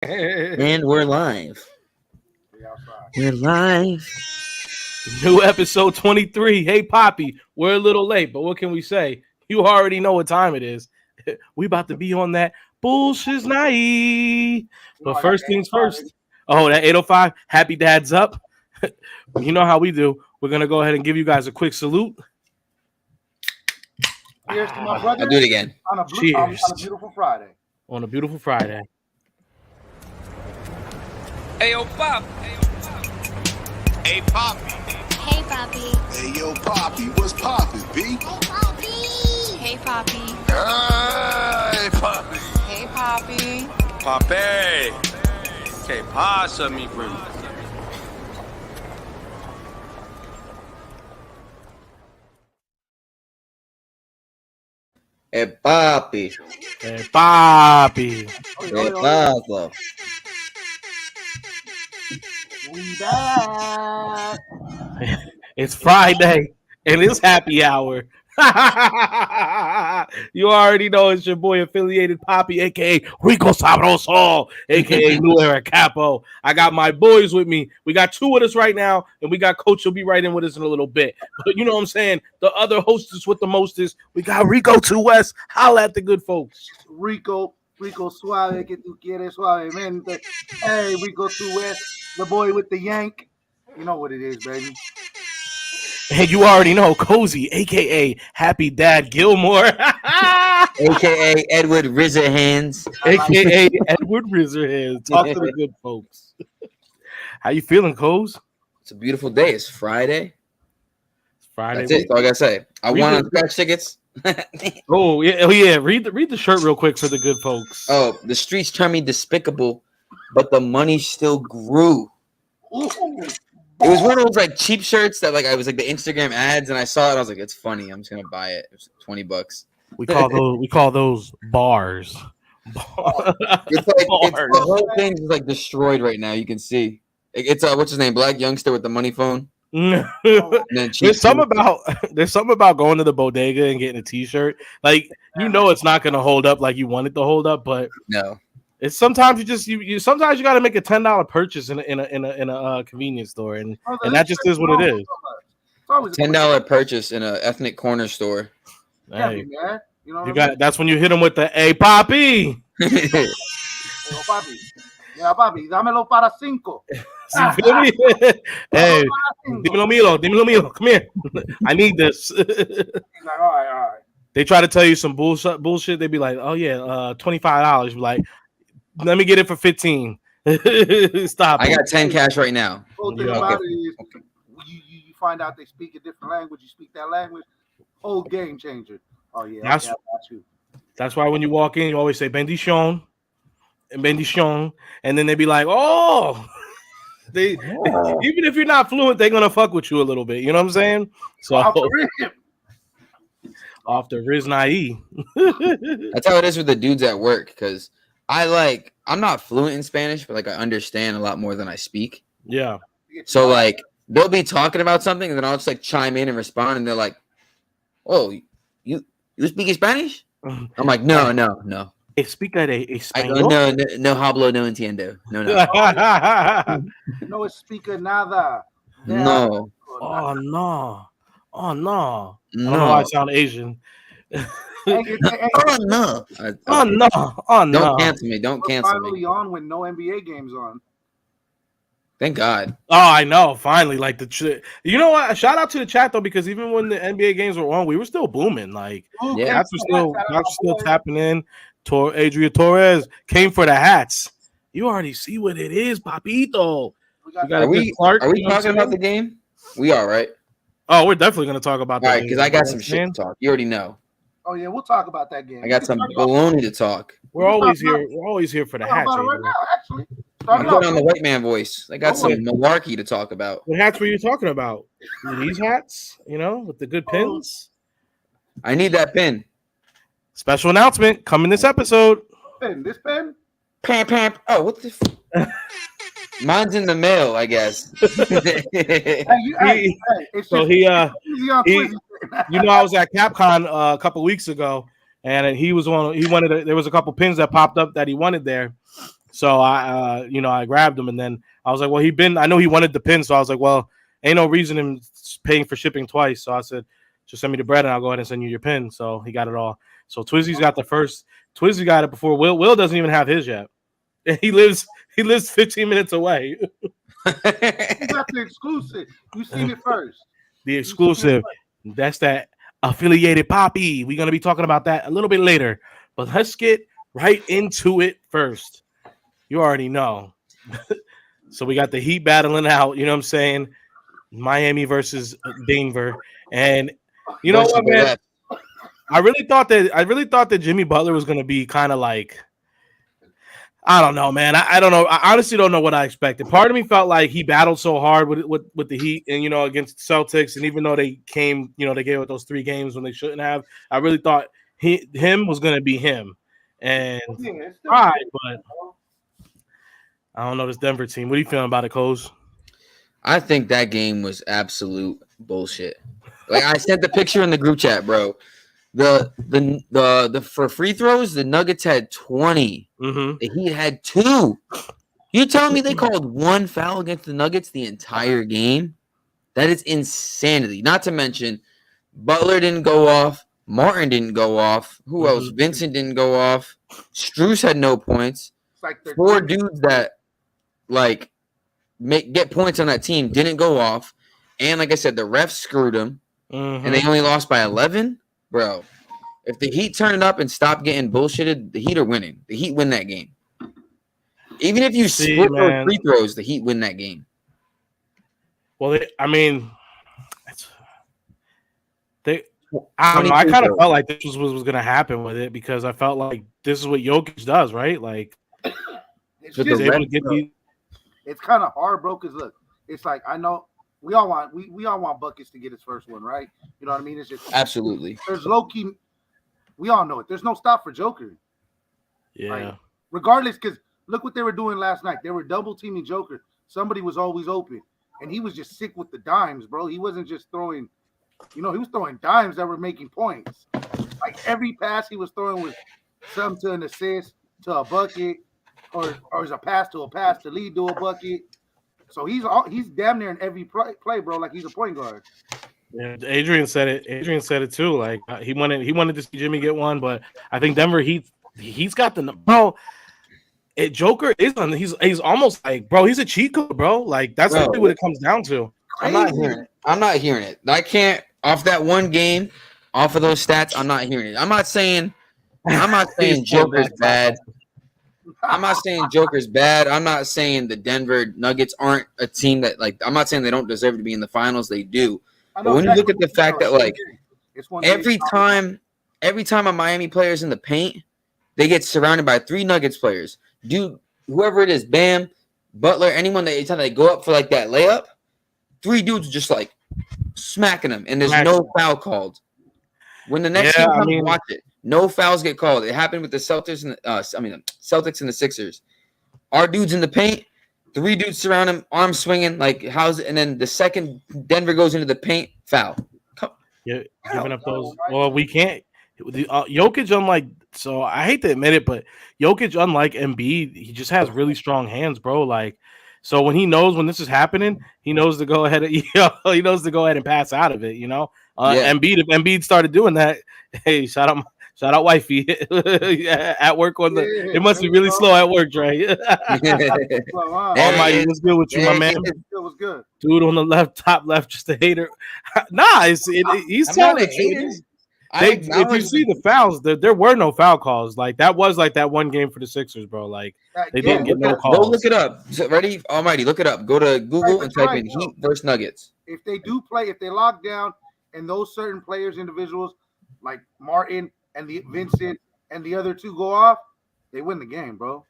And we're live. We're live. New episode 23. Hey Papi, we're a little late, but what can we say? You already know what time it is. We about to be on that bullshit night. But first things first. Oh, that 805. Happy Dad's up. You know how we do. We're gonna go ahead and give you guys a quick salute. Cheers to my brother. I'll do it again. On a beautiful Friday. On a beautiful Friday. Hey, yo, Pop. Hey, Papi. Hey Papi. Hey, yo, Papi. What's poppin', B? Hey Papi. Hey Papi. Hey, Papi. Hey Papi. Papi. Que pasa, mi primo? Hey, Papi. Hey Papi. Hey, Pablo. We back. It's Friday and it's happy hour. You already know it's your boy affiliated Papi, aka Rico Sabroso, aka New Era Capo. I got my boys with me. We got two with us right now, and we got Coach will be right in with us in a little bit. But you know what I'm saying? The other hostess with the mostest, we got Rico 2S. Holla at the good folks. Rico suave que tú quieres suavemente. Hey, Rico 2S, the boy with the yank. You know what it is, baby. And you already know Cozy, aka Happy Dad Gilmore, AKA Edward Rizzahands. aka Edward Rizerhead. Talk to the good folks. How you feeling, Coz? It's a beautiful day. It's Friday. It's Friday. That's it. That's all I gotta say. I won on scratch tickets. Oh yeah. Read the shirt real quick for the good folks. Oh, the streets turn me despicable, but the money still grew. Ooh. It was one of those like cheap shirts that I was like the Instagram ads, and I saw it. I was like, it's funny. I'm just gonna buy it. It was $20. We call those bars. It's the whole thing is like destroyed right now. You can see it's what's his name, Black Youngster with the money phone. There's something about going to the bodega and getting a T-shirt. Like you know, it's not gonna hold up like you want it to hold up, but no. It's sometimes sometimes you got to make a $10 purchase in a convenience store, and that just is what it is. $10 purchase in an ethnic corner store. Hey, you got that's when you hit them with the "Hey Papi." Hey, Papi. Yeah, Papi, dámelo para cinco. Hey, dímelo Milo, come here. I need this. He's like, all right. They try to tell you some bullshit. They be like, oh yeah, $25. Be like, let me get it for 15. Stop. I got 10 cash right now. Whole thing about it is you find out they speak a different language. You speak that language. Whole game changer. Oh yeah, I got you. That's why when you walk in, you always say bendición, and then they be like, oh. They even if you're not fluent, they're gonna fuck with you a little bit. You know what I'm saying? So off the Riz Naive. That's how it is with the dudes at work, because I'm not fluent in Spanish, but I understand a lot more than I speak. Yeah. So they'll be talking about something, and then I'll just chime in and respond, and they're like, "Oh, you speak Spanish?" I'm like, "No." Explica de español. No hablo, no entiendo. No. No explica nada. No. Oh no. I don't know why I sound Asian. Oh no! Don't cancel me! Don't cancel me! Finally on with no NBA games on. Thank God! Oh, I know. Finally, you know what? Shout out to the chat though, because even when the NBA games were on, we were still booming. Cats were still tapping in. Adria Torres came for the hats. You already see what it is, Papito. Are we talking about the game? We are, right? Oh, we're definitely going to talk about that. All right, because I got some shit to talk. You already know. Oh yeah, we'll talk about that game. I got some baloney to talk. We're always here. We're always here for the hats. Right now, actually. I'm putting on the white man voice. I got some malarkey to talk about. What hats were you talking about? These hats, with the good pins. I need that pin. Special announcement coming this episode. This pen? Pam. Oh, what the? Mine's in the mail, I guess. I was at Capcom a couple weeks ago, and he wanted. There was a couple pins that popped up that he wanted there, So I grabbed him, and then I was like, well, I know he wanted the pin, so I was like, well, ain't no reason in paying for shipping twice. So I said, just send me the bread, and I'll go ahead and send you your pin. So he got it all. So Twizzy's got the first. Twizzy got it before Will. Will doesn't even have his yet. He lives 15 minutes away. You got the exclusive. You seen it first. The exclusive. That's that affiliated Papi. We're gonna be talking about that a little bit later. But let's get right into it first. You already know. So we got the Heat battling out. You know what I'm saying? Miami versus Denver. And you know what, man? I really thought that Jimmy Butler was gonna be kind of like, I don't know, man. I don't know. I honestly don't know what I expected. Part of me felt like he battled so hard with the Heat and against the Celtics, and even though they came, they gave it those 3 games when they shouldn't have. I really thought him was gonna be him, and but I don't know this Denver team. What are you feeling about it, Coles? I think that game was absolute bullshit. Like I sent the picture in the group chat, bro. The for free throws, the Nuggets had 20. Mm-hmm. The Heat had 2. You telling me they called 1 foul against the Nuggets the entire game? That is insanity. Not to mention, Butler didn't go off. Martin didn't go off. Who else? Vincent didn't go off. Strus had no points. Like 4 dudes that get points on that team didn't go off. And like I said, the refs screwed them. Mm-hmm. And they only lost by 11. Bro, if the Heat turn it up and stop getting bullshitted, the Heat are winning. The Heat win that game. Even if you split those free throws, the Heat win that game. Well, I don't know. I kind of felt like this was what was going to happen with it because I felt like this is what Jokic does, right? Like, it's kind of hard, bro. Because look, it's like I know we all want Buckets to get his first one, right? You know what I mean? It's just absolutely. There's low key. We all know it. There's no stop for Joker. Yeah. Right? Regardless, because look what they were doing last night. They were double teaming Joker. Somebody was always open, and he was just sick with the dimes, bro. He wasn't just throwing. He was throwing dimes that were making points. Like every pass he was throwing was some to an assist, to a bucket, or is a pass to lead to a bucket. So he's damn near in every play, bro. Like he's a point guard. Yeah, Adrian said it too. Like he wanted to see Jimmy get one, but I think Denver he's got the bro. Joker is on. He's almost like, bro. He's a cheat code, bro. Like that's really what it comes down to. I'm not hearing it. I can't off that one game, off of those stats. I'm not hearing it. I'm not saying Joker's bad. I'm not saying Joker's bad. I'm not saying the Denver Nuggets aren't a team that I'm not saying they don't deserve to be in the finals. They do. But when you look at the fact that every time a Miami player is in the paint, they get surrounded by 3 Nuggets players. Dude, whoever it is, Bam, Butler, anyone that anytime they go up for that layup, 3 dudes just smacking them, and there's no foul called. When the next team comes, watch it. No fouls get called. It happened with the Celtics and Celtics and the Sixers. Our dudes in the paint, 3 dudes surround him, arms swinging, and then the second Denver goes into the paint, foul. Yeah, giving up those. Well, we can't. Jokic, unlike, so I hate to admit it, but Jokic, unlike Embiid, he just has really strong hands, bro. So when he knows when this is happening, he knows to go ahead and pass out of it. Embiid, if Embiid started doing that, hey, shout out wifey at work it must be really slow at work, Dre. Almighty, what's good with you, my man? It was good. Dude on the top left, just a hater. Nah, he's telling the truth. If you see the fouls, there were no foul calls. That was that one game for the Sixers, bro. They didn't get no calls. Go look it up. So, ready, Almighty, look it up. Go to Google and type in Heat versus Nuggets. If they do play, if they lock down, and those certain players, individuals like Martin and the Vincent and the other 2 go off, they win the game, bro.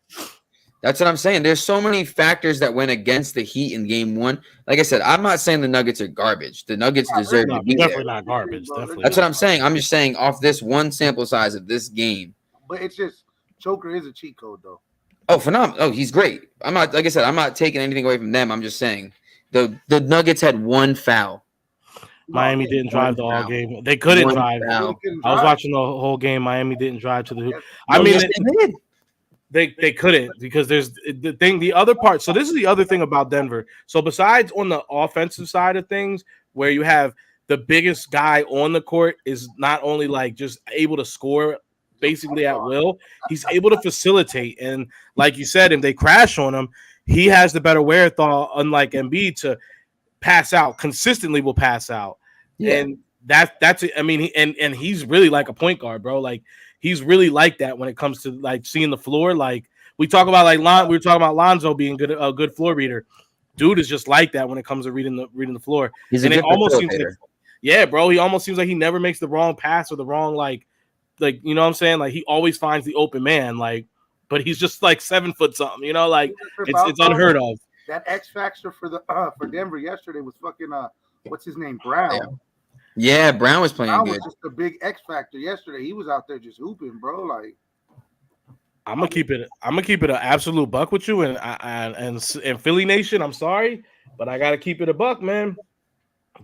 That's what I'm saying. There's so many factors that went against the Heat in game 1. Like I said, I'm not saying the Nuggets are garbage. The Nuggets deserve to be definitely there. Not garbage. Definitely. That's what I'm saying. I'm just saying off this one sample size of this game. But it's just Joker is a cheat code, though. Oh, phenomenal! Oh, he's great. I'm not taking anything away from them. I'm just saying the Nuggets had 1 foul. Miami didn't drive the whole game. They couldn't drive. I was watching the whole game. Miami didn't drive to the hoop. They did. They couldn't because there's the other part. So this is the other thing about Denver. So besides on the offensive side of things, where you have the biggest guy on the court is not only like just able to score basically at will, he's able to facilitate. And like you said, if they crash on him, he has the better wherewithal, unlike Embiid, to pass out consistently. Will pass out, and that's I mean, and he's really like a point guard, bro. Like he's really like that when it comes to like seeing the floor. Like we talk about like we were talking about Lonzo being a good floor reader. Dude is just like that when it comes to reading the floor. He's and a it good almost seems facilitator. like, yeah, bro. He almost seems like he never makes the wrong pass or the wrong like you know what I'm saying? Like he always finds the open man. Like, but he's just like 7 foot something. You know, like it's unheard of. That X factor for Denver yesterday was fucking what's his name, Brown. Yeah, Brown was playing Brown good. was just a big X factor yesterday. He was out there just hooping, bro. Like I'm gonna keep it an absolute buck with you and Philly Nation. I'm sorry, but I gotta keep it a buck, man.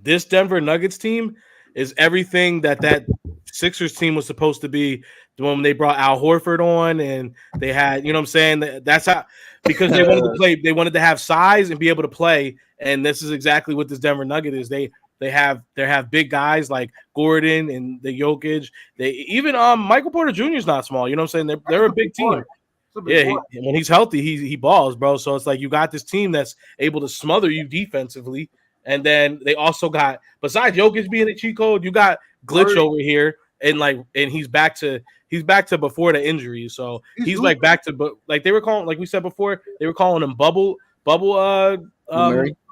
This Denver Nuggets team is everything that Sixers team was supposed to be when they brought Al Horford on and they had, you know what I'm saying? That's how, because they wanted to play, they wanted to have size and be able to play. And this is exactly what this Denver Nugget is. They have big guys like Gordon and the Jokic. They even Michael Porter Jr. is not small. You know what I'm saying? They're a big team. Yeah, when he's healthy, he balls, bro. So it's like you got this team that's able to smother you defensively. And then they also got, besides Jokic being a cheat code, you got Glitch over here, and he's back to before the injury. So he's like back to, but like they were calling, like we said before, they were calling him bubble.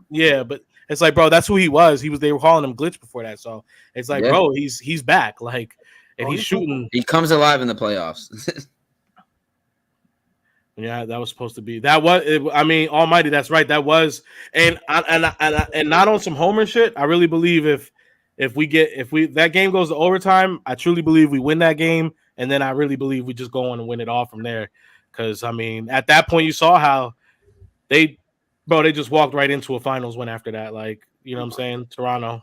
Yeah, but it's like, bro, that's who he was. They were calling him Glitch before that. So it's like, bro, he's back, like, and he's shooting. He comes alive in the playoffs. Yeah, that was supposed to be. That was. I mean, Almighty. That's right. That was. And not on some Homer shit. I really believe if that game goes to overtime, I truly believe we win that game, and then I really believe we just go on and win it all from there. Because I mean, at that point, you saw how they just walked right into a finals win after that. Like, you know what I'm saying, Toronto.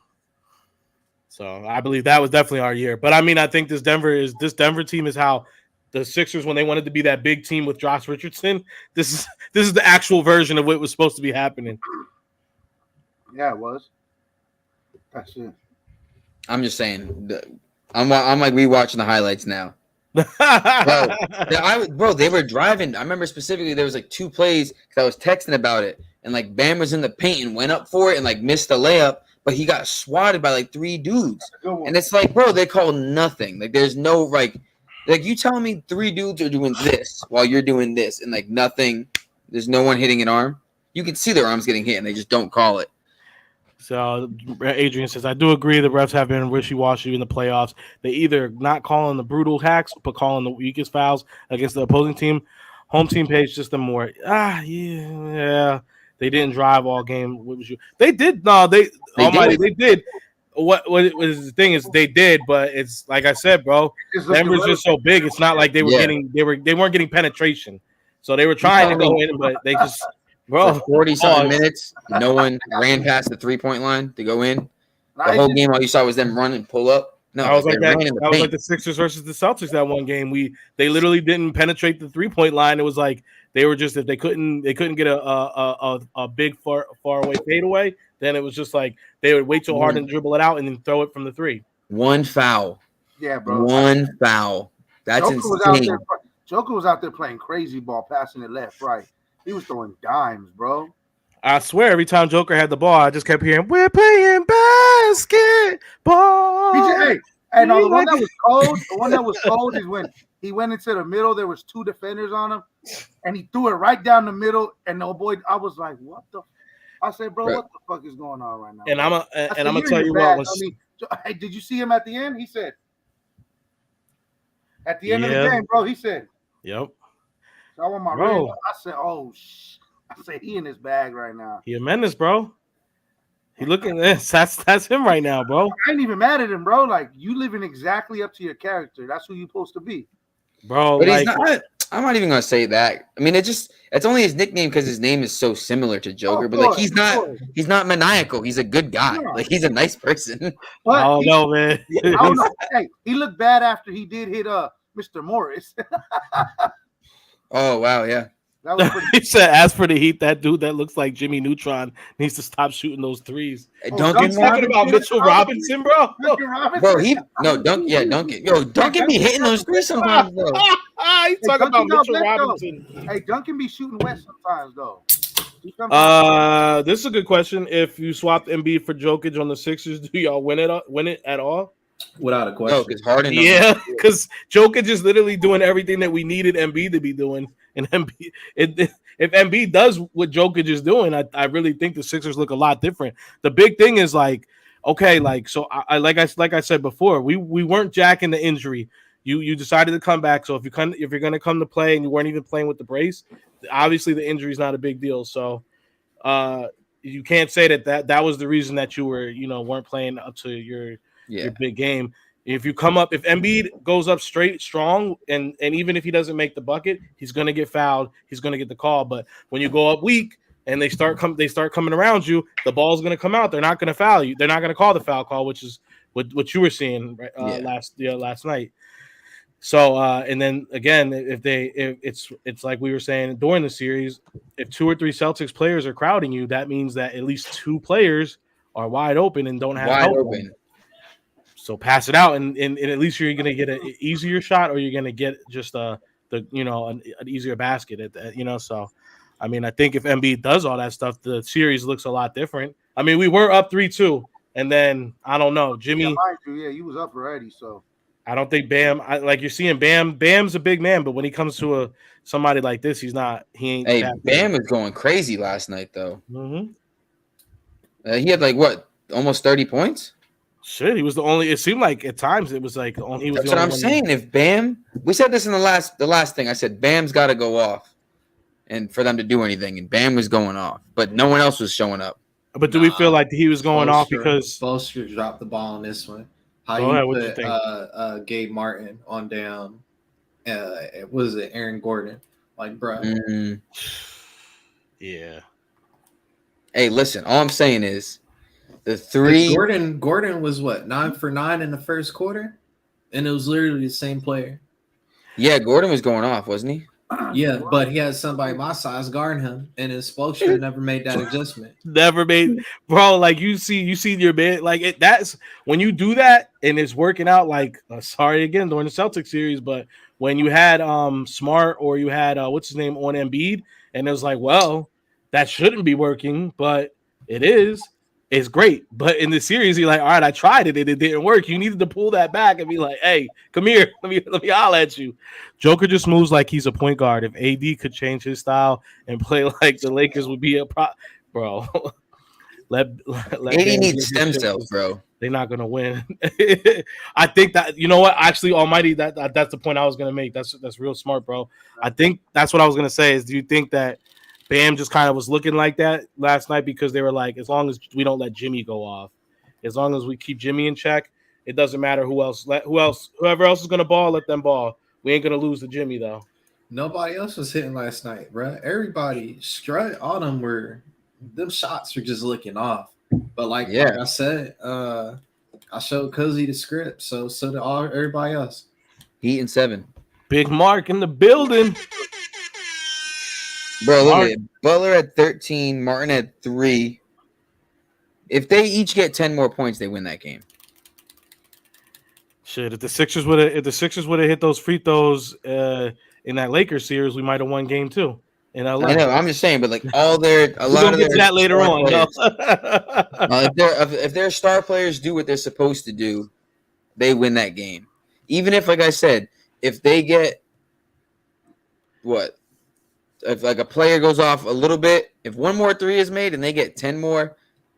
So I believe that was definitely our year. But I mean, I think this Denver team is how the Sixers, when they wanted to be that big team with Josh Richardson, this is the actual version of what was supposed to be happening. Yeah, it was. That's it. I'm just saying. I'm like rewatching the highlights now. Bro, they were driving. I remember specifically there was like 2 plays because I was texting about it, and like Bam was in the paint and went up for it and like missed the layup, but he got swatted by like 3 dudes. And it's like, bro, they call nothing. Like there's no like you telling me 3 dudes are doing this while you're doing this and like nothing. There's no one hitting an arm. You can see their arms getting hit and they just don't call it. So Adrian says, I do agree the refs have been wishy-washy in the playoffs. They either not calling the brutal hacks, but calling the weakest fouls against the opposing team. Home team pays just them more. Yeah. They didn't drive all game. What was you? They did. No, they did. What was the thing is they did, but it's like I said, bro. Denver's just so big. It's not like they weren't getting penetration. So they were trying to go in, but they just. Bro, 40-something minutes, no one ran past the 3-point line to go in. The whole game, all you saw was them run and pull up. No, I was like that. That was like the Sixers versus the Celtics that one game. They literally didn't penetrate the 3-point line. It was like they were just, if they couldn't get a big far away fadeaway, then it was just like they would wait too hard and dribble it out and then throw it from the 3. One foul. Yeah, bro. One foul. That's insane. Joker was out there playing crazy ball, passing it left, right. He was throwing dimes, bro. I swear, every time Joker had the ball, I just kept hearing, "We're playing basketball." Hey, no, the one that was cold is when he went into the middle. There was 2 defenders on him, and he threw it right down the middle. And the boy, I was like, "What the?" I said, "Bro, what the fuck is going on right now?" And I'm gonna tell you what was. Hey, did you see him at the end? He said, at the end of the game, bro. He said, "Yep." So I want my ring. I said, "Oh, I said he in his bag right now." He a menace, bro. He looking this. That's him right now, bro. I ain't even mad at him, bro. Like you living exactly up to your character. That's who you supposed to be, bro. But he's not. I'm not even gonna say that. I mean, it's only his nickname because his name is so similar to Joker. But like, he's not maniacal. He's a good guy. Yeah. Like he's a nice person. Oh no, man. Hey, he looked bad after he did hit Mr. Morris. Oh wow, yeah. That was pretty. He said, "As for the Heat, that dude that looks like Jimmy Neutron needs to stop shooting those threes." Oh, Duncan, He's talking about Mitchell Robinson, bro. Duncan Robinson. bro, Duncan. Yo, Duncan be hitting those threes sometimes, bro. He's talking about Mitchell Robinson. Hey, Duncan be shooting west sometimes though. This is a good question. If you swapped Embiid for Jokic on the Sixers, do y'all win it at all? Without a question. No, because Harden. Yeah, because Jokic is literally doing everything that we needed Embiid to be doing, and Embiid, if Embiid does what Jokic is doing, I really think the Sixers look a lot different. The big thing is like, okay, like so, like I said before, we weren't jacking the injury. You decided to come back. So if you're gonna come to play and you weren't even playing with the brace, obviously the injury is not a big deal. So you can't say that was the reason that you weren't playing up to your big game. If you come up, if Embiid goes up strong, and even if he doesn't make the bucket, he's gonna get fouled. He's gonna get the call. But when you go up weak and they start coming around you, the ball's gonna come out. They're not gonna foul you. They're not gonna call the foul call, which is what you were seeing last night. So and then again, if it's like we were saying during the series, if 2 or 3 Celtics players are crowding you, that means that at least 2 players are wide open and don't have help. So pass it out, and at least you're going to get an easier shot, or you're going to get just an easier basket. So I mean, I think if Embiid does all that stuff, the series looks a lot different. I mean, we were up 3-2, and then I don't know, Jimmy. Yeah, you was up already, so. I don't think Bam. Like you're seeing Bam. Bam's a big man, but when he comes to somebody like this, he's not. He ain't. Hey, Bam was going crazy last night, though. Mm-hmm. He had almost 30 points. Shit, he was the only. It seemed like at times it was like he was. That's what I'm saying. If Bam, we said this in the last thing. I said Bam's got to go off, and for them to do anything, and Bam was going off, but no one else was showing up. But do we feel like he was going off because Spoelstra dropped the ball on this one? How you put Gabe Martin on down? Was it Aaron Gordon? Like, bro. Mm-hmm. Yeah. Hey, listen. All I'm saying is the 3. Gordon was what 9 for 9 in the first quarter, and it was literally the same player. Yeah, Gordon was going off, wasn't he? Yeah, but he had somebody my size guarding him, and his Spoelstra never made that adjustment. Never made, bro. Like you see your man. Like that's when you do that and it's working out. Like sorry again during the Celtics series, but when you had Smart or you had what's his name on Embiid, and it was like, well, that shouldn't be working, but it is. It's great, but in the series, you're like, all right, I tried it and it didn't work. You needed to pull that back and be like, hey, come here, let me holler at you. Joker just moves like he's a point guard. If AD could change his style and play like the Lakers would be bro. let AD needs stem cells, bro. They're not gonna win. I think that what, actually, Almighty, that's the point I was gonna make. That's real smart, bro. I think that's what I was gonna say. Is do you think that Bam just kind of was looking like that last night because they were like, as long as we don't let Jimmy go off, as long as we keep Jimmy in check, it doesn't matter whoever else is gonna ball, let them ball. We ain't gonna lose to Jimmy though. Nobody else was hitting last night, bro. Everybody strut. All them shots were just looking off. But like I said, I showed Cozy the script, so did everybody else. Heat and 7. Big Mark in the building. Bro, look at it. Butler at 13, Martin at 3. If they each get 10 more points, they win that game. Shit, if the Sixers would have hit those free throws in that Lakers series, we might have won game 2. In LA. I know. I'm just saying, but like a lot of their that later on. If their star players do what they're supposed to do, they win that game. Even if, like I said, if they get if like a player goes off a little bit, if one more 3 is made and they get 10 more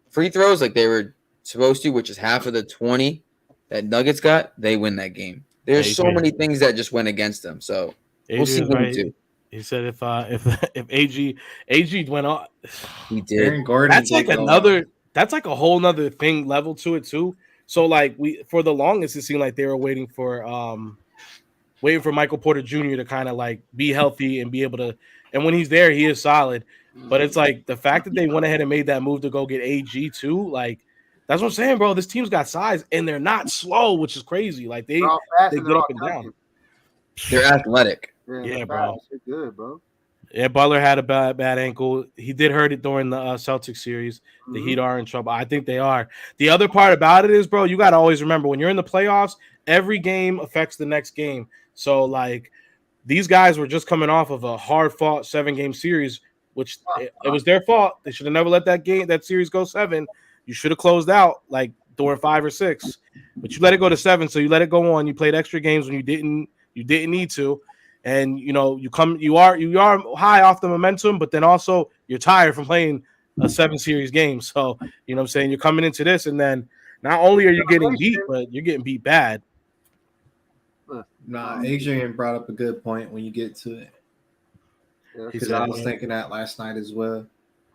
free throws like they were supposed to, which is half of the 20 that Nuggets got, they win that game. There's so many things that just went against them. So we'll see what they do. He said if AG went off, he did. Aaron Gordon, that's like a whole nother thing level to it too. So like for the longest, it seemed like they were waiting for Michael Porter Jr. to kind of like be healthy and be able to. And when he's there, he is solid. But it's like the fact that they went ahead and made that move to go get AG too. Like that's what I'm saying, bro. This team's got size and they're not slow, which is crazy. Like they get up and down. They're athletic. Yeah, bro. Good, bro. Yeah, Butler had a bad ankle. He did hurt it during the Celtics series. The Heat are in trouble. I think they are. The other part about it is, bro, you got to always remember when you're in the playoffs, every game affects the next game. So, like, these guys were just coming off of a hard-fought 7-game series, which it was their fault. They should have never let that series go 7. You should have closed out like during 5 or 6, but you let it go to 7. So you let it go on. You played extra games when you didn't need to. And you are high off the momentum, but then also you're tired from playing a 7-series game. So you know what I'm saying, you're coming into this, and then not only are you getting beat, but you're getting beat bad. Nah, Adrian brought up a good point when you get to it. Because I was thinking that last night as well.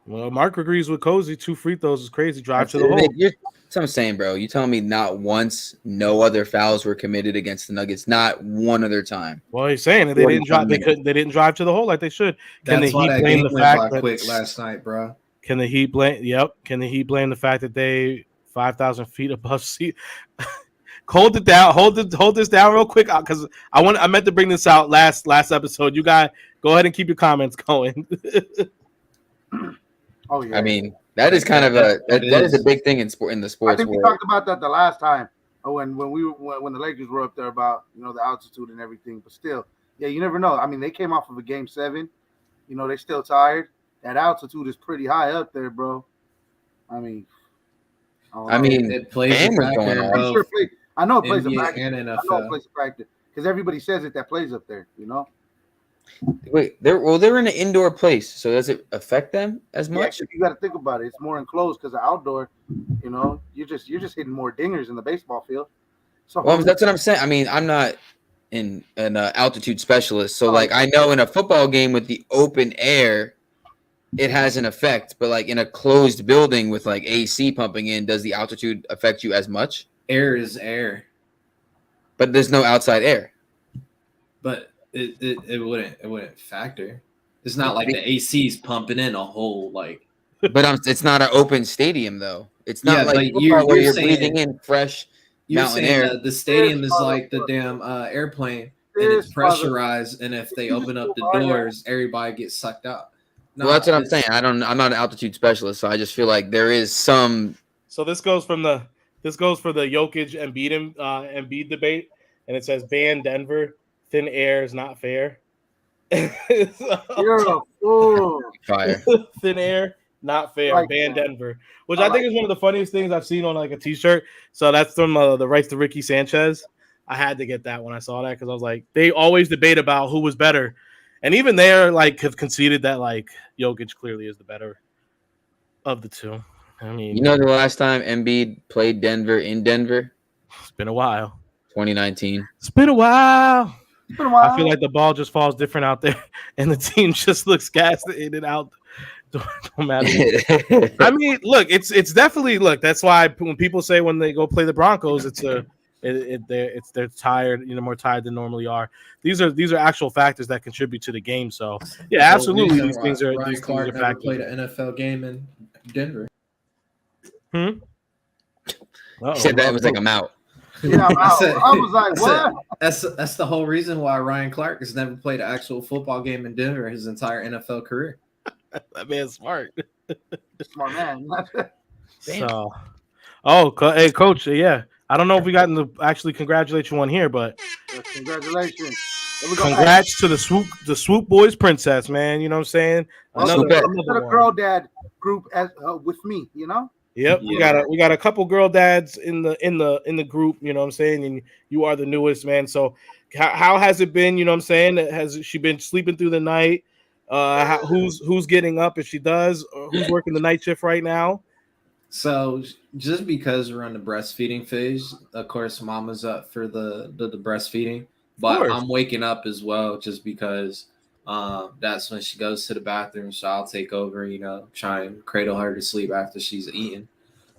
Well, Mark agrees with Cozy. 2 free throws is crazy. Drive to the hole. That's what I'm saying, bro. You telling me not once, no other fouls were committed against the Nuggets, not one other time. Well, he's saying that they didn't drive. They didn't drive to the hole like they should. Can the Heat blame the fact that quick last night, bro? Can the Heat blame? Yep. Can the Heat blame the fact that they 5,000 feet above sea? Hold it down. Hold this down real quick because I meant to bring this out last episode. You guys go ahead and keep your comments going. Oh yeah. I mean, that is kind of that is a big thing in the sports. I think we talked about that the last time when the Lakers were up there about the altitude and everything. But still, yeah, you never know. I mean, they came off of a game 7. They're still tired. That altitude is pretty high up there, bro. I mean, it plays a factor. I know it plays a NBA factor. and I know it NFL. plays a factor because everybody says it that plays up there. Wait, they're in an indoor place, so does it affect them as much? Yeah, you got to think about it. It's more enclosed because the outdoor, you're just hitting more dingers in the baseball field. So that's what I'm saying. I mean, I'm not an altitude specialist, so like I know in a football game with the open air, it has an effect, but like in a closed building with like AC pumping in, does the altitude affect you as much? Air is air, but there's no outside air. But it wouldn't factor. It's not like the AC's pumping in a whole like. But it's not an open stadium though. It's not like you're breathing in fresh mountain air. The stadium is like the damn airplane, and it's pressurized. And if they open up the doors, everybody gets sucked out. Well, that's what I'm saying. I'm not an altitude specialist, so I just feel like there is some. So this goes for the Jokic and Embiid debate, and it says ban Denver. Thin air is not fair. You're a fool. Fire. Thin air, not fair. Ban Denver, which I think is one of the funniest things I've seen on like a T-shirt. So that's from the rights to Ricky Sanchez. I had to get that when I saw that because I was like, they always debate about who was better, and even they're like have conceded that like Jokic clearly is the better of the two. I mean, the last time Embiid played Denver in Denver? It's been a while. 2019. It's been a while. I feel like the ball just falls different out there, and the team just looks gassed in and out. Don't matter. I mean, look, it's definitely that's why when people say when they go play the Broncos, they're tired, more tired than normally are. These are actual factors that contribute to the game. So yeah, absolutely, these things are factors. Played an NFL game in Denver. He said that was like I'm out. Yeah, I was like, what? That's the whole reason why Ryan Clark has never played an actual football game in Denver his entire NFL career. That man's smart. Smart man. So, hey, Coach. Yeah, I don't know if we got to actually congratulate you on here, but congratulations. Congrats to the Swoop Boys Princess, man. You know what I'm saying? Another girl dad group with me. Yep, yeah. we got a couple girl dads in the group, you know what I'm saying, and you are the newest, man. So how has it been, you know what I'm saying? Has she been sleeping through the night? Who's getting up if she does? Or who's working the night shift right now? So just because we're on the breastfeeding phase, of course, Mama's up for the breastfeeding, but I'm waking up as well just because that's when she goes to the bathroom. So I'll take over, try and cradle her to sleep after she's eaten.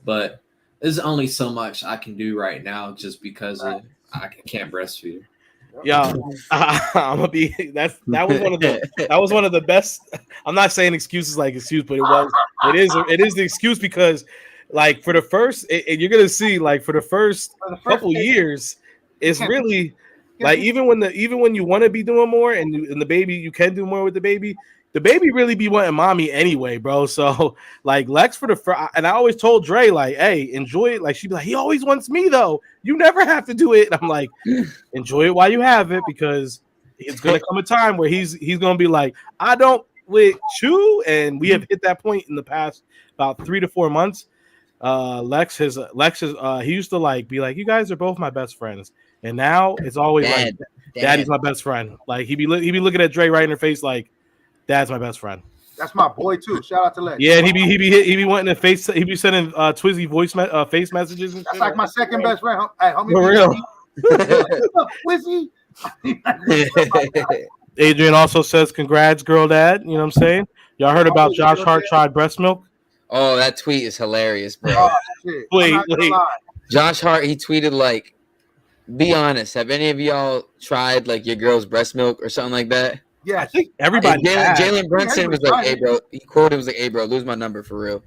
But there's only so much I can do right now just because I can't breastfeed her. Yeah, I'm gonna be. That was one of the best. I'm not saying excuses like excuse, but it is the excuse because, like, for the first, you're gonna see, like, for the first couple years, it's really Like even when you want to be doing more and the baby, you can do more with the baby. The baby really be wanting mommy anyway, bro. So like Lex for the and I always told Dre like, hey, enjoy it. Like she'd be like, he always wants me though. You never have to do it. And I'm like, enjoy it while you have it because it's gonna come a time where he's gonna be like, I don't with you, and we have hit that point in the past about 3 to 4 months. Lex is he used to like be like, you guys are both my best friends, and now it's always like, Daddy's my best friend. Like he be looking at Dre right in her face like, Dad's my best friend. That's my boy too. Shout out to Lex. Yeah, and he be wanting to face. He be sending Twizzy face messages. And that's shit. like my second best friend. Hey, homie, For real. Twizzy. Adrian also says, "Congrats, girl, dad." You know what I'm saying? Y'all heard about Josh Hart tried breast milk? Oh, that tweet is hilarious, bro. Oh, shit. Wait. Josh Hart, he tweeted like, "Be honest, have any of y'all tried like your girl's breast milk or something like that?" Yeah, I think everybody. Jalen Brunson was like, "Hey, bro," he quoted was like, "Hey, bro, lose my number for real."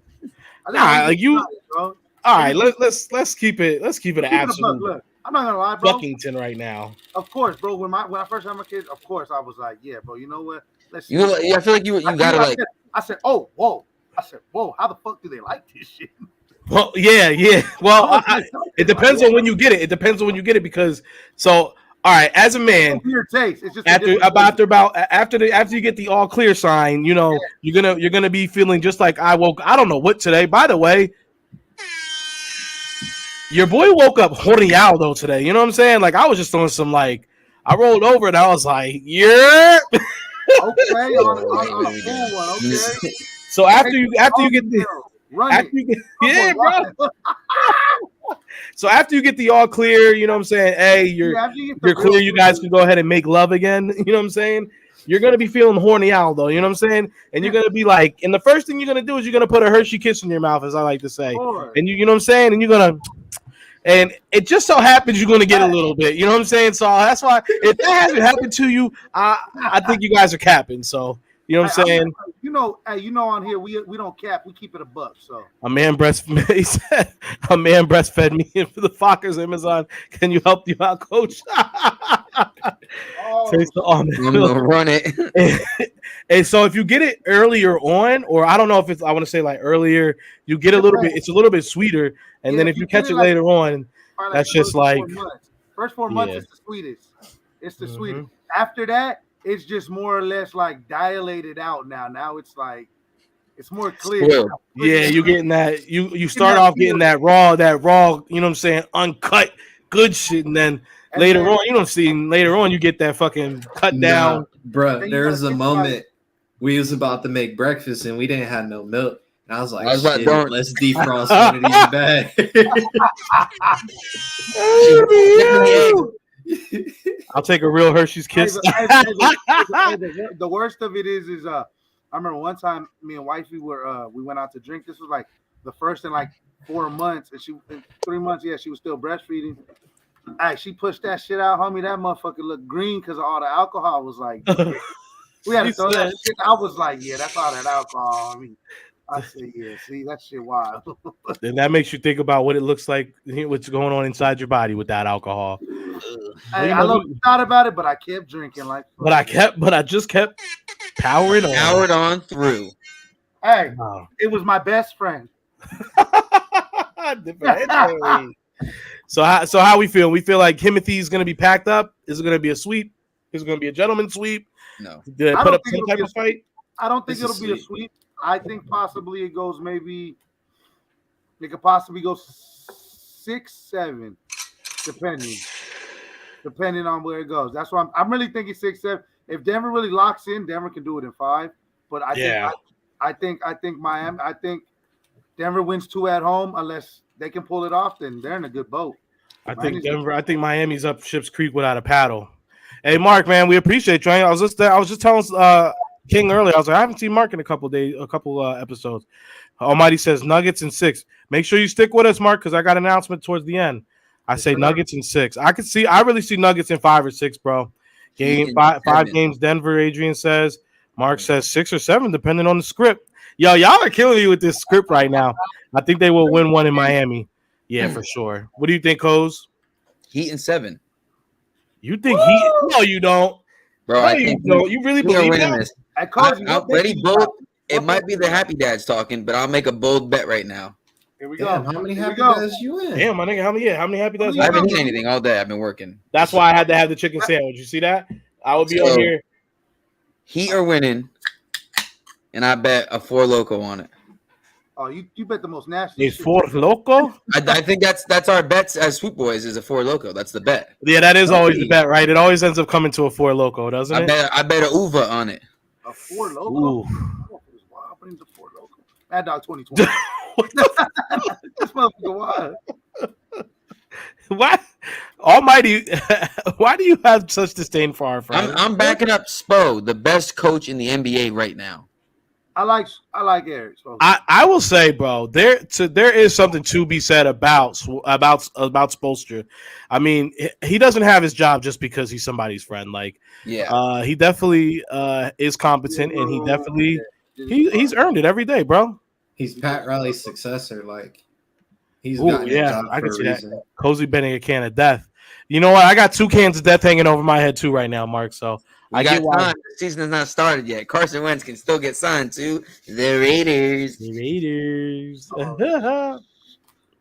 Nah, like you. All right, let's keep it. Let's keep it an absolute. Look, I'm not gonna lie, bro. Buckington right now. Of course, bro. When I first had my kids, of course I was like, yeah, bro. You know what? Let's. I feel like you gotta like. I said, oh, whoa. I said, whoa. How the fuck do they like this shit? Well, yeah. Well, it depends on when you get it. It depends on when you get it because so. All right, as a man, your taste. It's just after you get the all clear sign, you know, you're gonna be feeling just like I woke. I don't know what today. By the way, your boy woke up horny out though today. You know what I'm saying? Like I was just on some like I rolled over and I was like, yeah. Okay, on a full one. Okay. So after you get the bro. So after you get the all clear, you know what I'm saying? Hey, you're clear. You guys can go ahead and make love again. You know what I'm saying? You're going to be feeling horny out, though. You know what I'm saying? And you're going to be like, and the first thing you're going to do is you're going to put a Hershey kiss in your mouth, as I like to say. And you know what I'm saying? And you're going to, and it just so happens you're going to get a little bit. You know what I'm saying? So that's why, if that hasn't happened to you, I think you guys are capping. So, you know what I'm saying? You know on here we don't cap, we keep it a buck. So a man breastfed me for the Fockers Amazon. Can you help you out, coach? Taste the almond. I'm gonna run it. And so if you get it earlier on, or I don't know if it's I want to say like earlier, you get a little bit, it's a little bit sweeter. And then if you catch it like, later on, that's just like first 4 months is the sweetest. It's the sweetest. After that, it's just more or less like dilated out now. Now it's like it's more clear. Yeah, you're getting that. You start off getting that raw, you know what I'm saying, uncut, good shit, and then later on, you know what I'm saying, later on you get that fucking cut down. Bro, there was a moment we was about to make breakfast and we didn't have no milk. And I was like, let's defrost one of these bags. I'll take a real Hershey's kiss. The worst of it is I remember one time me and wifey we went out to drink. This was like the first in like 4 months, and in 3 months, she was still breastfeeding. She pushed that shit out, homie. That motherfucker looked green because of all the alcohol. Was like, we had to throw that shit. I was like, yeah, that's all that alcohol. I mean, I said, yeah, see, that shit wild. Then that makes you think about what it looks like, what's going on inside your body with that alcohol. I thought about it, but I kept drinking like. But I just kept powered on through. Hey, it was my best friend. So how we feel? We feel like Himothy is going to be packed up. Is it going to be a sweep? Is it going to be a gentleman sweep? No. Did they put up some type of fight? I don't think it'll be a sweep. I think possibly it goes maybe. It could possibly go 6-7, depending on where it goes. That's why I'm really thinking 6-7. If Denver really locks in, Denver can do it in 5. But I think Miami. I think Denver wins 2 at home unless they can pull it off. Then they're in a good boat. I think Miami's up Ship's Creek without a paddle. Hey, Mark, man, we appreciate you. I was just telling King earlier. I was like, I haven't seen Mark in a couple episodes. Almighty says Nuggets in 6. Make sure you stick with us, Mark, because I got an announcement towards the end. I say Nuggets in 6. I really see Nuggets in 5 or 6, bro. Five games. Denver. Adrian says. Mark says 6 or 7, depending on the script. Yo, y'all are killing me with this script right now. I think they will win one in Miami. Yeah, for sure. What do you think, Coz? Heat in 7. You think he? No, you don't. Bro, No, I you think don't. You really we are believe winning that? this. I'm Ready, bold. It might be the happy dads talking, but I'll make a bold bet right now. Here we Damn, go. how many Here we happy go. days you in? Damn, my nigga, how many happy days? I haven't eaten anything all day. I've been working. That's why I had to have the chicken sandwich. You see that? I would be on here. Heat are winning, and I bet a 4 Loco on it. Oh, you bet the most nasty. Is 4 Loco? I think that's our bets as Swoop Boys is a 4 Loco. That's the bet. Yeah, that is always the bet, right? It always ends up coming to a 4 Loco, doesn't it? I bet a Uva on it. A 4 Loco. Ooh. Wow, brings a 4 Loco. Mad Dog 2020. This motherfucker wild. What? Almighty, why do you have such disdain for our friend? I'm backing up Spo, the best coach in the NBA right now. I like Eric. So. I will say, bro, there is something to be said about Spoelstra. I mean, he doesn't have his job just because he's somebody's friend. Like, yeah, he definitely is competent, and he definitely he's earned it every day, bro. He's Pat Riley's successor. Like, he's I can see that. Cozy Benning a can of death. You know what? I got 2 cans of death hanging over my head too right now, Mark. So I got time. The season has not started yet. Carson Wentz can still get signed to the Raiders. The Raiders.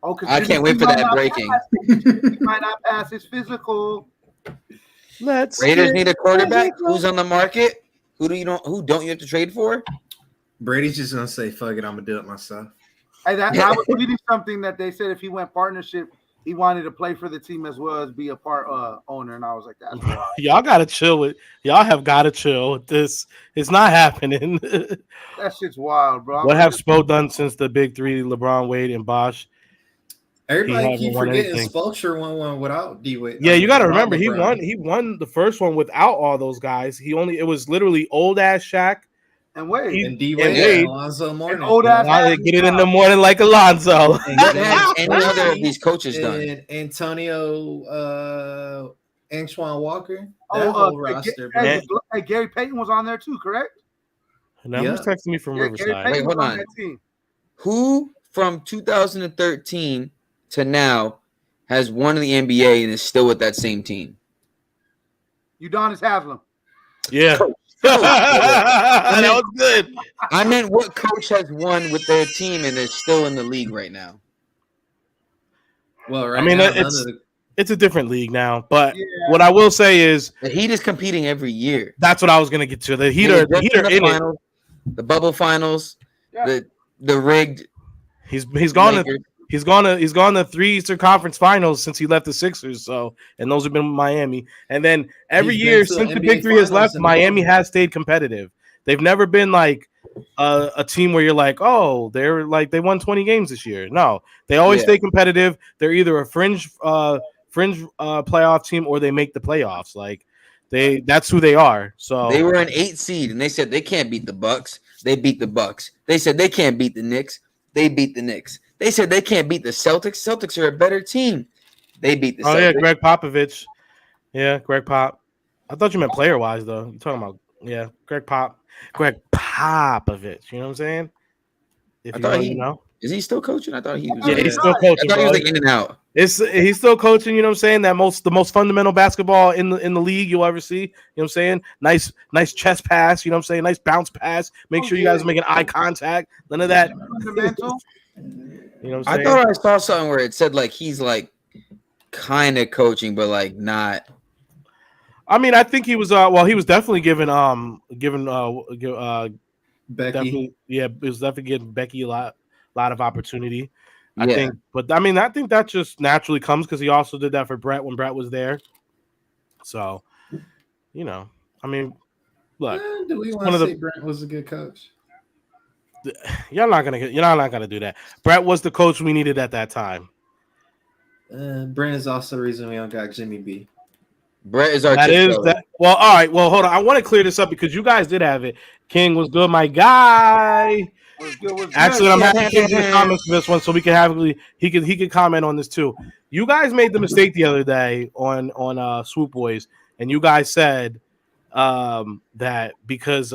I can't wait for that breaking. He might not pass his physical. Raiders need a quarterback. Who's on the market? Who don't you have to trade for? Brady's just gonna say, "Fuck it, I'm gonna do it myself." I was reading something that they said if he went partnership, he wanted to play for the team as well as be a part owner, and I was like, "That's wild." Y'all gotta chill with. Y'all have gotta chill with this. It's not happening. That shit's wild, bro. What have Spo done since the big 3? LeBron, Wade, and Bosh. Everybody keep forgetting Spoelstra won one without D-Wade. Yeah, you got to remember he won the first one without all those guys. It was literally old ass Shaq and Wade and D-Wade and Alonzo Mourning. Old ass get it in the morning like Alonzo. What has any other of these coaches done? Antonio Antoine Walker. Roster. Gary Payton was on there too, correct? Now who's texting me from Riverside? Wait, hold on. Who from 2013 to now has won the NBA and is still with that same team? Udonis Haslem. Yeah. That was good. I meant what coach has won with their team and is still in the league right now? Well, right now, it's a different league now. But what I will say is the Heat is competing every year. That's what I was going to get to. The Heat are in finals, the bubble finals, the rigged. He's gone to 3 Eastern Conference Finals since he left the Sixers. So, and those have been Miami. And then every year since the Big 3 has left, Miami has stayed competitive. They've never been like a team where you're like, oh, they won 20 games this year. No, they always stay competitive. They're either a fringe playoff team or they make the playoffs. Like that's who they are. So they were an 8 seed and they said they can't beat the Bucks. They beat the Bucks. They said they can't beat the Knicks. They beat the Knicks. They said they can't beat the Celtics. Celtics are a better team. They beat the Celtics. Oh, yeah, Greg Popovich. Yeah, Greg Pop. I thought you meant player-wise, though. You're talking about, Greg Popovich. You know what I'm saying? If you know. Is he still coaching? I thought he was. Yeah, he's still coaching. I thought he was like in and out. He's still coaching. You know what I'm saying? The most fundamental basketball in the league you'll ever see. You know what I'm saying? Nice chest pass. You know what I'm saying? Nice bounce pass. Make sure you guys are making eye contact. None of that. You know what I'm saying? I thought I saw something where it said like he's like kind of coaching, but like not. I mean, I think he was. He was definitely given Becky. It was definitely giving Becky a lot of opportunity. I think that just naturally comes because he also did that for Brett when Brett was there. So, I mean, look. Do we want to say Brett was a good coach? You're not gonna do that. Brett was the coach we needed at that time. Brett is also the reason we don't got Jimmy B. Brett is our. Well, all right. Well, hold on. I want to clear this up because you guys did have it. King was good, my guy. Actually, I'm happy to the comments for this one, so we can have he could comment on this too. You guys made the mistake the other day on Swoop Boys, and you guys said that because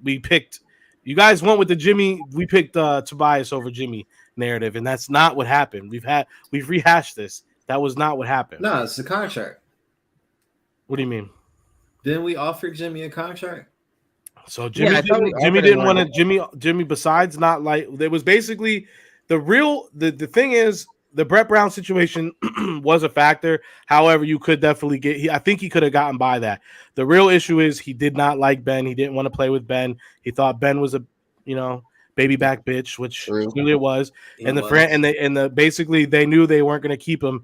we picked. You guys went with the Jimmy. We picked Tobias over Jimmy narrative, and that's not what happened. We've rehashed this. That was not what happened. No, it's the contract. What do you mean? Didn't we offer Jimmy a contract? So Jimmy Yeah, I thought we Jimmy offered didn't him want one. to Jimmy besides not like there was basically the thing is the Brett Brown situation was a factor. However, you could definitely I think he could have gotten by that. The real issue is he did not like Ben. He didn't want to play with Ben. He thought Ben was a baby back bitch, which clearly it was. Basically they knew they weren't going to keep him.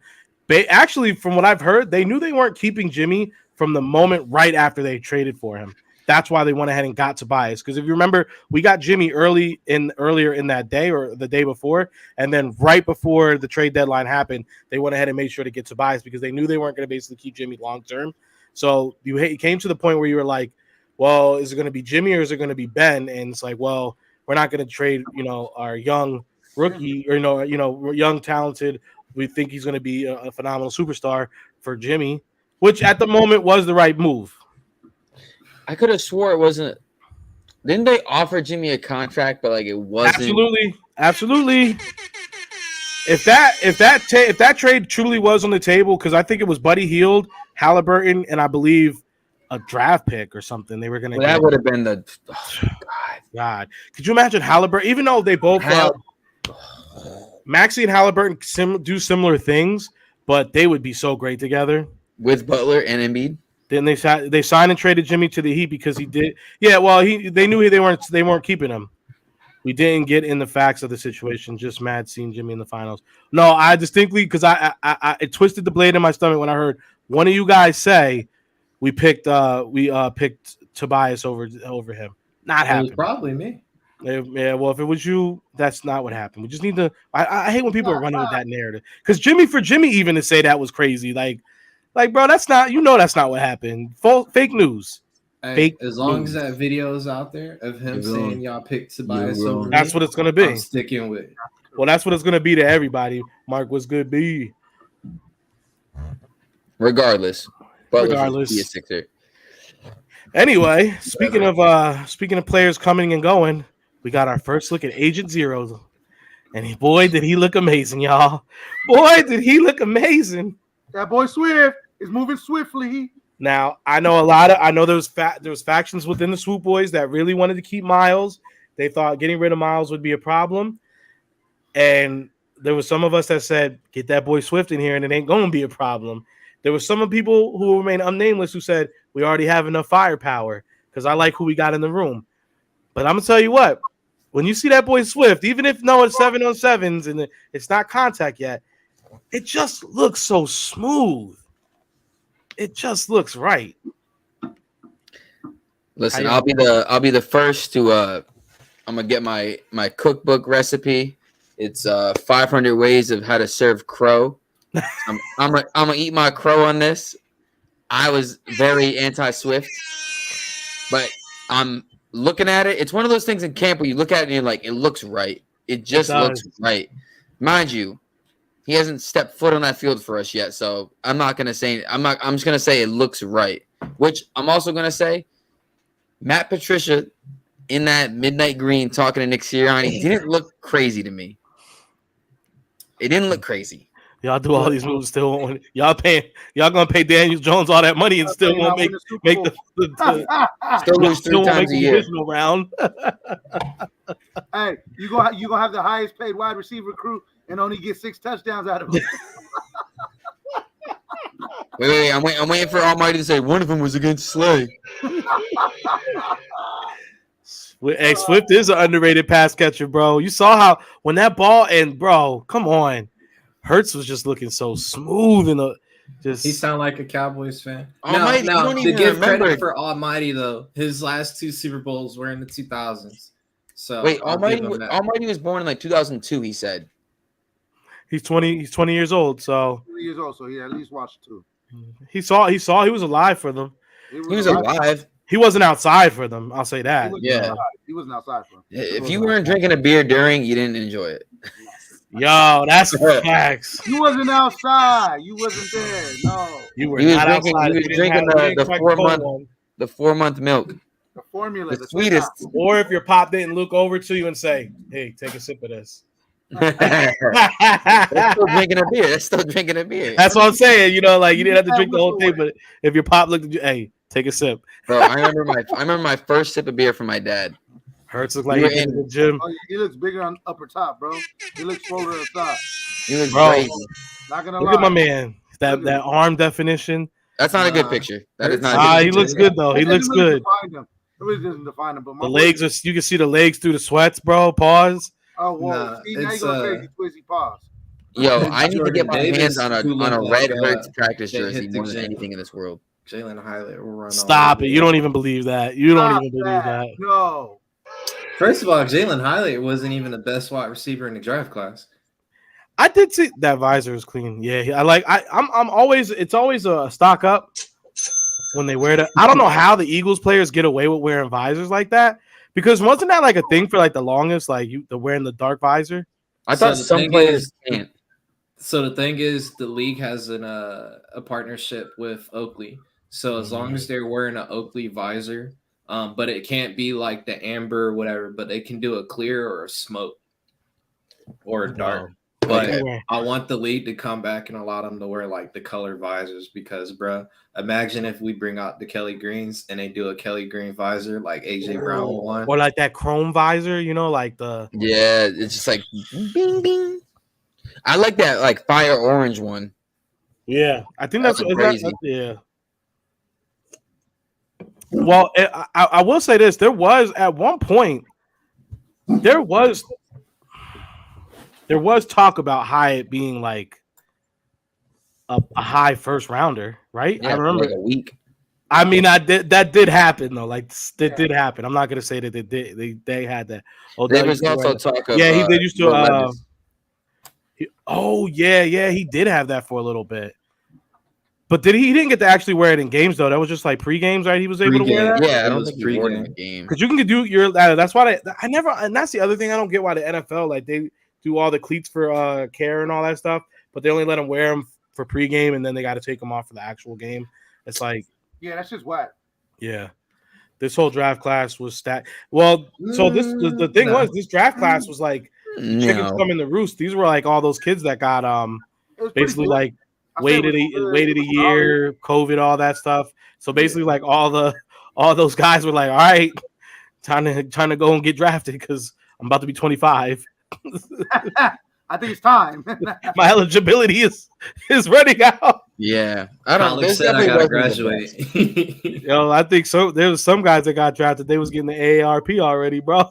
Actually, from what I've heard, they knew they weren't keeping Jimmy from the moment right after they traded for him. That's why they went ahead and got Tobias. Because if you remember, we got Jimmy earlier in that day or the day before, and then right before the trade deadline happened, they went ahead and made sure to get Tobias because they knew they weren't going to basically keep Jimmy long term. So you came to the point where you were like, well, is it going to be Jimmy or is it going to be Ben? And it's like, well, we're not going to trade, our young rookie or young talented. We think he's going to be a phenomenal superstar for Jimmy, which at the moment was the right move. I could have swore it wasn't. Didn't they offer Jimmy a contract, but like it wasn't? Absolutely. If that trade truly was on the table, because I think it was Buddy Hield, Halliburton, and I believe a draft pick or something. They were going to. That would have been the. Oh, God, could you imagine Halliburton? Even though they both Maxey and Halliburton do similar things, but they would be so great together with Butler and Embiid. Then they signed and traded Jimmy to the Heat because he did. Yeah, well, they knew they weren't keeping him. We didn't get in the facts of the situation. Just mad seeing Jimmy in the finals. No, I distinctly because it twisted the blade in my stomach when I heard one of you guys say we picked Tobias over him. Not happening. It was probably me. Yeah, well, if it was you, that's not what happened. We just need to. I hate when people are running with that narrative because Jimmy even to say that was crazy. Like, bro, that's not what happened. Fake news. Hey, as long as that video is out there of him saying y'all picked Tobias over me, that's what it's gonna be. I'm sticking with it. Well, that's what it's gonna be to everybody. Mark, what's good, B? Regardless. Be a Sixer. Anyway, speaking of players coming and going, we got our first look at Agent Zero, and boy, did he look amazing, y'all! Boy, did he look amazing! That boy Swift is moving swiftly. Now, I know there was factions within the Swoop Boys that really wanted to keep Miles. They thought getting rid of Miles would be a problem. And there was some of us that said, get that boy Swift in here and it ain't going to be a problem. There were some people who remain unnameless who said, we already have enough firepower because I like who we got in the room. But I'm going to tell you what, when you see that boy Swift, even if it's 7-on-7s and it's not contact yet, it just looks so smooth. It just looks right. Listen, I'll be the first to I'm gonna get my cookbook recipe. It's 500 ways of how to serve crow. I'm gonna eat my crow on this. I was very anti-Swift, but I'm looking at it. It's one of those things in camp where you look at it and you're like, it looks right. It just looks right. Mind you, he hasn't stepped foot on that field for us yet, so I'm not gonna say. I'm just gonna say it looks right. Which I'm also gonna say, Matt Patricia in that midnight green talking to Nick Sirianni didn't look crazy to me. It didn't look crazy. Y'all do all these moves still. Y'all gonna pay Daniel Jones all that money and still won't make the still lose 3 times a year. Round. Hey, you gonna have the highest paid wide receiver crew and only get 6 touchdowns out of it. Wait, I'm waiting for Almighty to say one of them was against Slay. Hey, Swift is an underrated pass catcher, bro. You saw how when that ball and bro, come on, Hurts was just looking so smooth and just. He sound like a Cowboys fan. Almighty, no, to give remember. credit for Almighty though, his last 2 Super Bowls were in the 2000s. So wait, Almighty was born in like 2002. He said. He's 20 years old, so 20 years old, so he at least watched 2. He saw he was alive for them. He was alive. He wasn't outside for them. I'll say that. He wasn't outside for them. If you weren't drinking a beer during, you didn't enjoy it. Yo, that's facts. You wasn't outside. You wasn't there. No. You were not outside. He was drinking the 4-month milk. The formula. The sweetest. Or if your pop didn't look over to you and say, hey, take a sip of this. That's still drinking a beer. That's still drinking a beer. That's what I'm saying. You know, like you didn't have to drink the whole thing, but if your pop looked at you, hey, take a sip. Bro, I remember my first sip of beer from my dad. Hurts look like he in the gym. Oh, yeah, he looks bigger on upper top, bro. He looks fuller on top. He looks Bro. crazy. Not gonna Look lie. at my man. That arm definition. That's not a good picture. That is not. A good He looks good though. He looks good. It really doesn't define him. But The legs are. You can see the legs through the sweats, bro. Pause. Oh, whoa. Nah, See, now you go crazy, Twizzy. Pause. Yo, I need to get my Davis, hands on who a looked red like, Hurts practice they jersey hit the more than gym. anything in this world. Jalen Highlight will run. Stop it. You don't even believe that. You don't Stop even believe that. No. First of all, Jalen Highlight wasn't even the best wide receiver in the draft class. I did see that visor is clean. Yeah, I like. I'm always. It's always a stock up when they wear that. I don't know how the Eagles players get away with wearing visors like that, because wasn't that like a thing for like the longest, like the wearing the dark visor? I thought the some thing players is- can't. So the thing is, the league has a partnership with Oakley. So as long as they're wearing an Oakley visor, but it can't be like the amber or whatever, but they can do a clear or a smoke or a dark. But Okay. I want the league to come back and allow them to wear like the color visors because, bro, imagine if we bring out the Kelly Greens and they do a Kelly Green visor like AJ Brown one. Or like that chrome visor, you know, like the. Yeah, it's just like bing bing. I like that like fire orange one. Yeah, I think that's crazy. yeah. Well, I will say this: there was at one point, there was talk about Hyatt being like a high first rounder, right? Yeah, I remember. for like a week. I mean, that did happen though. Like that did happen. I'm not gonna say that they did. They had that. There was also talk of he did used to. Will Levis. He did have that for a little bit. But he didn't get to actually wear it in games though. That was just like pre-games, right? He was able to wear that. Yeah, I It don't was think he wore it in pregame. the game. Because you can do your. That's why I never. And that's the other thing I don't get why the NFL like they do all the cleats for care and all that stuff, but they only let them wear them for pregame and then they got to take them off for the actual game. It's like, Yeah, that's just whack. yeah, this whole draft class was stacked. Well, so the thing was this draft class was like chickens No. coming to roost. These were like all those kids that got It was pretty basically good. like I said it waited was good. a It was year, COVID, all that stuff. So basically, like all those guys were like, all right, time to go and get drafted because I'm about to be 25. I think it's time. My eligibility is running out. Yeah, I don't. College There's said I definitely gotta wasn't the best. graduate. Yo, I think so. There was some guys that got drafted. They was getting the AARP already, bro.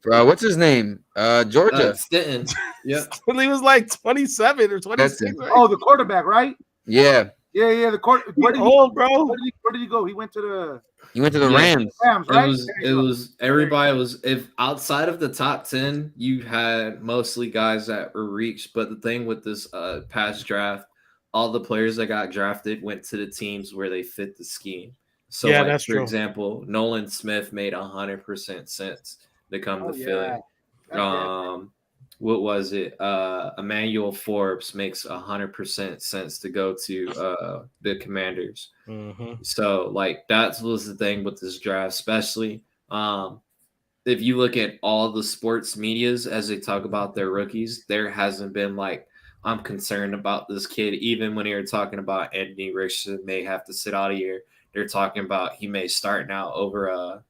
Bro, what's his name? Georgia. Stinton. Yep. He was like 27 or 26. it. Right? Oh, the quarterback, right? Yeah, Yeah. The quarter. He's old, bro. Where did he go? He went to the he went to the Yeah. Rams. Rams, right? It was everybody was if outside of the top 10, you had mostly guys that were reached. But the thing with this past draft, all the players that got drafted went to the teams where they fit the scheme. So Yeah, like, that's for true. example, Nolan Smith made 100% sense to come to Philly. What was it? Emmanuel Forbes makes 100% sense to go to the Commanders. Mhm. So like that was the thing with this draft, especially if you look at all the sports medias as they talk about their rookies, there hasn't been like I'm concerned about this kid. Even when they were talking about Anthony Richardson may have to sit out a year, they're talking about he may start now over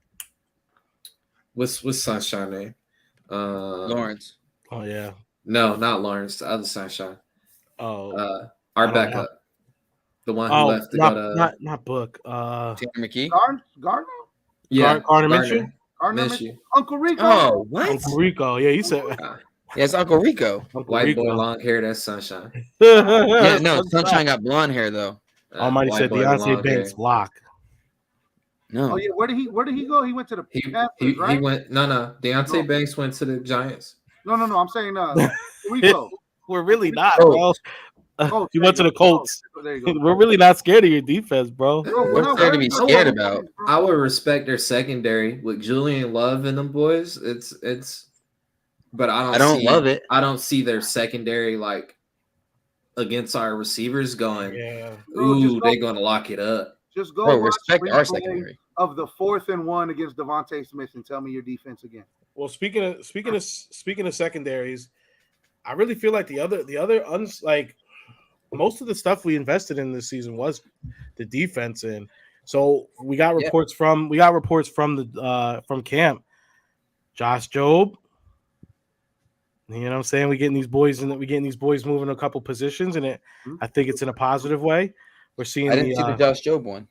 what's Sunshine name? Lawrence. Oh yeah. No, not Lawrence. The other Sunshine. Oh. Our I don't know. backup, the one who left to go to not Book. Tanner McKee. Gardner? Gardner Minshew? Gardner? Minshew. Uncle Rico? Oh, what? Uncle Rico. Yeah, he said Yeah, it's Uncle Rico. Uncle White Rico. boy, long hair. That's Sunshine. Yeah, no, Sunshine got blonde hair though. Almighty White said boy, Deontay long Banks hair. block. No. Oh yeah, where did he go? He went to the He Panthers, right? went no. Deontay No. Banks went to the Giants. No. I'm saying Rico. We're really not, Oh. bro. He went to the Colts. Oh, there you go. We're really not scared of your defense, bro. Bro, we're What's not there to worried be about scared it, about? bro. I would respect their secondary with Julian Love and them boys. It's, but I don't love it. I don't see their secondary like against our receivers going. Yeah. Bro, just Ooh, go- they're gonna lock it up. Just go Bro, watch respect our replay secondary. of the 4th and 1 against Devontae Smith and tell me your defense again. Well, speaking of secondaries, I really feel like like most of the stuff we invested in this season was the defense, and so we got reports from the from camp. Josh Jobe, you know what I'm saying? We getting these boys moving a couple positions, and I think it's in a positive way. We're seeing I didn't see the Josh Jobe one.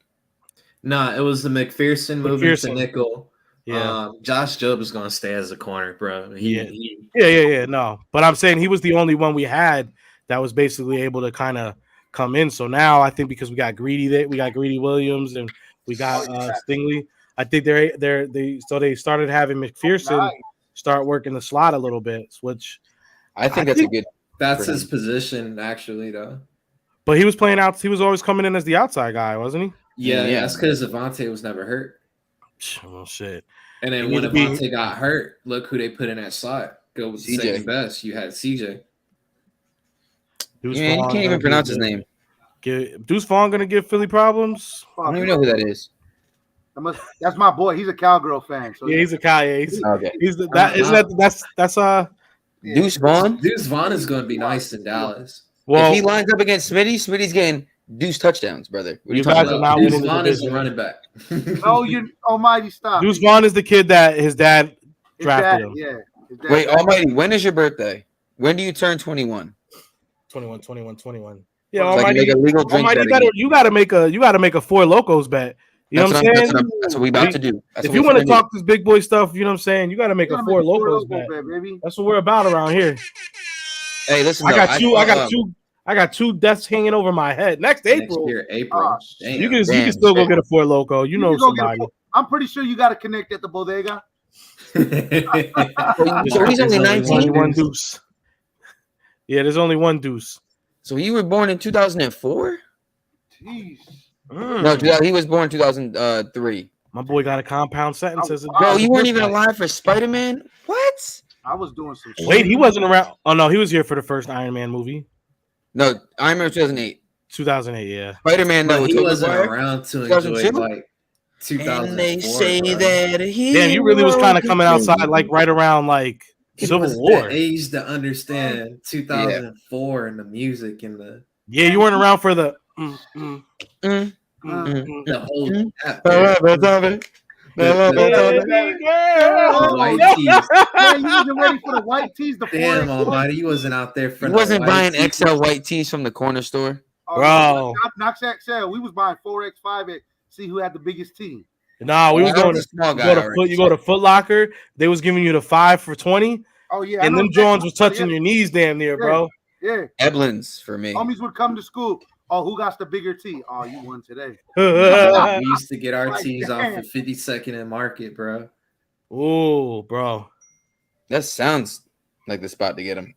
Nah, it was the McPherson moving to nickel. Yeah, Josh Jobe is gonna stay as a corner, bro. No, but I'm saying he was the only one we had that was basically able to kind of come in. So now I think because we got Greedy Williams, and we got Stingley. I think they started having McPherson start working the slot a little bit, which I think that's a good. That's his position, actually, though. But he was playing out. He was always coming in as the outside guy, wasn't he? Yeah. That's because Avante was never hurt. Oh shit! And then when Avante got hurt, look who they put in that slot. Go with the second best. You had CJ. You can't even pronounce his name. Deuce Vaughn gonna give Philly problems? I don't even know who that is. That's my boy. He's a Cowgirl fan. So he's a Cow. Yeah, okay. Deuce Vaughn. Deuce Vaughn is going to be nice in Dallas. Well, if he lines up against Smitty's getting Deuce touchdowns, brother. What are you talking about? Deuce Vaughn is a running back. Oh, you almighty stop. Deuce Vaughn is the kid that his dad drafted him. Yeah. Wait, almighty, when is your birthday? When do you turn 21? 21. Yeah, almighty, like make a legal drink you gotta make a Four Locos bet. You know what I'm saying? That's what we about to do. If you want to talk this big boy stuff, you know what I'm saying? You got to make a Four Locos bet, baby. That's what we're about around here. Hey, listen, I got two deaths hanging over my head. Next April. You can still go get a Four Loco. You know somebody. I'm pretty sure you got to connect at the bodega. So he's only 19. One deuce. Yeah, there's only one deuce. So you were born in 2004? Jeez. No, he was born 2003. My boy got a compound sentence. Bro, you weren't even alive for Spider-Man? What? I was doing some shit. Wait, he wasn't around. Oh, no, he was here for the first Iron Man movie. No, Iron Man 2008. 2008, yeah. Spider-Man, no. He wasn't around to enjoy, like, 2004. And they say that he damn, you really was kind of coming outside, like, right around, like, Civil War. The age to understand 2004 and the music and the... Yeah, you weren't around for the... The whole white tees. Man, you wasn't ready for the white tees. Damn, almighty, you wasn't out there for. He wasn't buying XL white tees from the corner store, bro. Not XL. We was buying 4X, 5X. See who had the biggest tee. Nah, we was going to small guy. You go to Foot Locker. They was giving you the 5 for 20. Oh yeah, and them Jones was touching your knees damn near, bro. Yeah, Eblin's for me. Homies would come to school. Oh, who got the bigger tee? Oh, you won today. We used to get our tees off of 52nd and Market, bro. Oh, bro. That sounds like the spot to get him.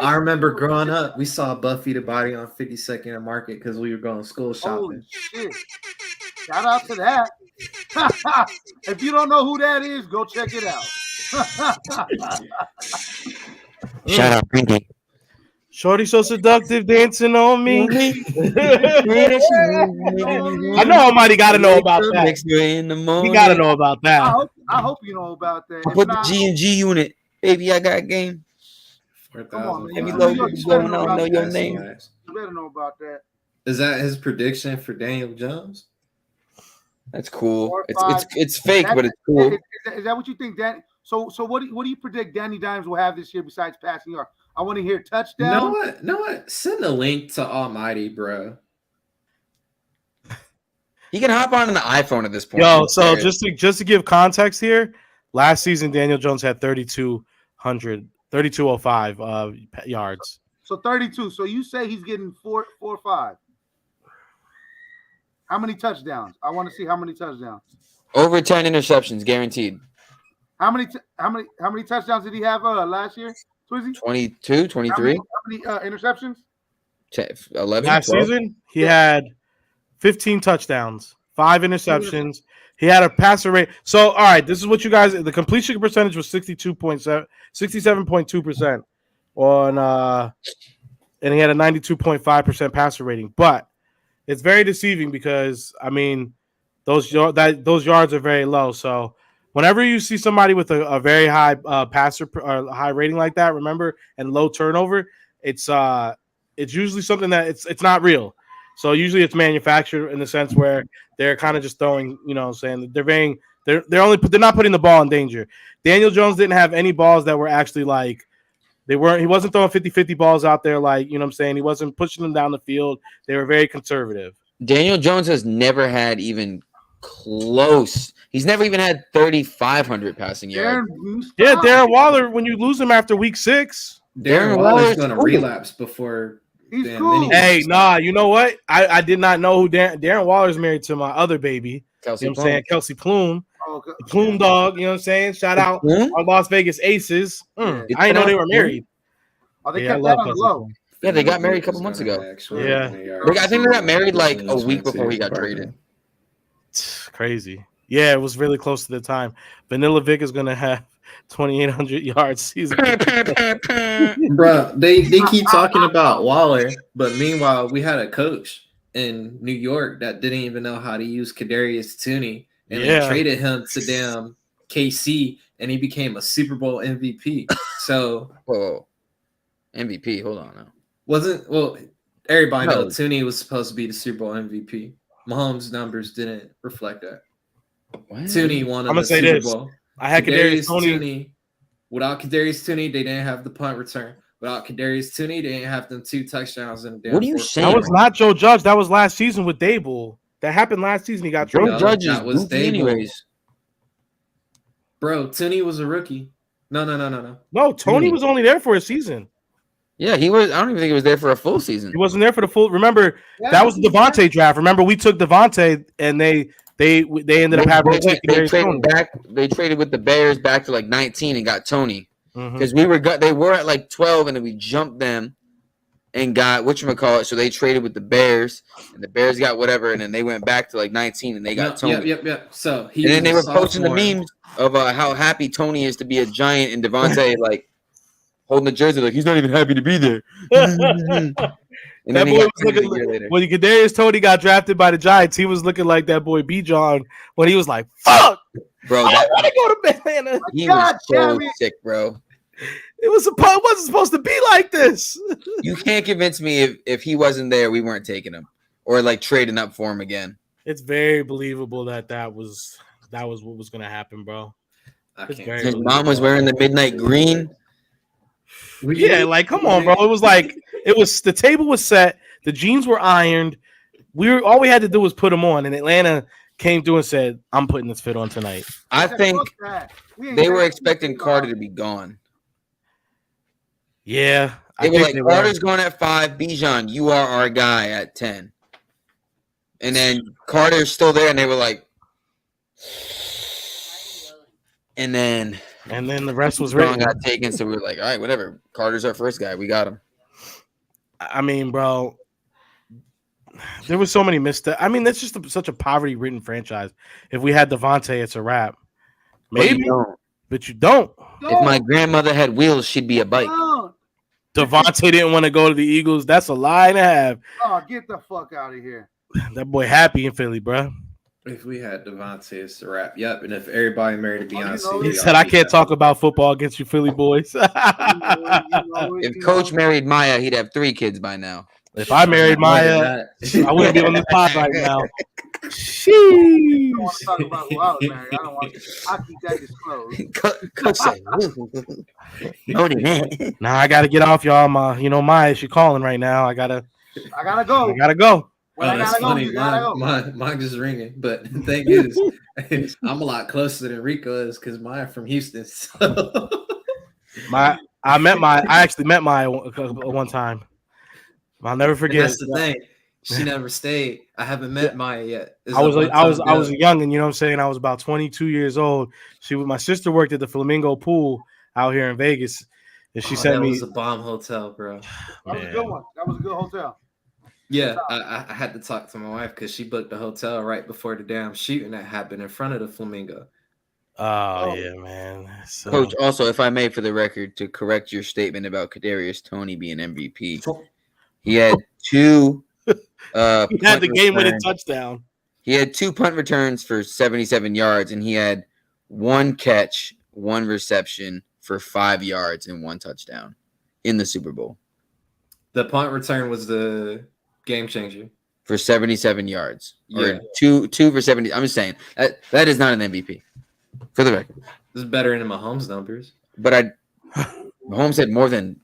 I remember growing up, we saw Buffy the Body on 52nd and Market because we were going school shopping. Holy shit. Shout out to that. If you don't know who that is, go check it out. Shout out, Pinky. Shorty so seductive, dancing on me. I know Almighty got to know about that. He got to know about that. I hope you know about that. I put the G&G unit. Baby, I got game. Come on, man. Let me know your name. You better know about that. Is that his prediction for Daniel Jones? That's cool. It's fake, but it's cool. Is that what you think, Dan? So what do you predict Danny Dimes will have this year besides passing yard? I want to hear touchdown. Know what? Send a link to Almighty, bro. He can hop on the iPhone at this point. Yo, so just to give context here, last season Daniel Jones had 3,205 yards. So 32. So you say he's getting 4 or 5. How many touchdowns? I want to see how many touchdowns. Over 10 interceptions, guaranteed. How many touchdowns did he have last year? Twizzy? 22, 23. How many interceptions? 11. Last 12. Season, he had 15 touchdowns, 5 interceptions. He had a passer rate. So, all right, this is what you guys. The completion percentage was 67.2% on, and he had a 92.5% passer rating. But it's very deceiving because I mean, those yards are very low. So whenever you see somebody with a very high passer or high rating like that, remember, and low turnover, it's usually something that it's not real. So usually it's manufactured in the sense where they're kind of just throwing, saying they're not putting the ball in danger. Daniel Jones didn't have any balls that were actually like he wasn't throwing 50-50 balls out there, like, you know what I'm saying? He wasn't pushing them down the field. They were very conservative. Daniel Jones has never had even close. He's never even had 3,500 passing yards. Yeah, Darren Waller, when you lose him after week 6. Darren Waller's going to relapse before. He's cool. Hey, nah, you know what? I did not know who Darren Waller's married to my other baby. Kelsey you know what I'm saying? Kelsey Plume. Oh, okay. The Plume dog, you know what I'm saying? Shout out our Las Vegas Aces. I didn't know they were married. Oh, they kept that on the low. Yeah, they got married a couple months ago. Yeah. I think they got married like a week before he got traded. Crazy. Yeah, it was really close to the time. Vanilla Vic is going to have 2,800 yards season. Bro, they keep talking about Waller, but meanwhile, we had a coach in New York that didn't even know how to use Kadarius Toney, and they traded him to damn KC, and he became a Super Bowl MVP. So, whoa. MVP, hold on now. Everybody knows Toney was supposed to be the Super Bowl MVP. Mahomes' numbers didn't reflect that. What? Toney won the Super Bowl. I had Kadarius Toney. Without Kadarius Toney, they didn't have the punt return. Without Kadarius Toney, they didn't have them 2 touchdowns in the damn. What are you saying? That was not Joe Judge. That was last season with Dable. That happened last season. He got Joe Judge was anyways. Bro, Toney was a rookie. No. No, Toney was only there for a season. Yeah, he was. I don't even think he was there for a full season. He wasn't there for the full. Remember, that was the Devontae draft. Remember, we took Devontae, and they ended up having they traded with the Bears back to like 19 and got Toney because they were at like 12 and then we jumped them and got whatchamacallit. So they traded with the Bears and the Bears got whatever and then they went back to like 19 and they got Toney. Yep. So and then they were posting the memes of how happy Toney is to be a Giant and Devontae like holding the jersey like he's not even happy to be there. And that boy was looking when Kadarius Toney got drafted by the Giants. He was looking like that boy B. John when he was like, "Fuck, bro, I want to go to Atlanta." He was so sick, bro. It wasn't supposed to be like this. You can't convince me if he wasn't there, we weren't taking him or like trading up for him again. It's very believable that was what was going to happen, bro. His mom was wearing the midnight green. Yeah, like come on, bro. It was like the table was set, the jeans were ironed. All we had to do was put them on, and Atlanta came through and said, "I'm putting this fit on tonight." I think they were expecting Carter to be gone. Yeah, they were like, Carter's going at 5. Bijan, you are our guy at 10. And then Carter's still there, and they were like, and then the rest was written. Got taken, so we were like, all right, whatever. Carter's our first guy. We got him. I mean, bro, there was so many missteps. I mean, that's just such a poverty-ridden franchise. If we had Devontae, it's a wrap. Maybe, but you don't. If my grandmother had wheels, she'd be a bike. Devontae didn't want to go to the Eagles. That's a lie and a half. Oh, get the fuck out of here. That boy happy in Philly, bro. If we had Devontae, it's a wrap. Yep, and if everybody married Beyonce, he said, "I can't talk about football against you, Philly boys." If Coach married Maya, he'd have 3 kids by now. If I married Maya, I wouldn't be on the pod right now. Sheesh. I don't want to talk about who I was married. I'll keep that disclosed. Coach said, "Nah, I gotta get off, y'all. Maya, she calling right now. I gotta go." Well, that's funny. Mine just ringing. But the thing is, I'm a lot closer than Rico is because mine from Houston. So. I actually met Maya one time. I'll never forget. And that's the thing. She never stayed. I haven't met Maya yet. I was young, and you know what I'm saying. I was about 22 years old. My sister worked at the Flamingo Pool out here in Vegas, and she sent me. That was a bomb hotel, bro. That was a good one. That was a good hotel. Yeah, I had to talk to my wife because she booked the hotel right before the damn shooting that happened in front of the Flamingo. Oh yeah, man. So, Coach, also, if I may, for the record, to correct your statement about Kadarius Toney being MVP, he had 2. He had the game-winning touchdown. He had 2 punt returns for 77 yards, and he had 1 catch, 1 reception for 5 yards and 1 touchdown in the Super Bowl The punt return was the game changer. for 77 yards. Yeah. Or two for 70. I'm just saying that is not an MVP for the record. This is better than Mahomes' numbers. But Mahomes had more than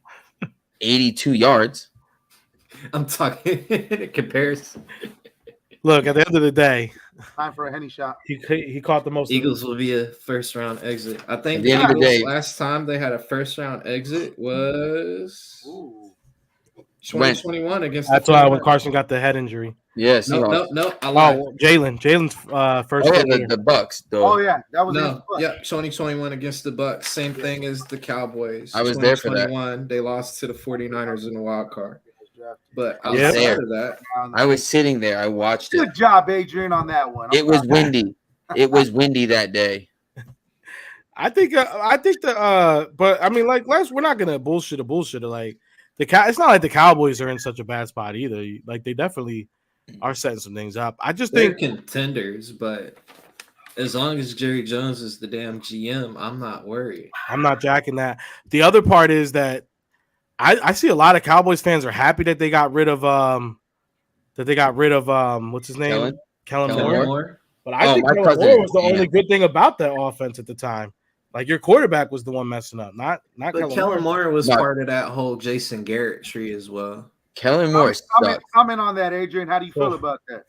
82 yards. I'm talking in comparison. Look, at the end of the day, Time for a Henny shot. he caught the most. Eagles will be a first round exit. I think At the end of the day- last time they had a first round exit was Ooh. 2021 against. That's the why when 49ers. Carson got the head injury. Yes. No. I lied. Oh, Jalen's first. Oh, yeah, full year. the Bucks, though. Oh yeah, that was No, yeah, 2021 against the Bucks. Same thing as the Cowboys. I was there for that. 2021, they lost to the 49ers in the wild card. But I was outside there. of that, I was sitting there. I watched it. Good job, Adrian, on that one. It was windy. It was windy that day. I think but I mean, like, we're not gonna bullshit. Like it's not like the Cowboys are in such a bad spot either. Like they definitely are setting some things up. I just they're think contenders, but as long as Jerry Jones is the damn GM, I'm not worried. I'm not jacking that. The other part is that I see a lot of Cowboys fans are happy that they got rid of what's his name? Kellen Moore. But I think Kellen Moore was the only good thing about that offense at the time. Like your quarterback was the one messing up, not But Kellen Moore was part of that whole Jason Garrett tree as well. Kellen Moore sucks. Comment on that, Adrian. How do you feel about that?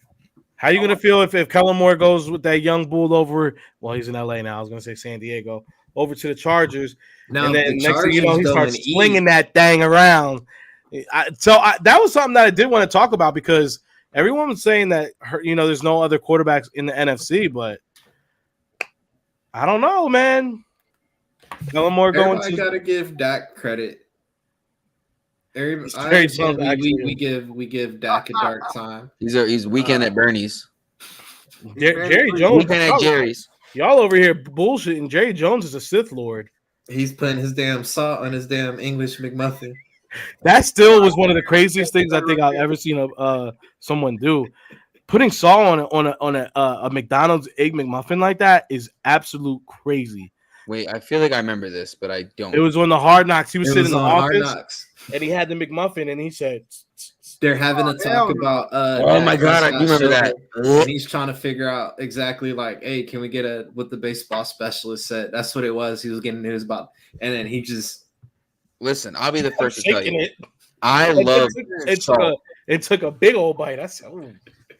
How are you gonna feel if Kellen Moore goes with that young bull over? Well, he's in LA now. I was gonna say San Diego over to the Chargers, Now, and then the next thing you know, he Chargers starts going slinging that thing around. That was something that I did want to talk about because everyone was saying that there's no other quarterbacks in the NFC, but I don't know, man. Kellen Moore going to gotta give Dak credit. We give Dak a dark time. He's weekend at Bernie's. Jerry Jones. Weekend at Jerry's. Y'all over here bullshitting. Jerry Jones is a Sith Lord. He's putting his damn salt on his damn English McMuffin. That still was one of the craziest things I think I've ever seen someone do. Putting salt on a McDonald's egg McMuffin like that is absolute crazy. Wait, I feel like I remember this, but I don't. It was on the Hard Knocks. He was sitting in the Hard office, Knocks. and he had the McMuffin, and he said, They're having a talk about. Oh my god, I do remember that. And he's trying to figure out exactly like, hey, can we get what the baseball specialist said? That's what it was. He was getting news about, and then he just listen. I'll be the first to tell you. it. I love salt. It took a big old bite.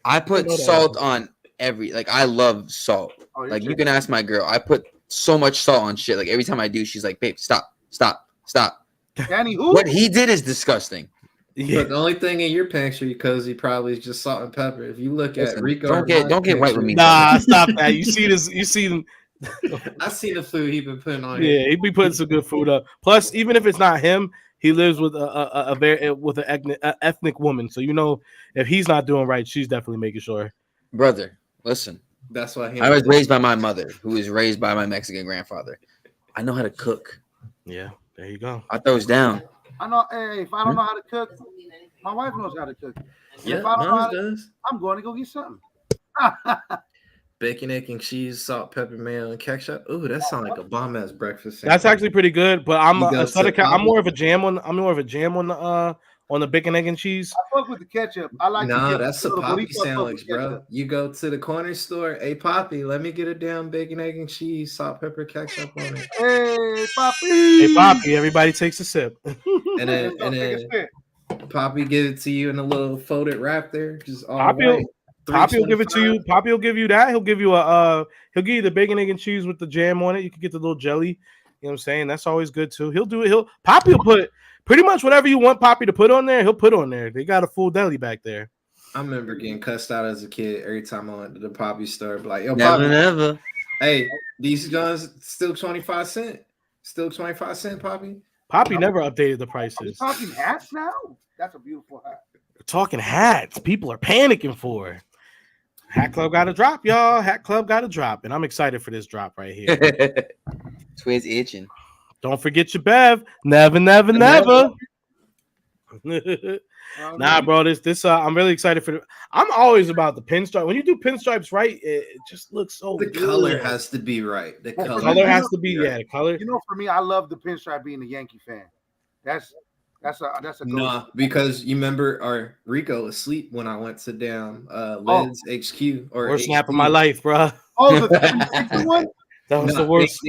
I put salt on I love salt. Like you can ask my girl. I put so much salt on shit. Like every time I do, she's like, babe, stop. Danny, who? What he did is disgusting. Yeah. But the only thing in your pantry, Cozy, probably is just salt and pepper. If you look at Rico, don't get white with me. Nah, stop that. You see this? You see? I see the food he's been putting on. Yeah, he be putting some good food up. Plus, even if it's not him, he lives with an ethnic woman. So if he's not doing right, she's definitely making sure. Brother, listen. That's why I was raised by my mother, who was raised by my Mexican grandfather. I know how to cook. Yeah, there you go. I throws down. I know. Hey, if I don't know how to cook, my wife knows how to cook. Yeah, if I don't know how does. I'm going to go get something. Bacon, egg, and cheese, salt, pepper, mayo, and ketchup. Ooh, that sounds like a bomb ass breakfast. That's actually pretty good. But I'm more of a jam on the bacon, egg, and cheese. I fuck with the ketchup. I like. No, that's a Papi sandwich, bro. You go to the corner store. Hey, Papi, let me get a damn bacon, egg, and cheese, salt, pepper, ketchup on it. Hey, Papi. Hey, Papi. Everybody takes a sip. and then Papi give it to you in a little folded wrap there. Just all Papi will give it to you. Papi will give you that. He'll give you the bacon, egg, and cheese with the jam on it. You can get the little jelly. You know what I'm saying? That's always good too. Papi will put pretty much whatever you want Papi to put on there, he'll put on there. They got a full deli back there. I remember getting cussed out as a kid every time I went to the Papi store. Like, yo, never. Hey, these guns still 25 cents. Still 25 cents, Papi. Papi never updated the prices. Are we talking hats now? That's a beautiful hat. We're talking hats. People are panicking for. Hat Club got to drop, y'all. Hat Club got to drop, and I'm excited for this drop right here. Twiz itching. Don't forget your Bev. Never. Nah, bro, this I'm really excited for. I'm always about the pinstripe. When you do pinstripes right, it just looks so The good. color has to be right. The color has to be right. The color. You know, for me, I love the pinstripe being a Yankee fan. That's a Nah, because you remember our Rico asleep when I went to damn Lids HQ or worst snap of HQ. my life, bro. Oh, the 60 one? That was the worst.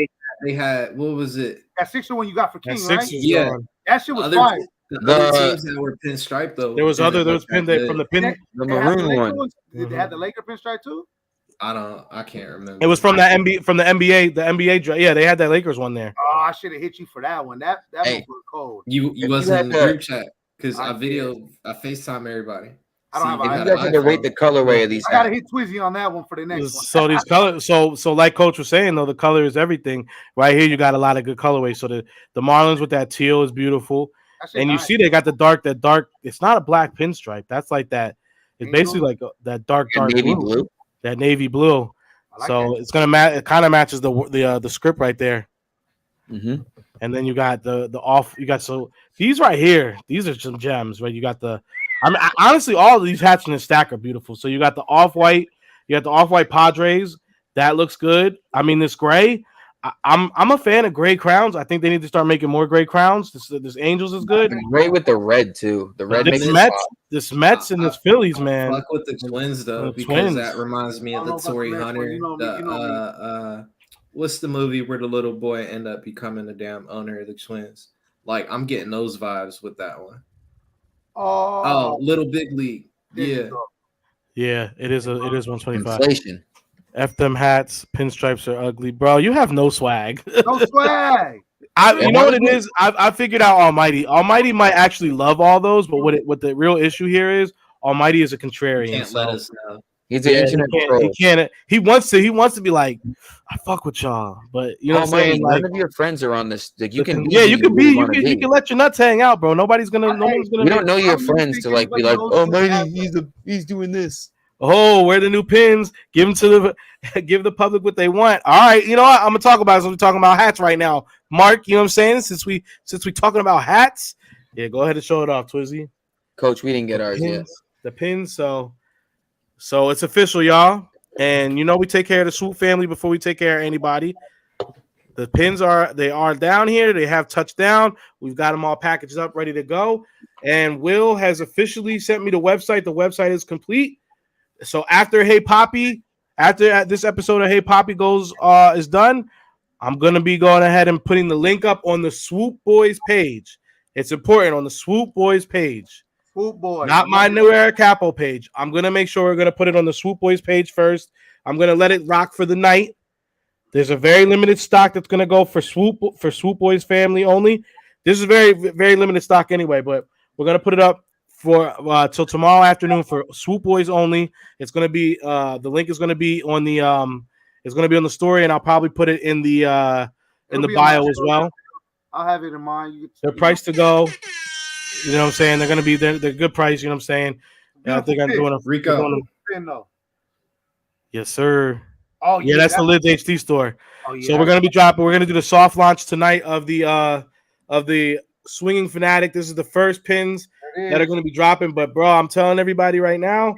They had, what was it? That 60 one you got for King, That right? 6 was Yeah. gone. That shit was Other fire. teams that were pinstripe though. There was pin that from the pin. The maroon one. Ones, did they have the Laker pinstripe too? I can't remember. It was from that NBA, the NBA. Yeah, they had that Lakers one there. Oh, I should have hit you for that one. That one was cold. You wasn't in the group chat because I FaceTime everybody. I don't have You guys had to rate the colorway of these. I gotta hit Twizzy on that one for the next one. So these colors, so like Coach was saying though, the color is everything. Right here, you got a lot of good colorway. So the Marlins with that teal is beautiful, and you see they got the dark. It's not a black pinstripe. That's like that. It's basically like that dark navy blue. That navy blue. Like so that. it's gonna match. It kind of matches the script right there. Mm-hmm. And then you got the off. You got these right here. These are some gems, right? You got honestly, all of these hats in the stack are beautiful. So you got the off-white, you got the off-white Padres. That looks good. I mean, this gray, I'm a fan of gray crowns. I think they need to start making more gray crowns. This Angels is good. Gray with the red too. The red makes this Mets and this Phillies, man. Fuck with the Twins though, because that reminds me of the Torrey Hunter. What's the movie where the little boy end up becoming the damn owner of the Twins? Like, I'm getting those vibes with that one. Oh, Little Big League. Yeah. Yeah, it is 125. Inflation. F them hats, pinstripes are ugly, bro. You have no swag. No swag. You know what it is? I figured out Almighty. Almighty might actually love all those, but what the real issue here is, Almighty is a contrarian. He can't let us know. He's an internet troll. He can't. He wants to be like, I fuck with y'all, but you know what I'm saying? None of your friends are on this. Like, you can. Yeah, you can let your nuts hang out, bro. Nobody's gonna. You don't know your friends to like be like, oh, Mighty, he's doing this. Oh, where the new pins? Give the public what they want. All right, you know what? I'm gonna talk about. We're talking about hats right now, Mark. You know what I'm saying? Since we talking about hats, yeah, go ahead and show it off, Twizzy. Coach, we didn't get ours yet. The pins, so it's official, y'all. And you know we take care of the Swoop family before we take care of anybody. The pins are down here. They have touchdown. We've got them all packaged up, ready to go. And Will has officially sent me the website. The website is complete. So after Hey Papi, after this episode of Hey Papi is done, I'm gonna be going ahead and putting the link up on the Swoop Boys page. It's important, on the Swoop Boys page. Swoop Boys, not my New Era Capo page. I'm gonna make sure we're gonna put it on the Swoop Boys page first. I'm gonna let it rock for the night. There's a very limited stock that's gonna go for Swoop Boys family only. This is very, very limited stock anyway, but we're gonna put it up for till tomorrow afternoon for Swoop Boys only. It's gonna be the link is gonna be on the it's gonna be on the story, and I'll probably put it in the bio as well. I'll have it in mind. Their price to go. You know what I'm saying? They're gonna be they're good price. You know what I'm saying? I think I'm doing a Rico. Yes, sir. Oh yeah, that's the Lids HD store. Oh, yeah. So we're gonna do the soft launch tonight of the Swinging Fanatic. This is the first pins that are gonna be dropping. But bro, I'm telling everybody right now,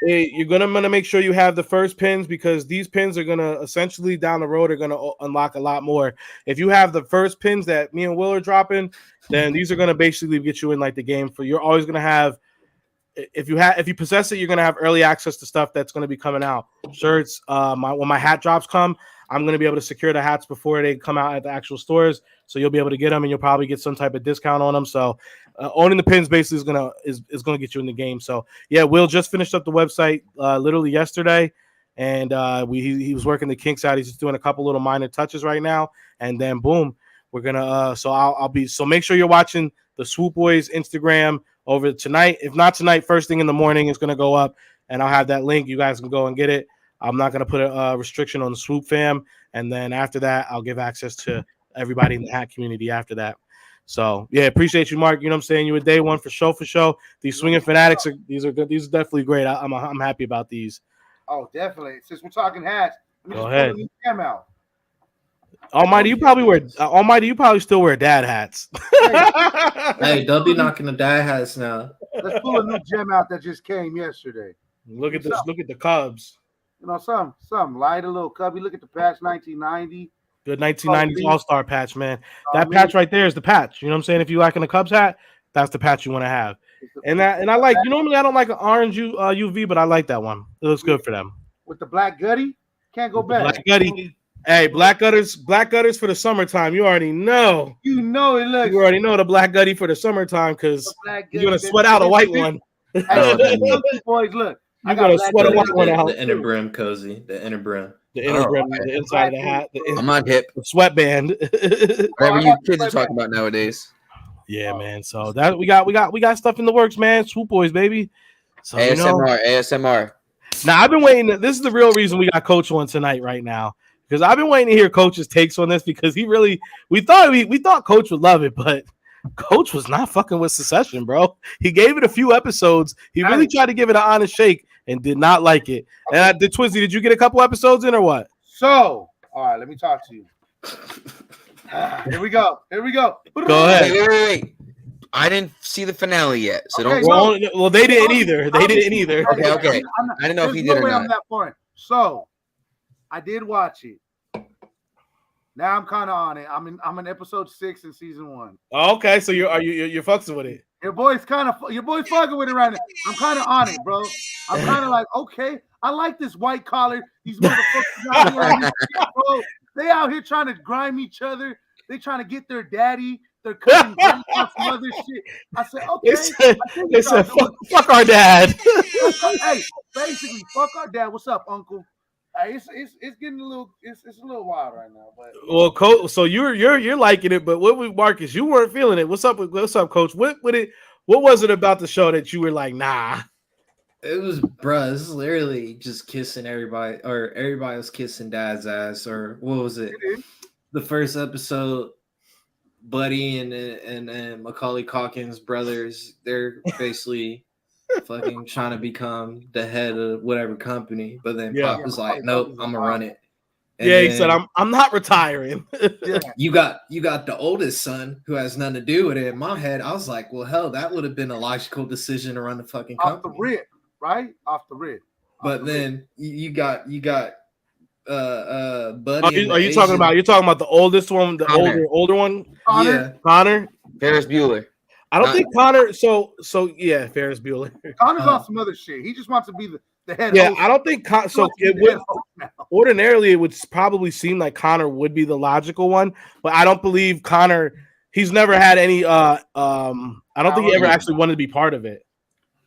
you're gonna make sure you have the first pins, because these pins are gonna essentially down the road are gonna unlock a lot more. If you have the first pins that me and Will are dropping, then these are gonna basically get you in like the game. For you're always gonna have, if you possess it, you're gonna have early access to stuff that's gonna be coming out. Shirts, when my hat drops come, I'm gonna be able to secure the hats before they come out at the actual stores, so you'll be able to get them, and you'll probably get some type of discount on them. So owning the pins basically is gonna get you in the game. So yeah, Will just finished up the website literally yesterday, and he was working the kinks out. He's just doing a couple little minor touches right now, and then boom, we're gonna so make sure you're watching the Swoop Boys Instagram over tonight. If not tonight, first thing in the morning, it's gonna go up, and I'll have that link. You guys can go and get it. I'm not gonna put a restriction on the Swoop fam, and then after that, I'll give access to everybody in the hat community after that. So yeah, appreciate you, Mark. You know what I'm saying? You were day one for show. These Swinging Fanatics these are good. These are definitely great. I'm happy about these. Oh, definitely. Since we're talking hats, go ahead. Out. Almighty, you probably still wear dad hats. Hey, don't be knocking the dad hats now. Let's pull a new gem out that just came yesterday. Look at this. Look at the Cubs. You know, some light, a little cubby. Look at the patch 1990. Good 1990s All-Star patch, man. That mean, patch right there is the patch. You know what I'm saying? If you like in a Cubs hat, that's the patch you want to have. And I like. Normally I don't like an orange UV, but I like that one. It looks good for them. With the black gutty, can't go back. Black gutty. Hey, black gutters for the summertime. You already know. You know it looks. You already know the black gutty for the summertime because you're gonna sweat out a white one. Boys, look. You're gonna sweat a white one out. The inner brim, cozy. The inner brim. The inner brim, the inside of the hat. I'm not hip. The sweatband. Whatever you kids are talking about nowadays. Yeah, man. So that we got stuff in the works, man. Swoop boys, baby. So ASMR. Now I've been waiting. This is the real reason we got Coach on tonight, right now. Because I've been waiting to hear Coach's takes on this because we thought Coach would love it, but Coach was not fucking with Succession, bro. He gave it a few episodes. He really tried to give it an honest shake and did not like it. And Twizzy, did you get a couple episodes in or what? So, all right, let me talk to you. Here we go. Go ahead. Wait. I didn't see the finale yet, so Okay, don't. Well, they didn't either. Okay. I didn't know if he did or not. I'm that far. So, I did watch it. Now I'm kind of on it. I'm in episode 6 in season 1. Oh, okay, so you're fucking with it. Your boy's fucking with it right now. I'm kind of on it, bro. I'm kind of like, okay, I like this white collar. These motherfuckers out here, bro. They out here trying to grime each other. They trying to get their daddy. They're cutting some other shit. I said, okay. They said, fuck our dad. Hey, basically, fuck our dad. What's up, uncle? Hey, it's getting a little a little wild right now. But well, Coach, so you're liking it, but what with Marcus, you weren't feeling it. What's up, Coach? What was it about the show that you were like, nah? It was, bruh, this is literally just kissing everybody, or everybody was kissing dad's ass, or what was it? The first episode, Buddy and Macaulay Culkin's brothers, they're basically fucking trying to become the head of whatever company, but then Pop was like, nope, I'm gonna run it. And he said, I'm not retiring. You got the oldest son who has nothing to do with it. In my head, I was like, well, hell, that would have been a logical decision to run the fucking company. Off the rip, right? Off the rip. But then you got Buddy. Are you talking about the oldest one, the Connor. older one? Connor? Yeah. Connor? Ferris Bueller. I don't think Connor. So yeah, Ferris Bueller. Connor's on some other shit. He just wants to be the head. Yeah, host. I don't think so. It would ordinarily it would probably seem like Connor would be the logical one, but I don't believe Connor. He's never had any. I don't think he ever actually wanted to be part of it.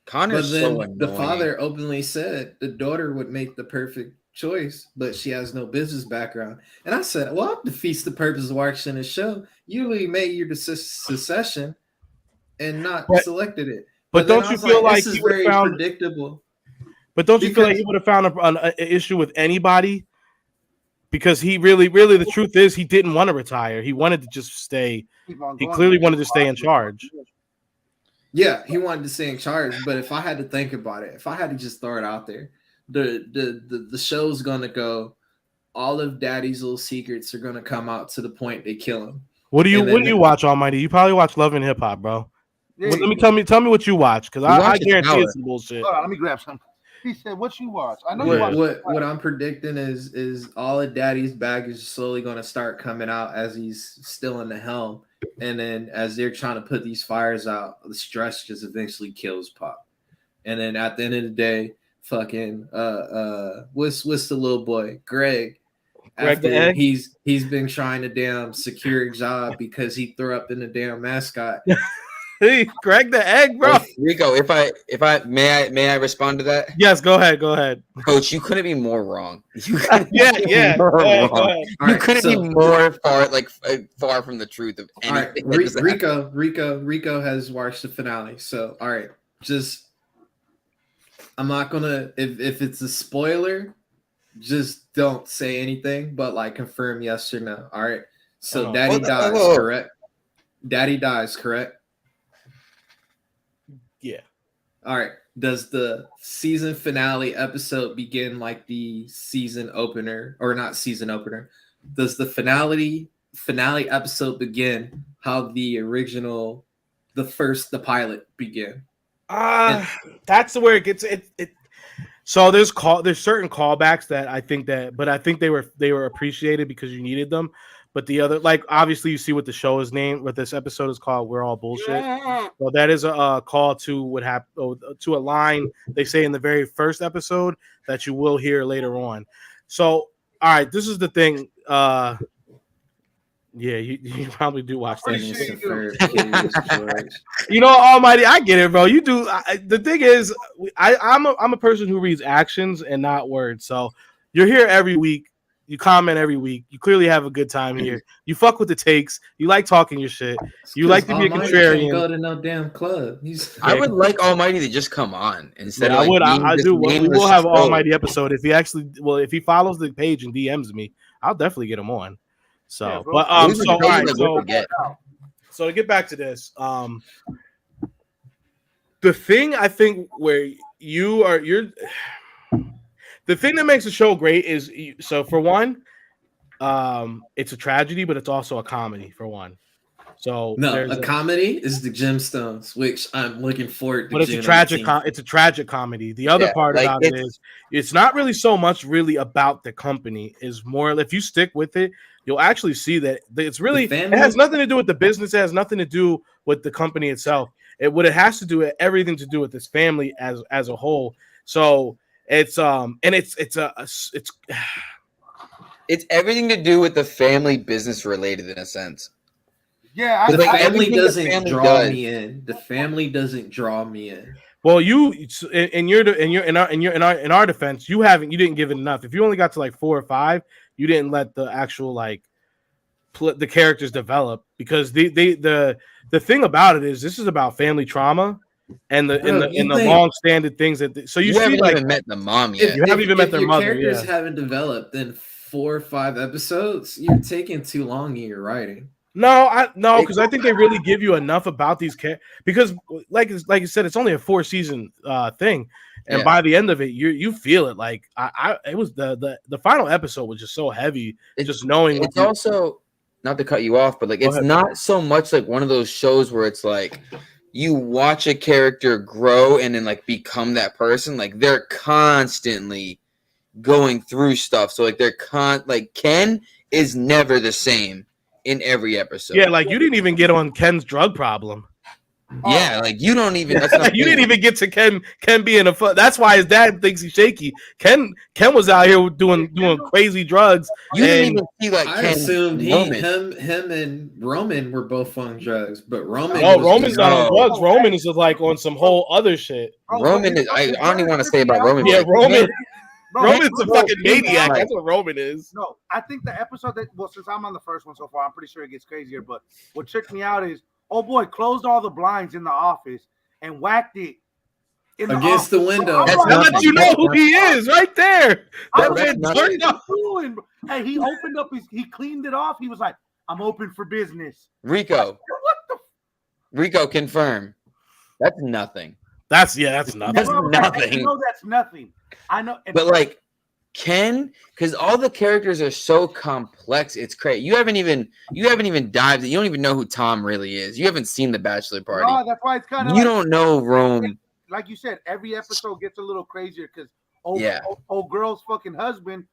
Connor's But so then annoying. the father openly said the daughter would make the perfect choice, but she has no business background. And I said, well, that defeats the purpose of watching the show. You really made your succession and not selected it. But don't you feel like this is he would very have found predictable? But don't you feel like he would have found an issue with anybody? Because he really, the truth is, he didn't want to retire. He wanted to just stay. He clearly wanted to stay in charge. Yeah, he wanted to stay in charge. But if I had to think about it, if I had to just throw it out there, the show's gonna go. All of Daddy's little secrets are gonna come out to the point they kill him. What do you watch, Almighty? You probably watch Love and Hip Hop, bro. Yeah, Tell me what you watch, because I guarantee it's some bullshit. Hold on, let me grab some. He said, "What you watch?" I know what I'm predicting is all of Daddy's baggage is slowly going to start coming out as he's still in the helm, and then as they're trying to put these fires out, the stress just eventually kills Pop, and then at the end of the day, fucking what's the little boy Greg? The egg? He's been trying to damn secure a job because he threw up in the damn mascot. Hey, Greg the egg, bro. Rico, if I may I respond to that? Yes, go ahead. Coach, you couldn't be more wrong. You Yeah. More wrong. All You right, couldn't be more far from the truth of all right, anything. Rico has watched the finale. So all right, just I'm not gonna if it's a spoiler, just don't say anything, but like confirm yes or no. All right. So Daddy dies, correct? Daddy dies, correct? Yeah. All right. Does the season finale episode begin like the season opener, or not season opener, does the finale episode begin how the pilot began? That's where it gets it. So there's certain callbacks that I think they were appreciated because you needed them. But the other, like, obviously you see what the show is named, what this episode is called, We're All Bullshit. Yeah. So that is a call to what happened, to a line they say in the very first episode that you will hear later on. So, all right, this is the thing. Yeah, you probably do watch that. You know, Almighty, I get it, bro. You do. The thing is, I'm a person who reads actions and not words. So you're here every week. You comment every week. You clearly have a good time here. You fuck with the takes. You like talking your shit. You like to be a contrarian. Go to no damn club. I would like Almighty to just come on instead of. I do. We will have an Almighty episode if he follows the page and DMs me. I'll definitely get him on. So, yeah, but so to get back to this, the thing I think where the thing that makes the show great is, so for one, it's a tragedy, but it's also a comedy for one. So a comedy is the Gemstones, which I'm looking forward to. But it's a tragic comedy. The other part about it is it's not really so much really about the company. Is more, if you stick with it, you'll actually see that it's really, it has nothing to do with the business. It has nothing to do with the company itself. What it has to do, everything to do with this family as a whole. So it's it's everything to do with the family business related in a sense. Yeah, the family doesn't draw me in. The family doesn't draw me in. Well, in our defense, you didn't give it enough. If you only got to like 4 or 5, you didn't let the actual the characters develop, because the thing about it is this is about family trauma and the long-standing things that. So you haven't even met the mom yet. You haven't even met their mother. Characters haven't developed in 4 or 5 episodes. You're taking too long in your writing. No, because I think they really give you enough about these characters, because like you said, it's only a 4-season thing, and by the end of it, you feel it. Like it was the final episode was just so heavy. Just knowing it's also, not to cut you off, but it's not so much like one of those shows where it's like you watch a character grow and then become that person. Like they're constantly going through stuff. So Ken is never the same in every episode. Yeah, you didn't even get on Ken's drug problem. Yeah, you don't even. That's not you didn't even get to Ken being a fun. That's why his dad thinks he's shaky. Ken was out here doing crazy drugs. You didn't even see I assumed him and Roman were both on drugs, but Roman's not on drugs. Roman is just on some whole other shit. Roman is. I don't even want to say about Roman. Yeah, Roman's a fucking maniac. That's what Roman is. No, I think the episode since I'm on the first one so far, I'm pretty sure it gets crazier. But what tricked me out is, oh boy, closed all the blinds in the office and whacked it against the window. That lets you know who he is right there. Hey, he opened up he cleaned it off. He was like, "I'm open for business." Rico, Rico, confirm. That's nothing. That's nothing. That's nothing. I know that's nothing. I know, but Ken, because all the characters are so complex, it's crazy. You haven't even dived. You don't even know who Tom really is. You haven't seen The Bachelor Party. No, that's why it's kind of. You don't know Rome. Like you said, every episode gets a little crazier because old girl's fucking husband.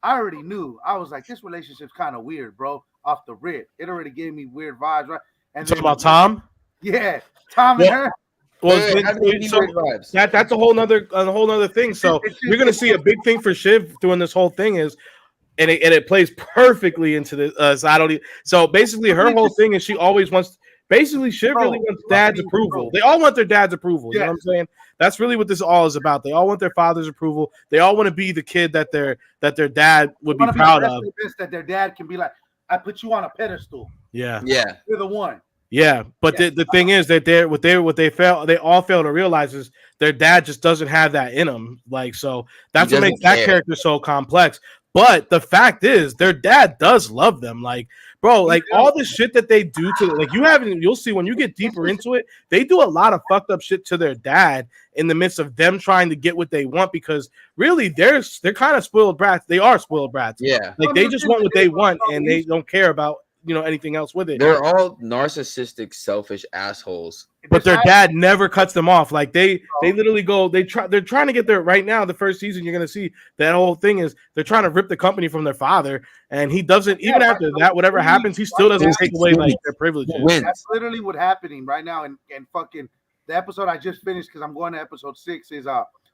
I already knew. I was like, this relationship's kind of weird, bro. Off the rip, it already gave me weird vibes, right? And talking about Tom. Yeah, Tom and her. Well, that's a whole nother thing. So you're gonna see a big thing for Shiv doing this whole thing is, and it plays perfectly into the. So basically, her whole thing is she always wants. Basically, Shiv really wants dad's approval. They all want their dad's approval. You know what I'm saying? That's really what this all is about. They all want their father's approval. They all want to be the kid that their dad would be proud of. That their dad can be like, I put you on a pedestal. Yeah. You're the one. Yeah, but the thing is that they all fail to realize is their dad just doesn't have that in him. So that's what makes that character so complex. But the fact is, their dad does love them. bro, like all the shit that they do to like you'll see when you get deeper into it, they do a lot of fucked up shit to their dad in the midst of them trying to get what they want, because really they're kind of spoiled brats. They are spoiled brats. Yeah. Like they just want what they want and they don't care about anything else with it. They're all narcissistic, selfish assholes. But their dad never cuts them off. Like they literally go, they're trying to get there right now. The first season, you're gonna see that whole thing is they're trying to rip the company from their father, and he doesn't. Even after that, whatever happens, he still doesn't take away like their privileges. That's literally what's happening right now. And fucking the episode I just finished, because I'm going to episode 6, is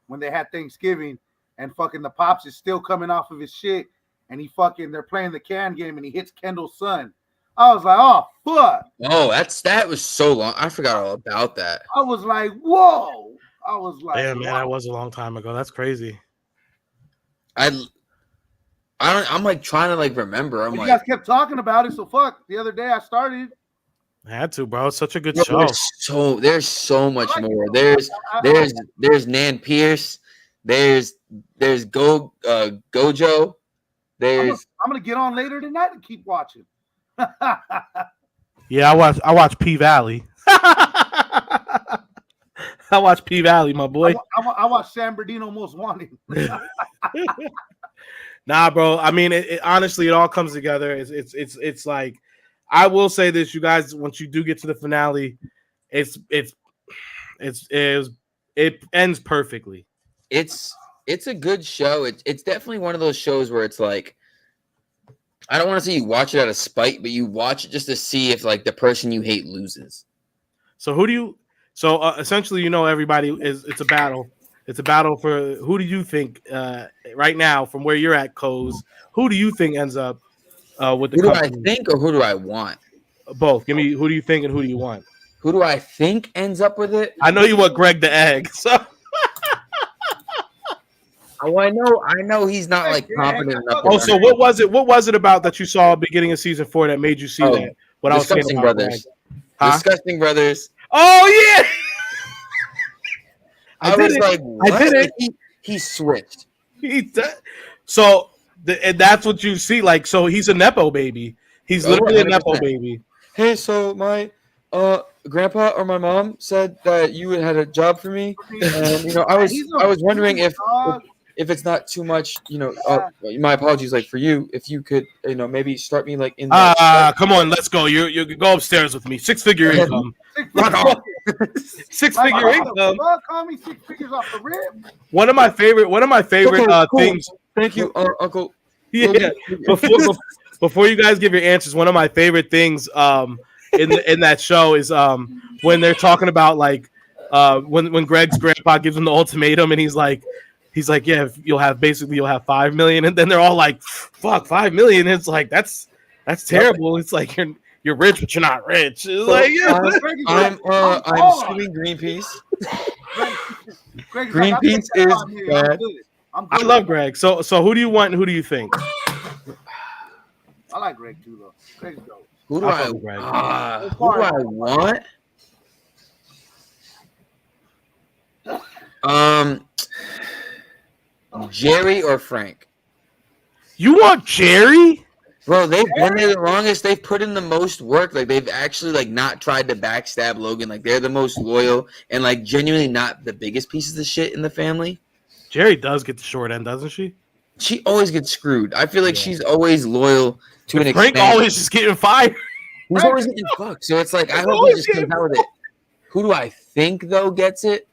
when they had Thanksgiving and fucking the pops is still coming off of his shit, and they're playing the can game and he hits Kendall's son. I was like, oh fuck. Oh, that was so long. I forgot all about that. I was like, whoa. I was like, damn, man, that was a long time ago. That's crazy. I'm like trying to like remember. You guys kept talking about it, so fuck. The other day I started. I had to, bro. It's such a good show. There's so much more. There's Nan Pierce. There's Gojo. I'm gonna get on later tonight and keep watching. Yeah, I watch P Valley. I watch P Valley, my boy. I watch San Bernardino Most Wanted. Nah, bro. I mean, it honestly, it all comes together. It's like, I will say this, you guys. Once you do get to the finale, it ends perfectly. It's a good show. It's definitely one of those shows where it's like, I don't want to say you watch it out of spite, but you watch it just to see if like the person you hate loses. So essentially, everybody it's a battle. It's a battle for who do you think right now from where you're at, Coz, who do you think ends up with the company? Who do I think or who do I want? Both. Give me who do you think and who do you want? Who do I think ends up with it? I know you want Greg the Egg. So I know he's not like confident enough. Oh, so what was it? What was it about that you saw beginning of season 4 that made you see that? What I was saying about Brothers. Huh? Disgusting Brothers. Oh yeah. I was like, what? I did it. He switched. So and that's what you see. Like, so he's a nepo baby. He's literally 100%. A nepo baby. Hey, so my grandpa or my mom said that you had a job for me, and I was wondering if it's not too much, my apologies, like for you, if you could, maybe start me like in. Come on, let's go. You go upstairs with me. 6-figure income. 6-figure income. Call me 6 figures off the rib. One of my favorite cool. Things. Thank you, Uncle. Yeah. Before you guys give your answers, one of my favorite things in that show is when they're talking about like when Greg's grandpa gives him the ultimatum and he's like, yeah, you'll have $5 million, and then they're all like, fuck, $5 million. It's like that's terrible. It's like you're rich, but you're not rich. It's like, yeah. I'm suing Greenpeace. Greenpeace is bad. I love Greg. So who do you want and who do you think? I like Greg too, though. Greg's dope. Who do I want? Jerry or Frank? You want Jerry? Bro, they've been there the longest. They've put in the most work. Like, they've actually like not tried to backstab Logan. Like, they're the most loyal and like genuinely not the biggest pieces of shit in the family. Jerry does get the short end, doesn't she? She always gets screwed. I feel like she's always loyal to an extent. Frank always just getting fired. He's always getting fucked. So it's like, I hope he just comes out with it. Who do I think though gets it?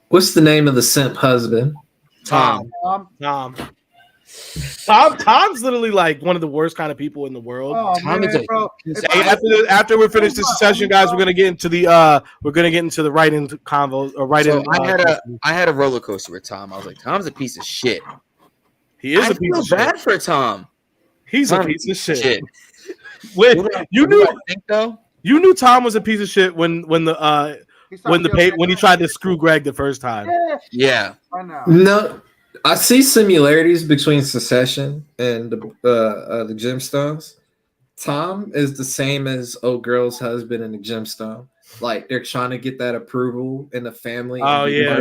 What's the name of the simp husband? Tom. Tom's literally like one of the worst kind of people in the world. Oh, Tom is after we finish this session, guys, we're gonna get into the writing convo or writing. So I had a roller coaster with Tom. I was like, Tom's a piece of shit. He is a piece of shit. I feel bad for Tom. He's a piece of shit. When you knew Tom was a piece of shit when he tried to screw Greg the first time. Yeah. No, I see similarities between Succession and the Gemstones. Tom is the same as old girl's husband in the Gemstone. Like, they're trying to get that approval in the family. Oh yeah,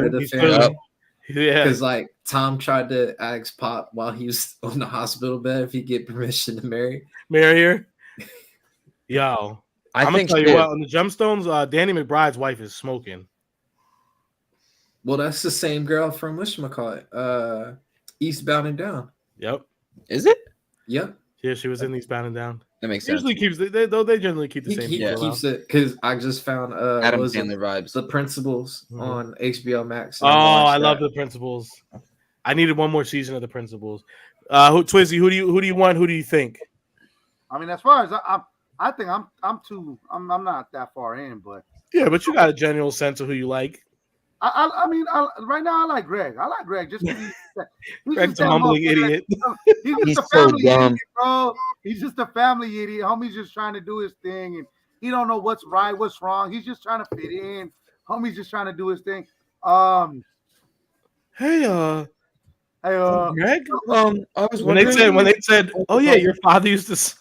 yeah. Because like Tom tried to ask Pop while he was on the hospital bed if he'd get permission to marry her. Yo, I I'm gonna think tell you Shiv. what. On the Gemstones, Danny McBride's wife is smoking. Well, that's the same girl from whatchamacallit, Eastbound and Down. Yep. Is it? Yep. Yeah, she was in these Bound and Down. That makes sense. Usually keeps they generally keep the He same keeps people. it because I just found Adam what was it? Sandler vibes. The Principals Mhm. on HBO Max. Oh, I love the Principals. I needed one more season of the Principals. Twizzy, who do you want? Who do you think? I mean, as far as I think I'm not that far in, but Yeah, but you got a general sense of who you like. I mean, right now I like Greg. I like Greg just because he's Greg's just a that humbling motherfucker. idiot. He's He's just a so family dumb. idiot, bro. He's just a family idiot. Homie's just trying to do his thing, and he don't know what's right, what's wrong. He's just trying to fit in. Homie's just trying to do his thing. Hey, Greg. I was When they wondering. said, oh yeah, your father used to.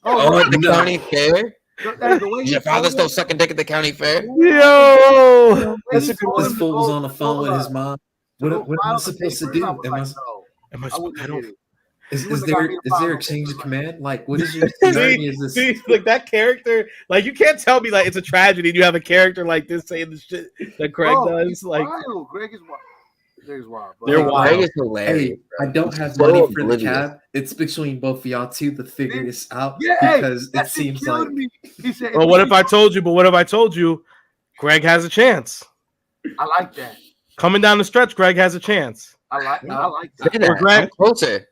Oh, at the No. county fair. Hey, the way Is he your father told still him- sucking dick at the county fair? Yo. the way This he told him to fool was go- on the to phone go, with his mom. to go What am file I the supposed to papers, do? I was Am I, like, no, Am I I wouldn't I get don't. it. is You wouldn't there have got me is to there file a change of no command? Like, what is your seniority? Is this? See, like that character, like you can't tell me like it's a tragedy. And you have a character like this saying the shit that Greg Bro, does. he's Like wild. Greg is wild. Greg's wild. But, They're Greg wild. is hilarious. Hey, I don't have So money for the oblivious. cab. It's between both of y'all two to figure this out yeah, hey, because that it shit seems killed like me. He said, well, what if I told you? But what if I told you, Greg has a chance. I like that. Coming down the stretch, Greg has a chance. I like Say that. that. Greg- I'm closer.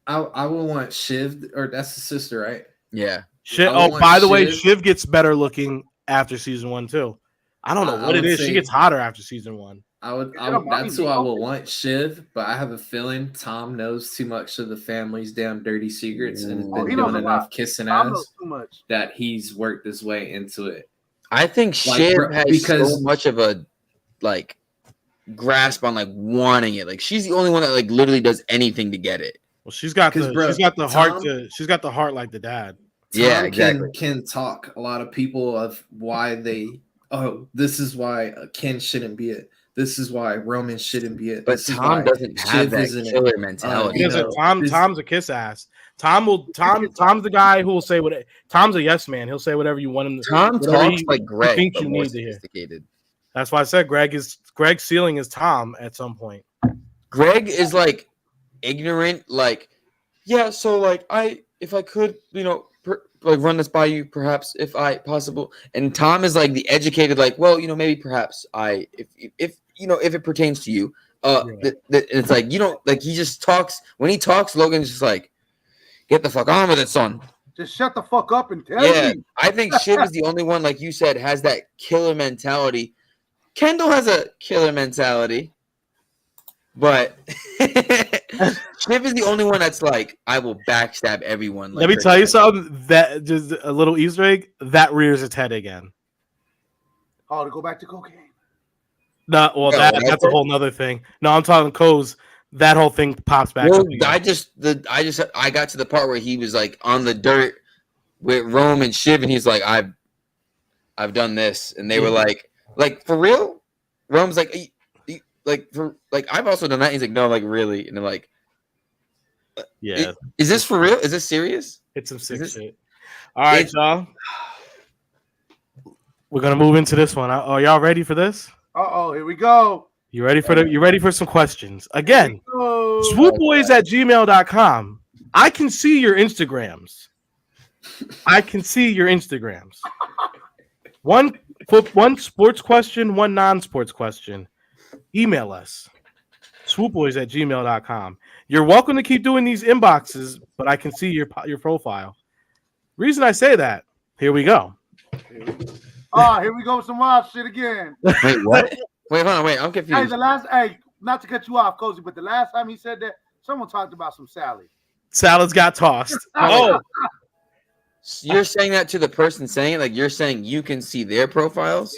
I will want Shiv, or that's the sister, right? Yeah. Shit. I Oh, want by the way, Shiv. Shiv gets better looking after season 1 too. I don't know I what it would is. She say- gets hotter after season 1. That's who I will want, Shiv. But I have a feeling Tom knows too much of the family's damn dirty secrets and has Oh, been he knows doing a lot. enough kissing Tom knows ass too much. that he's worked his way into it. I think Like, Shiv bro, has because- so much of a like grasp on like wanting it. Like she's the only one that like literally does anything to get it. Well, she's got 'Cause, the bro, she's got the heart Tom- to she's got the heart like the dad. Yeah, Tom exactly. can talk a lot of people of why this is why Ken shouldn't be it. This is why Roman shouldn't be it. But This is Tom why doesn't have Shiv that isn't it. killer mentality. He You doesn't. know, this- Tom's a kiss ass. Tom's the guy who will say what. Tom's a yes man. He'll say whatever you want him to. Tom whatever talks he- like Greg, thinks but you more need to hear. sophisticated. That's why I said Greg's ceiling is Tom at some point. Greg is like ignorant, like, yeah, so like if I could, like run this by you, perhaps if I possible. And Tom is like the educated, like, well, maybe perhaps if it pertains to you. It's like like he just talks. When he talks, Logan's just like, get the fuck on with it, son. Just shut the fuck up and tell Yeah, me. I think Shiv is the only one, like you said, has that killer mentality. Kendall has a killer mentality, but Shiv is the only one that's like, I will backstab everyone. Like Let me Chris tell you said. something. That just a little Easter egg that rears its head again. Oh, to go back to cocaine. No, well, No, that's a whole nother thing. No, I'm talking Co's. That whole thing pops back Well, up again. I got to the part where he was like on the dirt with Rome and Shiv, and he's like, I've done this, and they were like for real. Rome's like, I've also done that. He's like, no, like really, and they're like, Yeah, is this for real? Is this serious? it's some sick this- shit. All right, it's- y'all. We're gonna move into this one. Are y'all ready for this? Uh-oh, here we go. You ready for some questions? Again, Oh, swoopboys@gmail.com. I can see your Instagrams. One sports question, one non-sports question. Email us. swoopboys@gmail.com. You're welcome to keep doing these inboxes, but I can see your profile. Reason I say that, here we go. here we go with some wild shit again. Wait, what? Wait, hold on, wait, I'm Hey, confused. not to cut you off, Cozy, but the last time he said that, someone talked about some Sally. Salads got tossed. Oh, You're saying that to the person saying it, like you're saying you can see their profiles.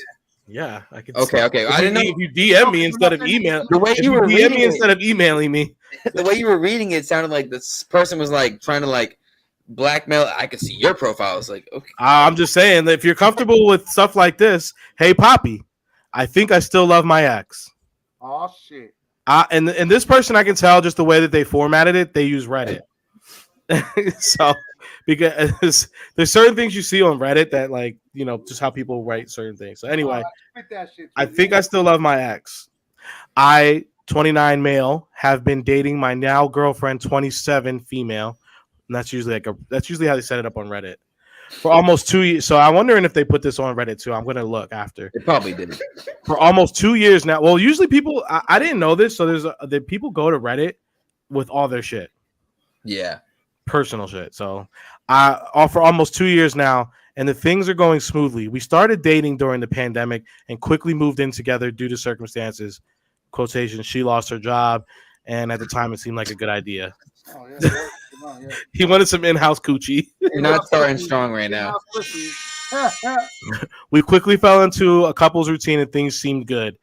yeah, I can. Okay, okay. I didn't know If you DM me instead of email, the way if you you were DM reading me it. instead of emailing me. The way you were reading it sounded like this person was like trying to like blackmail. I could see your profile. It's like, okay, I'm just saying that if you're comfortable with stuff like this, hey Papi, I think I still love my ex. Oh shit. And this person, I can tell just the way that they formatted it, they use Reddit. So because there's certain things you see on Reddit that like just how people write certain things. So anyway, I think I still love my ex. I 29 male have been dating my now girlfriend 27 female, and that's usually how they set it up on Reddit for almost 2 years. So I'm wondering if they put this on Reddit too. I'm gonna look after. They probably did For almost 2 years now. Well, usually people I didn't know this, so the people go to Reddit with all their shit. Yeah. Personal shit. So for almost 2 years now, and the things are going smoothly. We started dating during the pandemic and quickly moved in together due to circumstances. Quotation, she lost her job, and at the time it seemed like a good idea. Oh, yeah. He wanted some in-house coochie. You're not starting strong right now. We quickly fell into a couple's routine and things seemed good.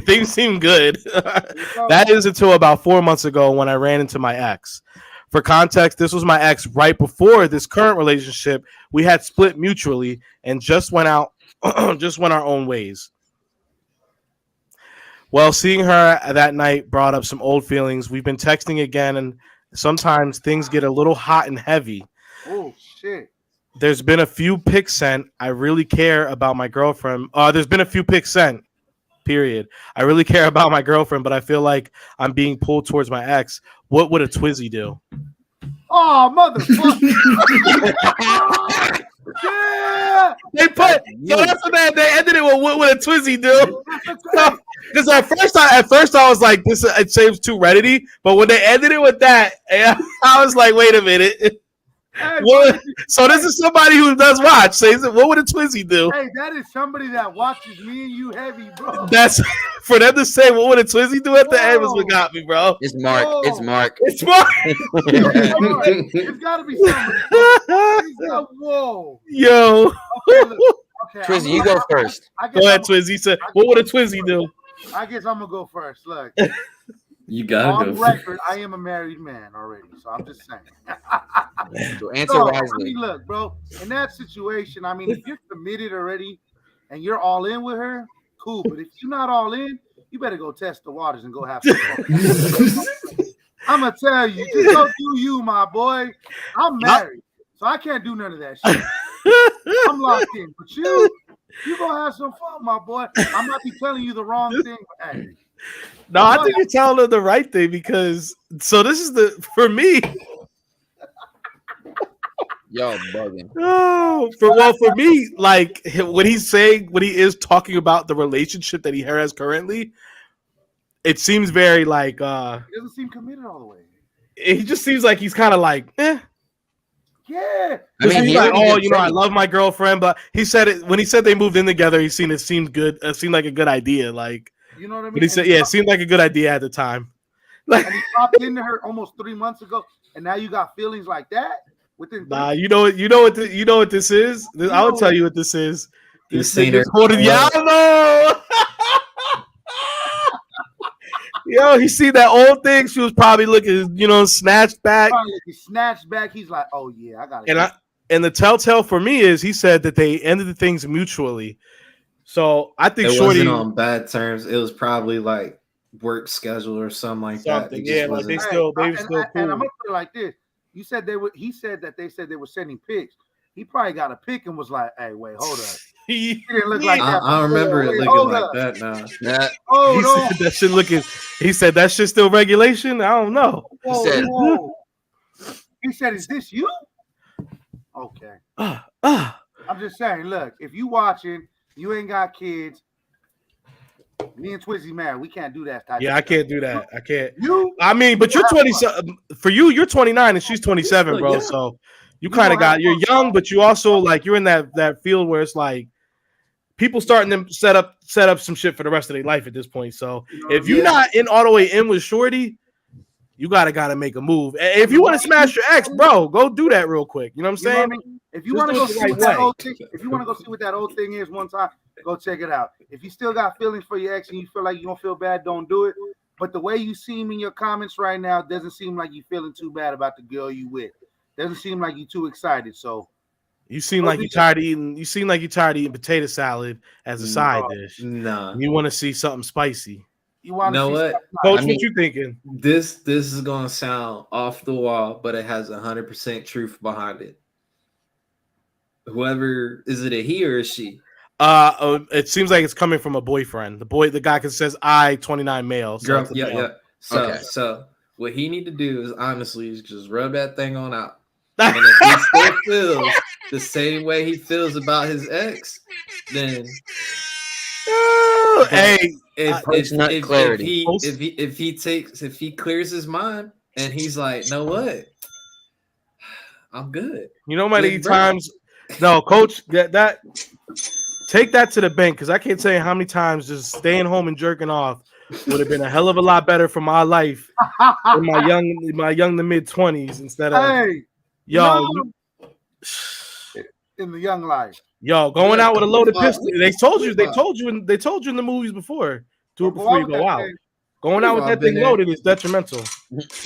Things seemed good. That is until about 4 months ago when I ran into my ex. For context, this was my ex right before this current relationship. We had split mutually and just went our own ways. Well, seeing her that night brought up some old feelings. We've been texting again, and sometimes things get a little hot and heavy. Oh, shit. There's been a few pics sent. I really care about my girlfriend. There's been a few pics sent, period. I really care about my girlfriend, but I feel like I'm being pulled towards my ex. What would a Twizzy do? Oh, motherfucker. Yeah. They put so that's what they ended it with. What would a Twizzy do? Because at first I was like, this it seems too Reddity, but when they ended it with that, I was like, wait a minute. Hey, So this is somebody who does watch. Says, what would a Twizzy do? Hey, that is somebody that watches me and you heavy, bro. That's for them to say, what would a Twizzy do at the end was what got me, bro. It's Mark. Whoa. It's Mark. It's Mark. It's got to be somebody. Whoa. Yo. Okay, look. Okay, Twizzy, you go first. Go ahead, Twizzy. Said, what would a Twizzy do? I guess I'm going to go first. Look. You gotta On go. record, I am a married man already, so I'm just saying. So answer So, wisely. I mean, look, bro, in that situation, I mean, if you're committed already and you're all in with her, cool. But if you're not all in, you better go test the waters and go have some fun. I'm going to tell you, just go do you, my boy. I'm married, so I can't do none of that shit. I'm locked in. But you going to have some fun, my boy. I might be telling you the wrong thing, but hey. No, I think you're telling them the right thing because so this is for me. Y'all bugging. Oh, for me, like when he is talking about the relationship that he has currently, it seems very like He doesn't seem committed all the way. He just seems like he's kind of like, eh. Yeah. I mean, he's like, I love my girlfriend, but he said it when he said they moved in together. It seemed good. It seemed like a good idea. Like, you know what I mean? But he said, it seemed like a good idea at the time. Like, and he popped into her almost 3 months ago, and now you got feelings like that within. Nah, you know what this is. I will tell you what this is. You seen her? Yellow. Yo, he see that old thing. She was probably looking, snatched back. He snatched back. He's like, "Oh yeah, I got it." And the telltale for me is he said that they ended the things mutually. So I think it Shorty wasn't on bad terms. It was probably like work schedule or something like that. Yeah, like they still cool. And I'm gonna put it like this: you said they were. He said that they said they were sending pics. He probably got a pic and was like, "Hey, wait, hold up." He didn't look like that. I don't remember it looking like that now. He said that shit still regulation. I don't know. He said, "Is this you?" Okay. I'm just saying. Look, if you watching, you ain't got kids. Me and Twizzy, man, we can't do that. I can't do that. I can't. But you're 27. For you, you're 29 and she's 27, bro. So you kind of you're young, but you also like you're in that field where it's like people starting to set up some shit for the rest of their life at this point. So if you're not in all the way in with Shorty, you gotta make a move. If you want to smash your ex, bro, go do that real quick. You know what I'm saying? If you want to go see what that old thing, if you want to go see what that old thing is one time, go check it out. If you still got feelings for your ex and you feel like you don't feel bad, don't do it. But the way you seem in your comments right now doesn't seem like you're feeling too bad about the girl you with. Doesn't seem like you're too excited. So you seem like you're tired of eating. You seem like you're tired of eating potato salad as a side dish. No, you want to see something spicy. You want to know see what? Steph Coach, Curry. what you thinking? This is gonna sound off the wall, but it has 100% truth behind it. Whoever is it, a he or a she? It seems like it's coming from a boyfriend. The guy that says I 29 male. So Girl, it's a yeah, male. yeah. So, Okay. so what he need to do is honestly just rub that thing on out. And if he still feels the same way he feels about his ex, then Hey, clarity. if he clears his mind and he's like, know what? I'm good. you know how many Big brother. times? No, Coach, that take that to the bank because I can't tell you how many times just staying home and jerking off would have been a hell of a lot better for my life in my young to mid 20s instead of Hey, yo. no. In the young life. Yo, going out with a loaded pistol. They told you in the movies before. Do it before you go out. Going out with that thing loaded is detrimental.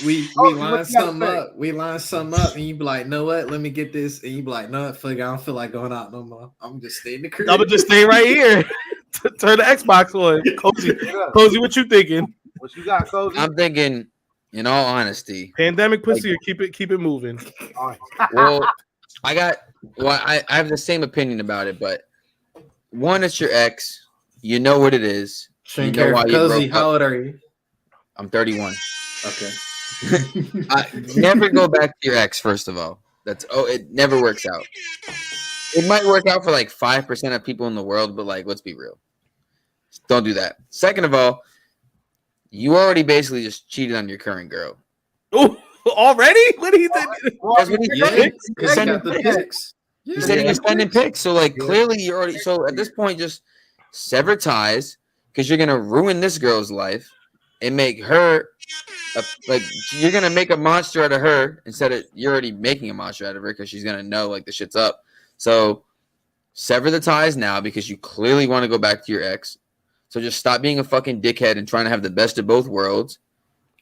We line something up. We line something up, and you be like, know what? Let me get this. And you be like, no, fuck, I don't feel like going out no more. I'm just staying in the crib. I'm gonna just stay right here. Turn the Xbox on. Cozy, what you thinking? What you got, Cozy? I'm thinking, in all honesty, pandemic pussy or keep it moving. Well, I have the same opinion about it, but one, it's your ex. You know what it is. You know why you broke how up. old are you? I'm 31. Okay. Never go back to your ex, first of all. It never works out. It might work out for like 5% of people in the world, but like, let's be real. Don't do that. Second of all, you already basically just cheated on your current girl. Oh, already? What do you think? That's what he did. He got the pics. He said he was sending pics. So like, clearly you're already. So at this point, just sever ties because you're gonna ruin this girl's life and make her you're gonna make a monster out of her instead of you're already making a monster out of her because she's gonna know like the shit's up. So sever the ties now because you clearly want to go back to your ex. So just stop being a fucking dickhead and trying to have the best of both worlds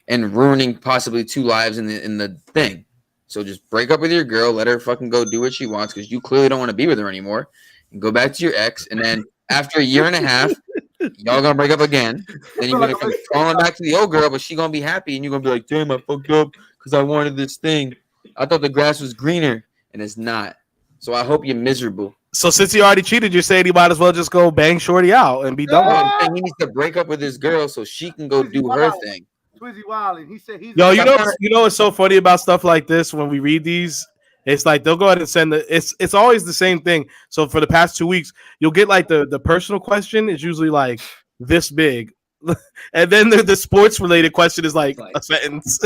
and ruining possibly two lives in the thing. So just break up with your girl, let her fucking go do what she wants because you clearly don't want to be with her anymore, and go back to your ex. And then after a year and a half, y'all gonna break up again. Then you're gonna come falling back to the old girl, but she gonna be happy, and you're gonna be like, "Damn, I fucked up because I wanted this thing. I thought the grass was greener, and it's not." So I hope you're miserable. So since he already cheated, you're saying he might as well just go bang Shorty out and be done with it. He needs to break up with his girl so she can go do her thing. Twizzy Wild, and he said he's Yo, you know what's so funny about stuff like this when we read these? It's like they'll go ahead and send it's always the same thing. So for the past 2 weeks, you'll get like the personal question is usually like this big. And then the sports related question is like a sentence.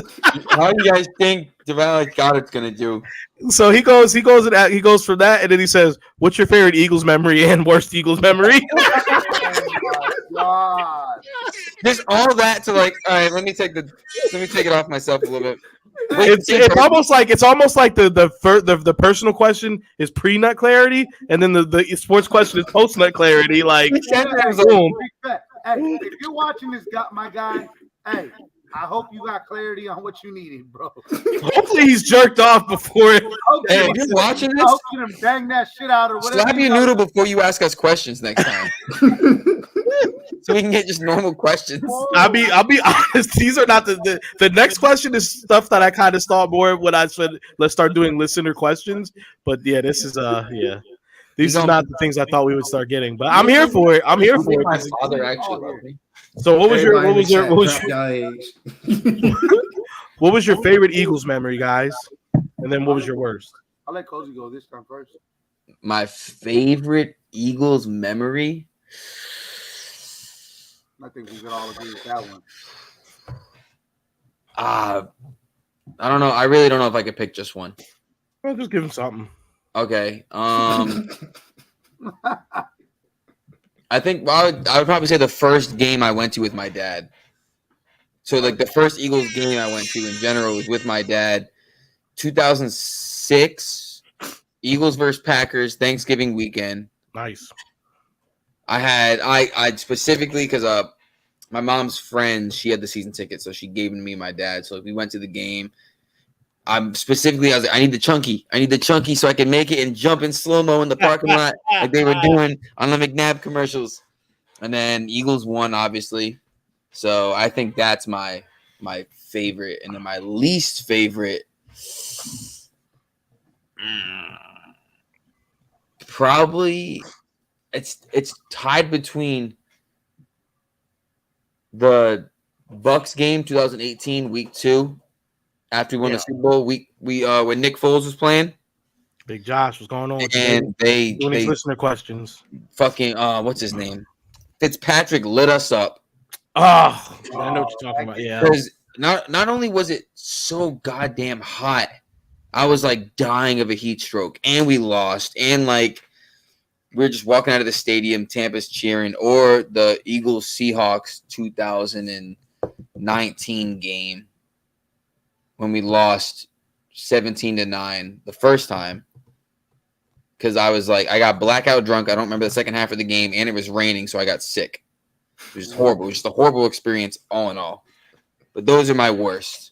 How do you guys think Devon Goddard's gonna do? So he goes from that, and then he says, "What's your favorite Eagles memory and worst Eagles memory?" God. Just all that to like, all right, let me take it off myself a little bit. It's almost like the personal question is pre-nut clarity, and then the sports question is post-nut clarity. Like, boom. Hey, if you're watching this, my guy, hey, I hope you got clarity on what you needed, bro. Hopefully he's jerked off before. Hey, if you're watching this, I hope you done bang that shit out or whatever. Slap your noodle before you ask us questions next time. So we can get just normal questions. I'll be honest. These are not the next question is stuff that I kind of thought more when I said let's start doing listener questions. But yeah, this is these are not the things I thought we would start getting. But I'm here for it. My father actually loved me. So what was your favorite Eagles memory, guys? And then what was your worst? I'll let Cozy go this time first. My favorite Eagles memory. I think we can all agree with that one. I don't know. I really don't know if I could pick just one. Well, just give him something. Okay. I think I would probably say the first game I went to with my dad. So like the first Eagles game I went to in general was with my dad. 2006, Eagles versus Packers, Thanksgiving weekend. Nice. I specifically because my mom's friend, she had the season ticket, so she gave it to me and my dad. So we went to the game. I was like, I need the chunky so I can make it and jump in slow-mo in the parking lot like they were doing on the McNabb commercials. And then Eagles won, obviously. So I think that's my favorite, and then my least favorite, probably it's tied between the Bucks game 2018 week 2 after we won the Super Bowl week when Nick Foles was playing. Big Josh, what's going on? And they listener questions. Fucking what's his name? Fitzpatrick lit us up. Oh, I know what you're talking about. Yeah, because not only was it so goddamn hot, I was like dying of a heat stroke, and we lost, and like we were just walking out of the stadium, Tampa's cheering, or the Eagles Seahawks 2019 game when we lost 17-9 the first time. Because I was like, I got blackout drunk. I don't remember the second half of the game, and it was raining, so I got sick. It was just horrible. It was just a horrible experience all in all. But those are my worst.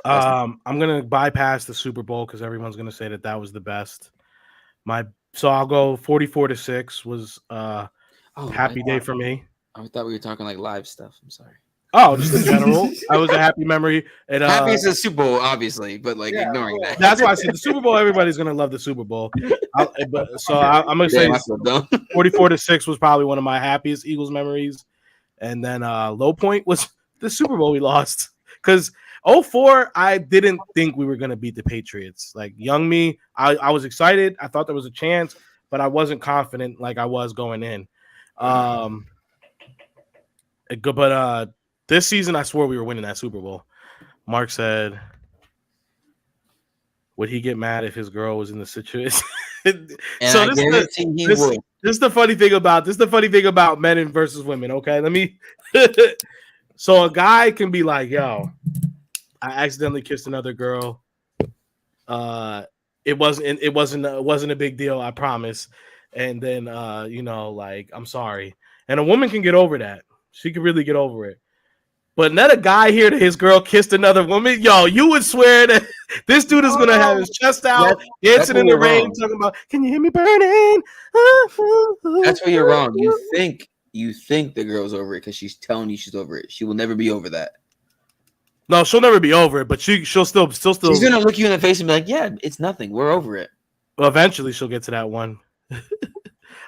I'm gonna bypass the Super Bowl because everyone's gonna say that was the best. So I'll go 44-6 was happy day for me. I thought we were talking like live stuff. I'm sorry. Oh, just in general, I was a happy memory. And happy is the Super Bowl, obviously, but like ignoring that. That's why I said the Super Bowl. Everybody's gonna love the Super Bowl. I'm gonna say 44-6 was probably one of my happiest Eagles memories, and then low point was the Super Bowl we lost because 2004 I didn't think we were gonna beat the Patriots. Like young me, I was excited. I thought there was a chance, but I wasn't confident like I was going in. But this season, I swore we were winning that Super Bowl. Mark said, would he get mad if his girl was in the situation? So this is the funny thing about men and versus women. Okay, let me. So a guy can be like, "Yo, I accidentally kissed another girl. It wasn't a big deal. I promise." And then like, I'm sorry. And a woman can get over that. She can really get over it. But let a guy hear that his girl kissed another woman, yo, you would swear that this dude is gonna have his chest out, dancing in the rain, talking about, "Can you hear me burning?" That's where you're wrong. You think the girl's over it because she's telling you she's over it. She will never be over that. No, she'll never be over it, but she'll still. She's gonna look you in the face and be like, "Yeah, it's nothing. We're over it." Well, eventually she'll get to that one.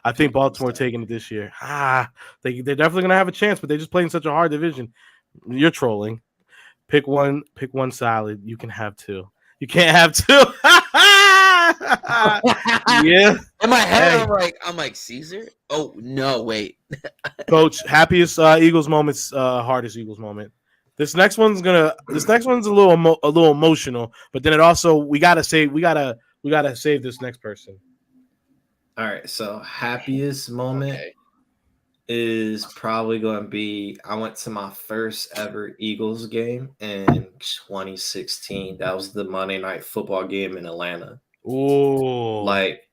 I think Baltimore taking it this year. They're definitely gonna have a chance, but they just play in such a hard division. You're trolling. Pick one salad. You can have two. You can't have two. Yeah. In my head, I'm like Caesar. Oh no, wait. Coach, happiest Eagles moments, hardest Eagles moment. This next one's a little emotional, but then it also we gotta save this next person. All right, so happiest moment is probably going to be I went to my first ever Eagles game in 2016. That was the Monday Night Football game in Atlanta. Ooh. Like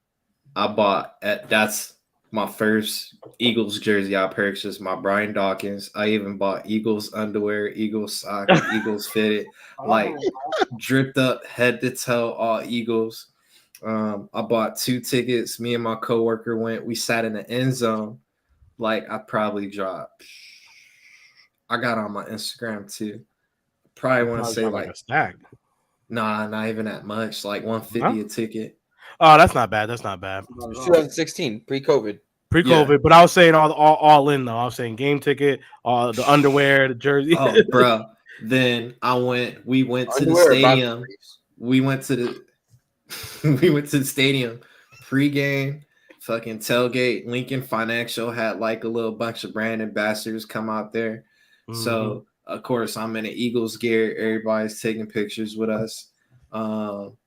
that's my first Eagles jersey I purchased, my Brian Dawkins. I even bought Eagles underwear, Eagles socks, Eagles fitted, like dripped up head to toe, all Eagles. I bought 2 tickets. Me and my coworker went. We sat in the end zone. Like I probably dropped. I got on my Instagram too. Probably want to say like a stack. Nah, not even that much. Like $150 a ticket. Oh, that's not bad. That's not bad. 2016, pre-COVID. Yeah. But I was saying all in though. I was saying game ticket, the underwear, the jersey. Oh, bro. Then we went to the stadium. We went to the stadium pre-game. Fucking tailgate. Lincoln Financial had like a little bunch of brand ambassadors come out there. Mm-hmm. So of course I'm in an Eagles gear. Everybody's taking pictures with us. And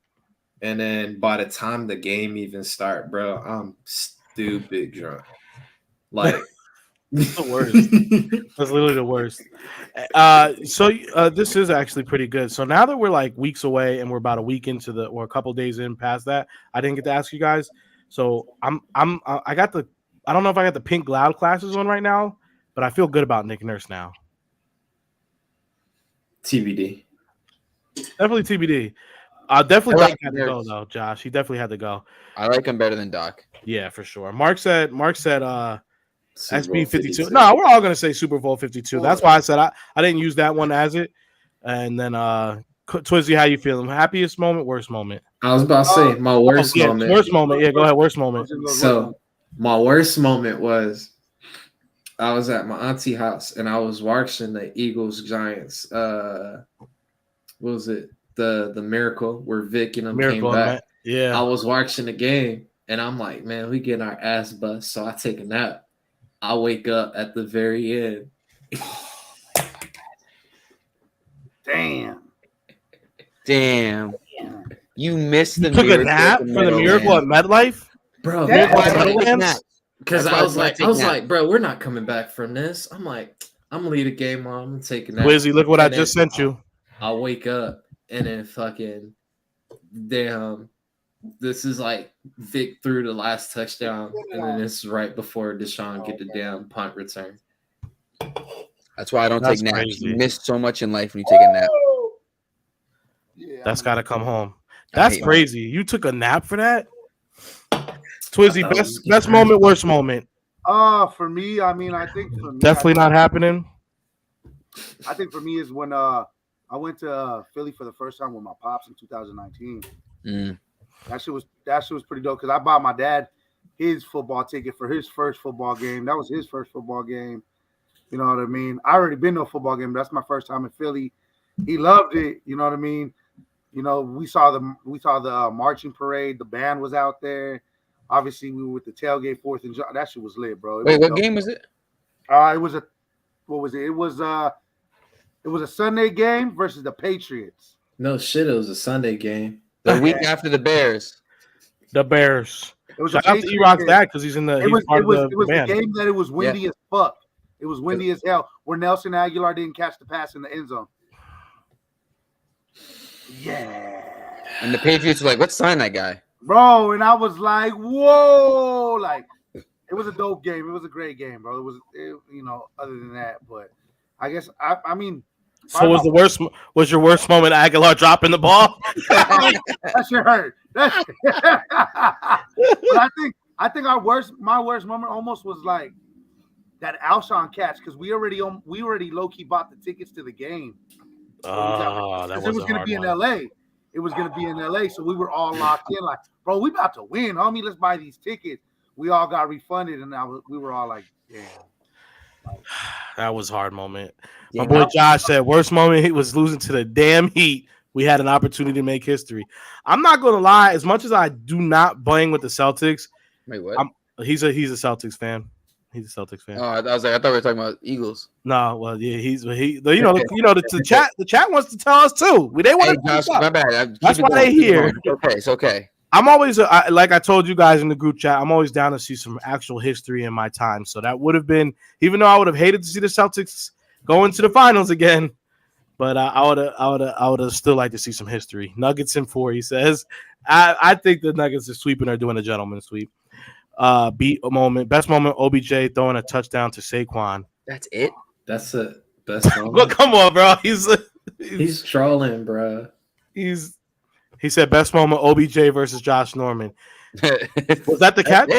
then by the time the game even start, bro, I'm stupid drunk. Like the worst. That's literally the worst. So this is actually pretty good. So now that we're like weeks away and we're about a week into or a couple days in past that, I didn't get to ask you guys. So I don't know if I got the pink loud classes on right now, but I feel good about Nick Nurse now. TBD. Definitely TBD. Definitely Doc had to go though, Josh. He definitely had to go. I like him better than Doc. Yeah, for sure. Mark said Super Bowl SB 52. No, we're all gonna say Super Bowl 52. That's why I said I didn't use that one as it. And then Twizzy, how you feeling? Happiest moment, worst moment? I was about to say my worst moment. Worst moment. Yeah, go ahead. Worst moment. So my worst moment was I was at my auntie house and I was watching the Eagles Giants. What was it? The miracle where Vic and them came back. Yeah. I was watching the game and I'm like, man, we getting our ass bust. So I take a nap. I wake up at the very end. Damn. You missed the took a nap for the miracle at MetLife, bro. Because I was like, bro, we're not coming back from this. I'm like, I'm gonna leave the game on. I'm gonna take a nap. Wizzy, look what I just sent you. I'll wake up and then fucking damn. This is like Vic threw the last touchdown, and then this is right before Deshaun get the damn punt return. That's why I don't take naps. Crazy. You miss so much in life when you take a nap. That's got to come home. That's crazy. You took a nap for that? Twizzy, best moment, worst moment? For me, I mean, I think for me, definitely not happening. I think for me is when I went to Philly for the first time with my pops in 2019. That shit was pretty dope because I bought my dad his football ticket for his first football game. That was his first football game. You know what I mean? I already been to a football game, but that's my first time in Philly. He loved it. You know what I mean? You know, we saw the marching parade. The band was out there. Obviously, we were with the tailgate 4th and July. That shit was lit, bro. Wait, what game was it? It was a Sunday game versus the Patriots. No shit, it was a Sunday game. The week after the Bears. The Bears. It was shout out to E-Rock's dad because he's in the. It was the game that it was windy as fuck. It was windy as hell. Where Nelson Aguilar didn't catch the pass in the end zone. Yeah. And the Patriots were like, let's sign that guy. Bro, and I was like, whoa. Like, it was a dope game. It was a great game, bro. Other than that. But I guess, I mean. So was your worst moment Aguilar dropping the ball? That shit hurt. But I think my worst moment almost was like that Alshon catch because we already low-key bought the tickets to the game. That was going to be in LA. It was going to be in LA, so we were all locked in. Like, bro, we about to win, homie. Let's buy these tickets. We all got refunded, and we were all like, damn. That was a hard moment. My boy Josh said, worst moment he was losing to the damn Heat. We had an opportunity to make history. I'm not going to lie. As much as I do not bang with the Celtics. Wait, what? He's a Celtics fan. He's a Celtics fan. Oh, I was like, I thought we were talking about Eagles. No, well, yeah, the chat wants to tell us too. They want to. Josh, my bad. That's why they here. It's okay. I'm always like I told you guys in the group chat. I'm always down to see some actual history in my time. So that would have been, even though I would have hated to see the Celtics go into the finals again, but I would have still liked to see some history. Nuggets in 4, he says. I think the Nuggets are sweeping or doing a gentleman's sweep. Best moment, OBJ throwing a touchdown to Saquon. That's it. That's the best moment. Look, come on, bro. He's trolling, bro. He said best moment, OBJ versus Josh Norman. Was that the catch?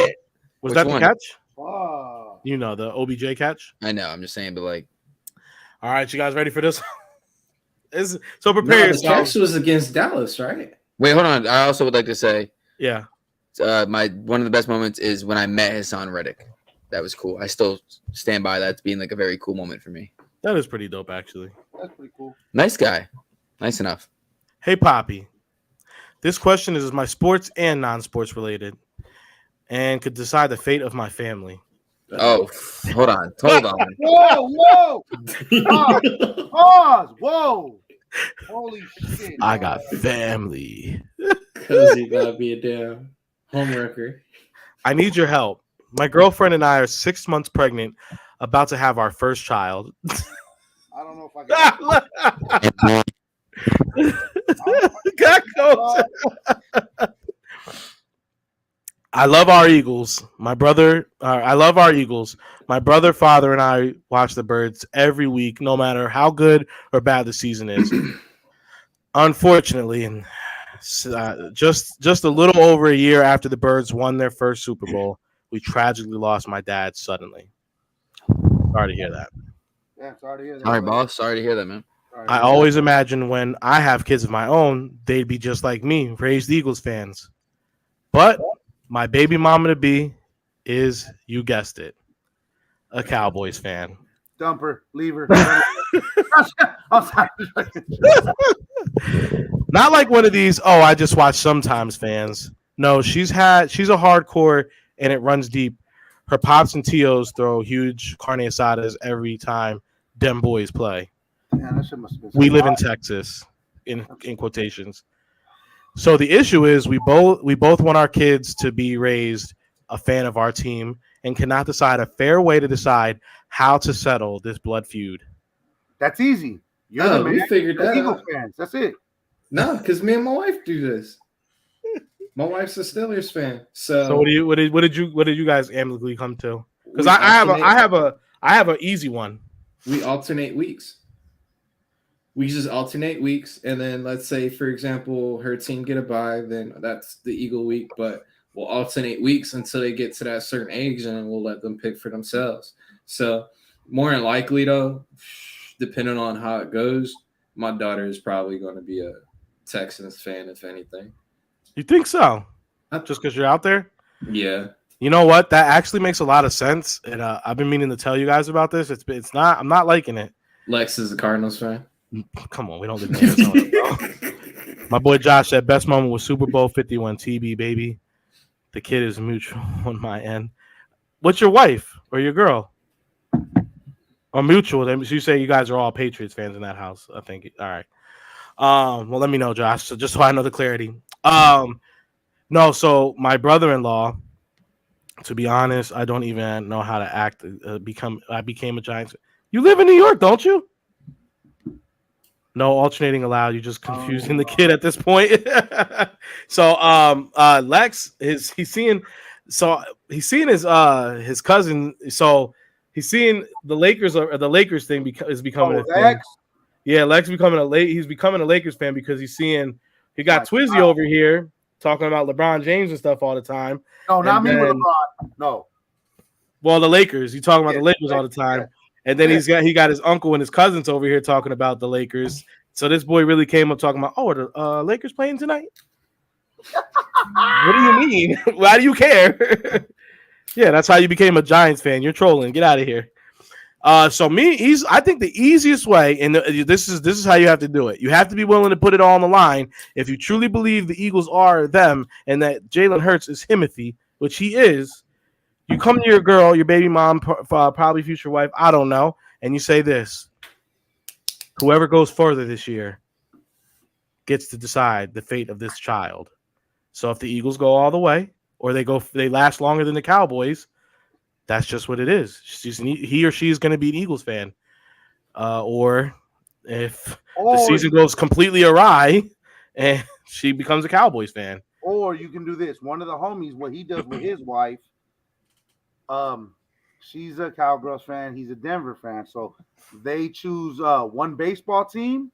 Was that the catch? Oh. You know, the OBJ catch? I know. I'm just saying, but like. All right, you guys ready for this? So prepare yourself. The catch was against Dallas, right? Wait, hold on. I also would like to say. Yeah. One of the best moments is when I met Hassan Reddick. That was cool. I still stand by that being like a very cool moment for me. That is pretty dope, actually. That's pretty cool. Nice guy. Nice enough. Hey, Papi. This question is my sports and non-sports related and could decide the fate of my family. Oh, hold on. Whoa. Pause. Whoa. Holy shit. I got family. Because you got to be a damn homewrecker. I need your help. My girlfriend and I are 6 months pregnant, about to have our first child. I don't know if I can. I love our Eagles. I love our Eagles. My brother, father, and I watch the Birds every week, no matter how good or bad the season is. Unfortunately, and just a little over a year after the Birds won their first Super Bowl, we tragically lost my dad suddenly. Sorry to hear that. Yeah, sorry to hear that. Sorry, boss. Sorry to hear that, man. I always imagine when I have kids of my own, they'd be just like me, raised Eagles fans. But my baby mama to be is, you guessed it, a Cowboys fan. Dumper, lever. I'm sorry. Not like one of these, oh, I just watch sometimes fans. No, she's a hardcore and it runs deep. Her pops and tios throw huge carne asadas every time them boys play. Yeah, that shit must have been We live in Texas, in quotations. So the issue is we both want our kids to be raised a fan of our team and cannot decide a fair way to decide how to settle this blood feud. That's easy. No, we figured that Eagle out. fans. That's it. No, because me and my wife do this. My wife's a Steelers fan. So what did you guys amicably come to? Because I have an easy one. We alternate weeks. We just alternate weeks, and then let's say, for example, her team get a bye, then that's the Eagle week. But we'll alternate weeks until they get to that certain age, and then we'll let them pick for themselves. So more than likely, though, depending on how it goes, my daughter is probably going to be a Texans fan, if anything. You think so? Just because you're out there? Yeah. You know what? That actually makes a lot of sense, and I've been meaning to tell you guys about this. I'm not liking it. Lex is a Cardinals fan. Come on, we don't live in Arizona, bro. My boy Josh said best moment was Super Bowl 51 TB, baby. The kid is mutual on my end. What's your wife or your girl? Or mutual? So you say you guys are all Patriots fans in that house, I think. All right. Well, let me know, Josh, so just so I know the clarity. No, so my brother-in-law, to be honest, I don't even know how to act. I became a Giants. You live in New York, don't you? No alternating allowed. You're just confusing the kid at this point. So Lex he's seeing his cousin. So he's seeing the Lakers thing is becoming a thing. Lex? Yeah, Lex he's becoming a Lakers fan because he got Twizzy over here talking about LeBron James and stuff all the time. No, not me with LeBron. No. Well, the Lakers. He's talking about the Lakers all the time. Yeah. And then he got his uncle and his cousins over here talking about the Lakers. So this boy really came up talking about, are the Lakers playing tonight? What do you mean? Why do you care? Yeah, that's how you became a Giants fan. You're trolling. Get out of here. I think the easiest way, and this is how you have to do it. You have to be willing to put it all on the line. If you truly believe the Eagles are them and that Jalen Hurts is Himothy, which he is, you come to your girl, your baby mom, probably future wife, I don't know, and you say this: whoever goes further this year gets to decide the fate of this child. So if the Eagles go all the way, or they last longer than the Cowboys, that's just what it is. He or she is going to be an Eagles fan. Or if the season goes completely awry and she becomes a Cowboys fan. Or you can do this. One of the homies, what he does with his wife, she's a Cowgirls fan. He's a Denver fan. So they choose one baseball team.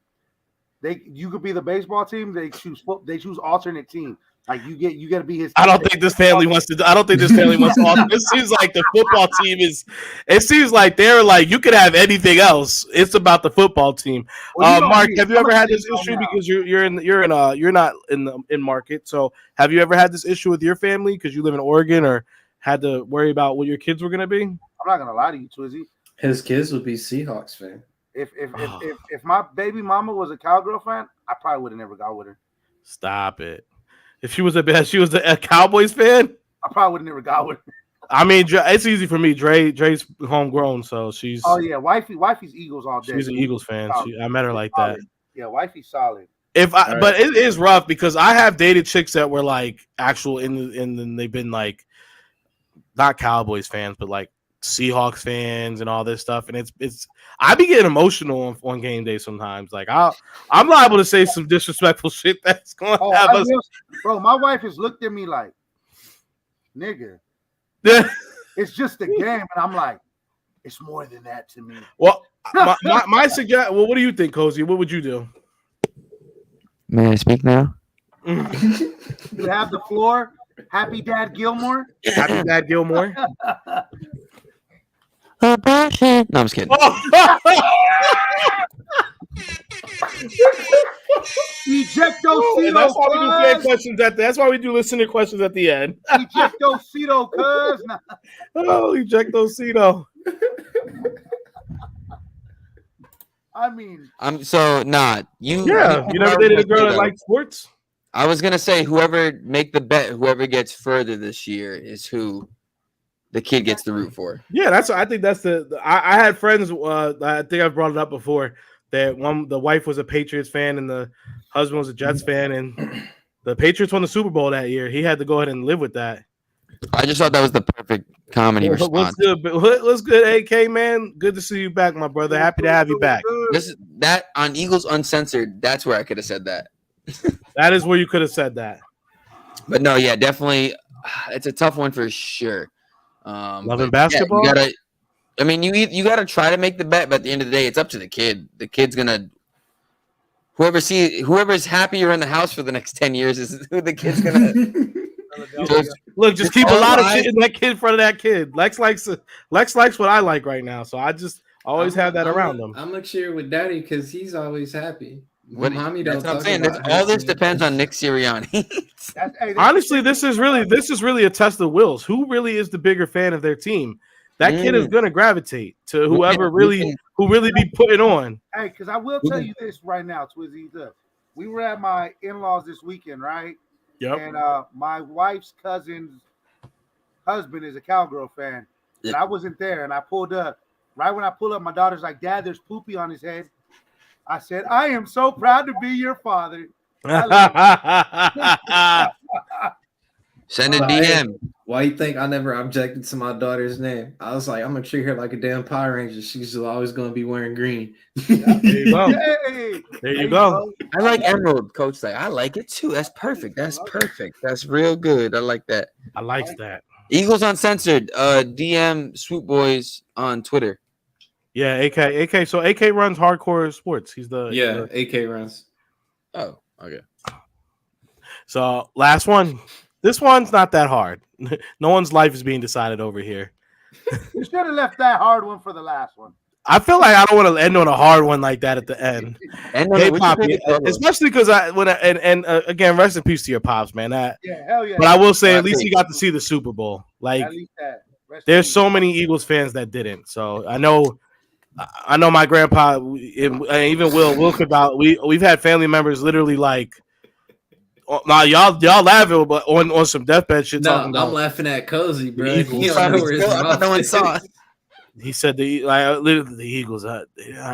You could be the baseball team. They choose alternate team. Like you get to be his. I don't think this family wants to. This seems like the football team is. It seems like they're like you could have anything else. It's about the football team. Well, Mark, have you ever had this issue because you're not in market? So have you ever had this issue with your family because you live in Oregon or had to worry about what your kids were going to be? I'm not gonna lie to you, Twizzy. His kids would be Seahawks fan. If my baby mama was a Cowgirl fan, I probably would have never got with her. Stop it. If she was a Cowboys fan, I probably would have never got with her. I mean, it's easy for me. Dre's homegrown, so she's. Oh yeah, wifey's Eagles all day. She's an Eagles fan. I met her like that. Yeah, wifey's solid. But it is rough because I have dated chicks that were like actual and they've been like not Cowboys fans, but like Seahawks fans and all this stuff, and it's I be getting emotional on game day sometimes. Like I'm liable to say some disrespectful shit that's going to have us. Bro, my wife has looked at me like, nigga, it's just a game, and I'm like, it's more than that to me. Well, my suggestion. Well, what do you think, Cozy? What would you do? May I speak now? You have the floor. Happy Dad Gilmore. Happy Dad Gilmore. Abortion. No, I'm just kidding. Ejectocito, And that's why we do fan cuz. questions that's why we do listener questions at the end. Ejectocito, cuz. Oh, Ejectocito. I mean, I'm so not you. You never dated a girl that liked sports? I was gonna say whoever make the bet, whoever gets further this year is who the kid gets to root for. Yeah, I think that's I had friends. I think I've brought it up before that the wife was a Patriots fan and the husband was a Jets fan, and the Patriots won the Super Bowl that year. He had to go ahead and live with that. I just thought that was the perfect comedy response. What's good? What's good, AK man? Good to see you back, my brother. Happy to have you back. That on Eagles Uncensored. That's where I could have said that. That is where you could have said that. But no, yeah, definitely, it's a tough one for sure. Loving basketball. Yeah, you gotta try to make the bet, but at the end of the day, it's up to the kid. The kid's gonna whoever's happier in the house for the next 10 years is who the kid's gonna. Look, just keep a lot of shit in that kid in front of that kid. Lex likes what I like right now, so I just always have that around him. I'm gonna cheer with Daddy because he's always happy. Mommy don't. That's what I'm saying. All this depends on Nick Sirianni. Honestly, this is really a test of wills. Who really is the bigger fan of their team? That kid is gonna gravitate to whoever who really be putting on. Hey, because I will tell you this right now, Twizzy. Look, we were at my in-laws this weekend, right? Yep. And my wife's cousin's husband is a Cowgirl fan. And I wasn't there. And I pulled up. Right when I pulled up, my daughter's like, Dad, there's poopy on his head. I said, I am so proud to be your father. Send a DM. Why you think I never objected to my daughter's name? I was like, I'm gonna treat her like a damn Power Ranger. She's always gonna be wearing green. There you go. There you go. I like Emerald, Coach. Like, I like it too. That's perfect. That's perfect. That's real good. I like that. I like that. Eagles Uncensored. DM Swoop Boys on Twitter. Yeah, AK. So AK runs Hardcore Sports. He's the AK runs. Oh, okay. So last one. This one's not that hard. No one's life is being decided over here. You should have left that hard one for the last one. I feel like I don't want to end on a hard one like that at the end. Hey, Poppy, especially because again, rest in peace to your pops, man. Yeah, hell yeah. But I will say, at least he got to see the Super Bowl. Like, there's so many Eagles fans that didn't. So I know my grandpa, even Will could about. We've had family members literally like. Now y'all laughing, but on some deathbed shit. No, I'm laughing at Cozy, bro. No one saw it. He said literally the Eagles. I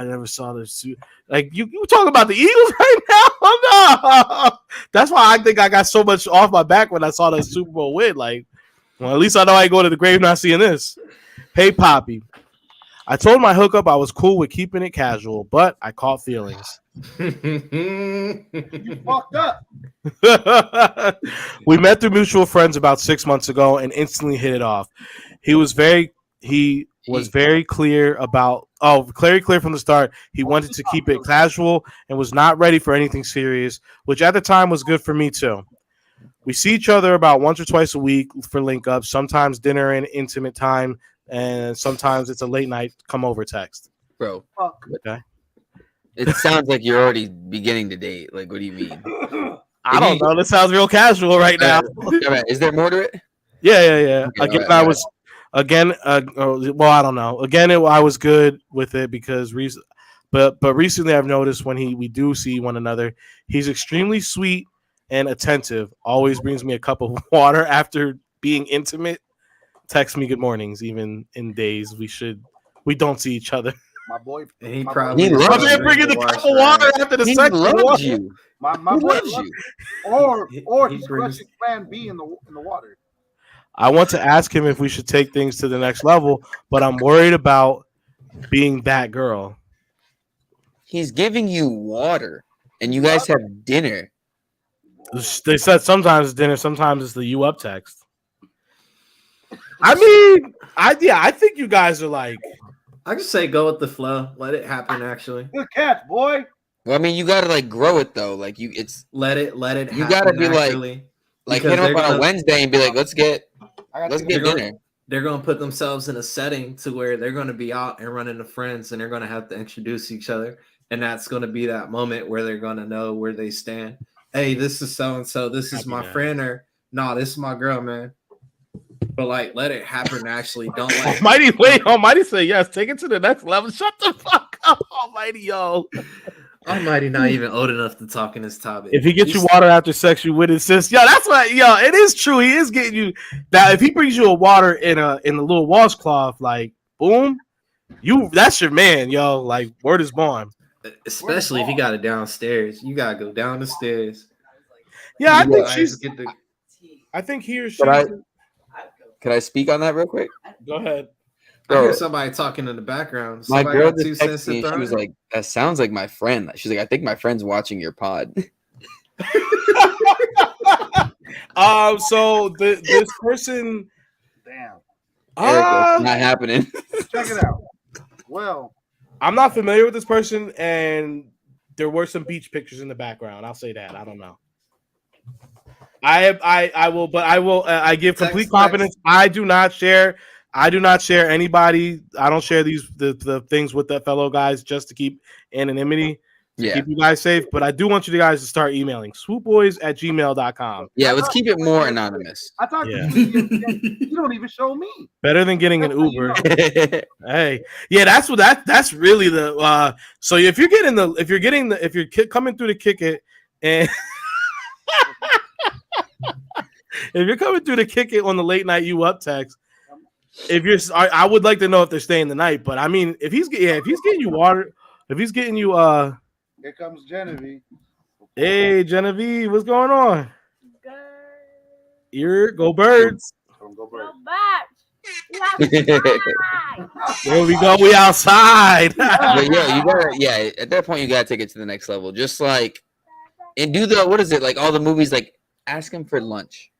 never saw this. Like you talking about the Eagles right now? No, that's why I think I got so much off my back when I saw the Super Bowl win. Like, well, at least I know I ain't going to the grave not seeing this. Hey, Poppy. I told my hookup I was cool with keeping it casual, but I caught feelings. You fucked up. We met through mutual friends about 6 months ago and instantly hit it off. He was very clear from the start. He wanted to keep it casual and was not ready for anything serious, which at the time was good for me too. We see each other about once or twice a week for link ups, sometimes dinner and intimate time, and sometimes it's a late night come over text. Bro. Okay. It sounds like you're already beginning to date. Like, what do you mean? I don't know. This sounds real casual right now. Is there more to it? Yeah. Okay, I don't know. Again, I was good with it because but recently I've noticed when we do see one another, he's extremely sweet and attentive. Always brings me a cup of water after being intimate. Text me good mornings, even in days we don't see each other. My boy, and he probably loves you. Bringing the cup of water after the second one. You. My boy loves you. Or he's crushing Plan B in the water. I want to ask him if we should take things to the next level, but I'm worried about being that girl. He's giving you water, and you guys have dinner. They said sometimes it's dinner, sometimes it's the you up text. I mean, I think you guys are like. I just say go with the flow. Let it happen. Actually, good catch, boy. Well, I mean, you gotta like grow it though. Like let it. You happen gotta be naturally. like hit him up on a Wednesday and be like, let's get dinner. they're gonna put themselves in a setting to where they're gonna be out and run into friends, and they're gonna have to introduce each other, and that's gonna be that moment where they're gonna know where they stand. Hey, this is so and so. This is my friend, or no, this is my girl, man. But like, let it happen naturally. Don't like Almighty say yes. Take it to the next level. Shut the fuck up, Almighty, yo. Almighty not even old enough to talk in this topic. If he gets you water after sex, you would insist. Yo, that's what. Yo, it is true. He is getting you. That if he brings you a water in a little washcloth, like boom, that's your man, yo. Like word is born. Especially if you got it downstairs, you gotta go down the stairs. Yeah, I think I think he or she. Could I speak on that real quick? Go ahead. I hear somebody talking in the background. My girl just texted me. She was like, "That sounds like my friend." She's like, "I think my friend's watching your pod." So this person, Damn. Eric, not happening. Check it out. Well, I'm not familiar with this person, and there were some beach pictures in the background. I'll say that. I don't know. I will, but I will. I give complete confidence. I do not share anybody. I don't share the things with the fellow guys just to keep anonymity. Keep you guys safe. But I do want you guys to start emailing swoopboys@gmail.com. Yeah, let's keep it more anonymous. I talked to you don't even show me. Better than getting an Uber. Hey, yeah, that's really the so if you're coming through to kick it and if you're coming through to kick it on the late night you up text, I would like to know if they're staying the night. But I mean, if he's getting you water, if he's getting you here comes Genevieve. Hey Genevieve, what's going on? Go birds. Go birds. There we go. We outside. But yeah, at that point you gotta take it to the next level. Just like and do what is it like all the movies like ask him for lunch.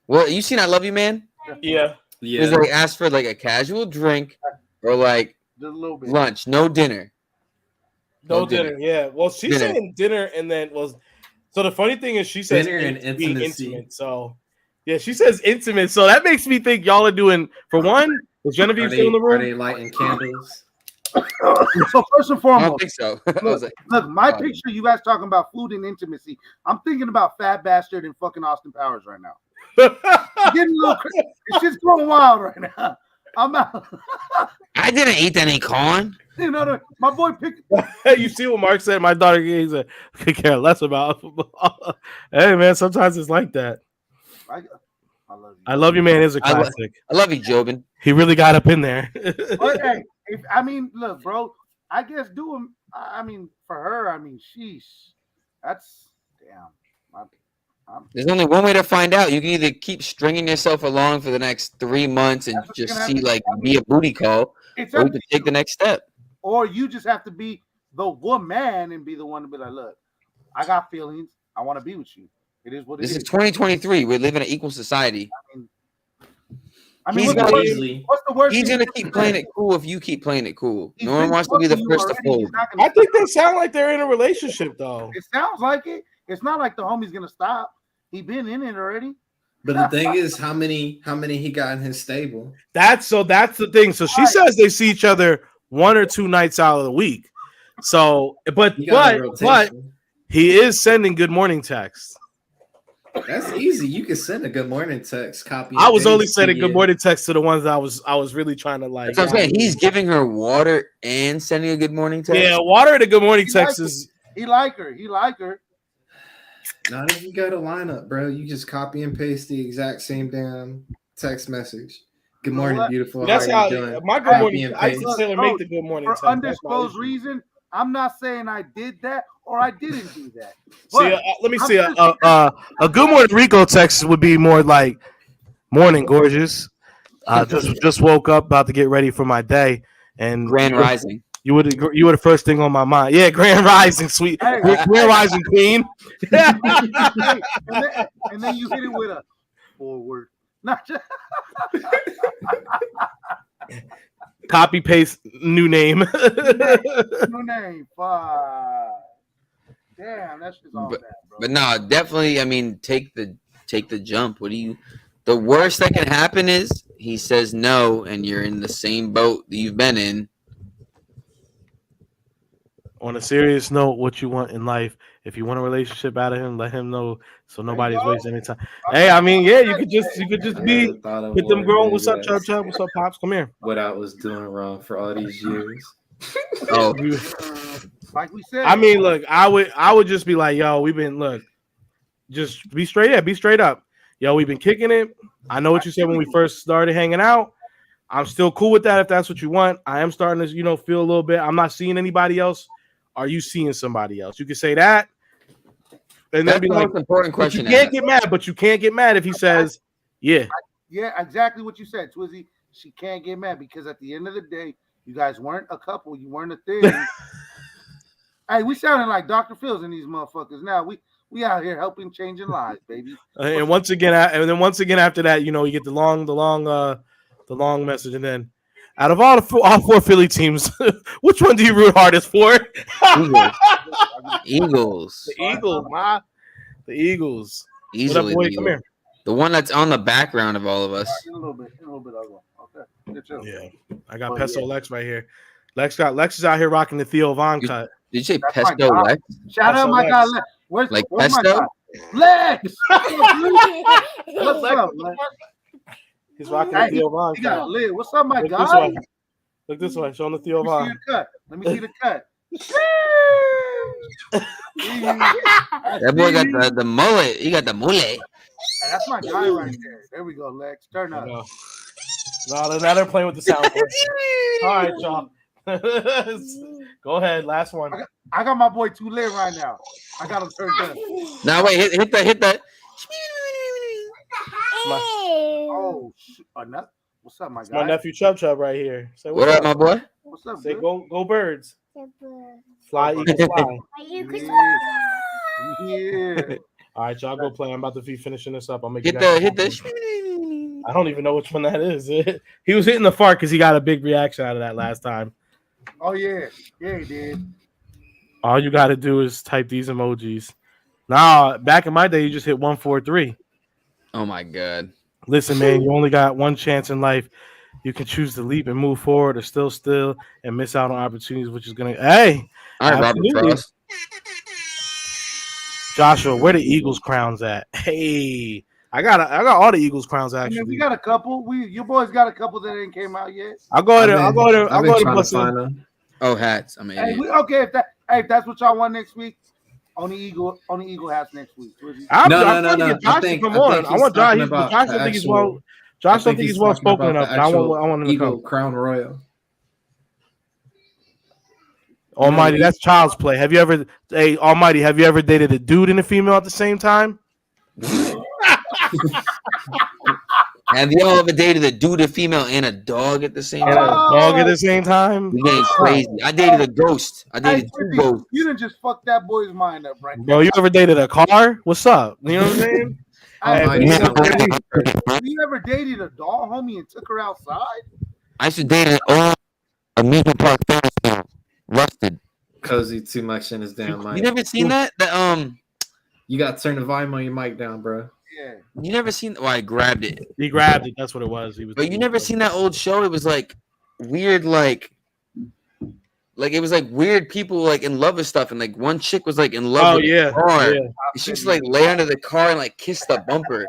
Well, you seen I Love You, Man? Yeah. It's like ask for like a casual drink or like just a little bit. Lunch, no dinner. No dinner. Yeah. Well, she's saying dinner and then so the funny thing is she says dinner and intimacy. Intimate. So yeah, she says intimate. So that makes me think y'all are doing for one, is Genevieve still in the room? Are they lighting candles? So first and foremost, I don't think so. Look, my picture, you guys talking about food and intimacy. I'm thinking about Fat Bastard and fucking Austin Powers right now. It's getting a little crazy. It's just going wild right now. I'm out. I didn't eat any corn. You know, my boy picked. You see what Mark said? My daughter could care less about football. Hey man, sometimes it's like that. I love you. I Love You, Man is a classic. I love you, Jobin. He really got up in there. But hey, look, bro. I guess for her, sheesh. That's damn. There's only one way to find out. You can either keep stringing yourself along for the next 3 months and just see be a booty call, or you can take the next step. Or you just have to be the woman and be the one to be like, look, I got feelings. I want to be with you. It is what it is. This is 2023. We live in an equal society. What's the worst? He's gonna keep playing it cool if you keep playing it cool. No one wants to be the first to fold. I think they sound like they're in a relationship, though. It sounds like it. It's not like the homie's gonna stop. He been in it already. But the thing is, how many he got in his stable? That's the thing. So she says they see each other 1 or 2 nights out of the week. So, but he is sending good morning texts. That's easy. You can send a good morning text. Copy. I was only sending good morning text to the ones that I was really trying to like. That's what I'm saying. He's giving her water and sending a good morning text. Yeah, water and a good morning text is. He like her. Not if you got a lineup, bro. You just copy and paste the exact same damn text message. Good morning, beautiful. That's how my good morning. I sincerely make the good morning text. For undisclosed reason, I'm not saying I did that or I didn't do that. Let me see. A good morning Rico text would be more like, "Morning, gorgeous. Just woke up, about to get ready for my day." And Grand Rising. You were the first thing on my mind. Yeah, Grand Rising, sweet. Grand Rising, Queen. and then you hit it with a forward. Copy paste new name. New name. Damn, that's just all that, bro. But no, definitely. I mean, take the jump. What do you The worst that can happen is he says no, and you're in the same boat that you've been in. On a serious note, what you want in life? If you want a relationship out of him, let him know so nobody's wasting any time. Hey, I mean, yeah, you could just be with them grown. What's up, Chub Chub? What's up, Pops? Come here. What I was doing wrong for all these years. Oh, Like we said. I mean, look, I would just be like, yo, just be straight. Yeah, be straight up. Yo, we've been kicking it. I know what you said when we first started hanging out. I'm still cool with that if that's what you want. I am starting to, feel a little bit. I'm not seeing anybody else. Are you seeing somebody else? You can say that. And that's then be the like, most important question. You can't get mad, but you can't get mad if he says, yeah. Yeah, exactly what you said, Twizzy. She can't get mad because at the end of the day, you guys weren't a couple. You weren't a thing. Hey, we sounding like Dr. Phil's in these motherfuckers. Now we out here helping changing lives, baby. And once again after that, you get the long message, and then out of all four Philly teams, which one do you root hardest for? Eagles. The Eagles, ma. The Eagles. Easily. What up, boy? Come here. The one that's on the background of all of us. In a little bit. Okay. Yeah, I got Pesto Lex right here. Lex is out here rocking the Theo Von cut. Did you say Pesto Lex? Shout out my guy Lex. Where's Pesto? Lex? What's up, Lex? He's rocking the Theo Von cut. Got lit. What's up, my Look guy? Look this way. Show him the Theo Von. Let me see the cut. That boy got the mullet. He got the mullet. Hey, that's my guy right there. There we go, Lex. Turn up. No, now they're playing with the sound. All right, y'all. Go ahead. Last one. I got my boy too lit right now. I got him turned up. Now wait, hit that. Oh, what's up, my guy? My nephew Chub Chub right here. Say what up, my boy? What's up? Say dude? go birds. Fly, eagles, fly. Yeah. All right, y'all go play. I'm about to be finishing this up. I'll make hit the. I don't even know which one that is. He was hitting the fart because he got a big reaction out of that last time. Oh yeah, he did. All you got to do is type these emojis. Nah, back in my day, you just hit 143. Oh my god! Listen, man, you only got one chance in life. You can choose to leap and move forward, or still, and miss out on opportunities, which is gonna. Hey, all right, Robert Frost. Joshua, where the Eagles crowns at? Hey, I got all the Eagles crowns actually. I mean, we got a couple. Your boys got a couple that ain't came out yet. I'll go to Oh, hats. I mean, if that's what y'all want next week, on the Eagle hats next week. No. I think I want Josh. Josh don't think he's well. Josh don't think he's well spoken enough. I want him to Eagle come. Crown Royal. Almighty, that's child's play. Almighty, have you ever dated a dude and a female at the same time? Have you ever dated a dude, a female, and a dog at the same time? Dog at the same time? You getting crazy. I dated a ghost. I dated two ghosts. You didn't just fuck that boy's mind up, right? Bro, you ever dated a car? What's up? You know what I'm saying? Have you ever dated a doll, homie, and took her outside? I used to date an old amusement park Ferris wheel, rusted. Cozy too much in his damn mic. You never seen that? You got to turn the volume on your mic down, bro. Yeah. You never seen? Oh, I grabbed it. He grabbed it. That's what it was. But you never seen that old show? It was like weird, like it was like weird people like in love with stuff, and like one chick was like in love with the car. Yeah. She used to like lay under the car and like kiss the bumper.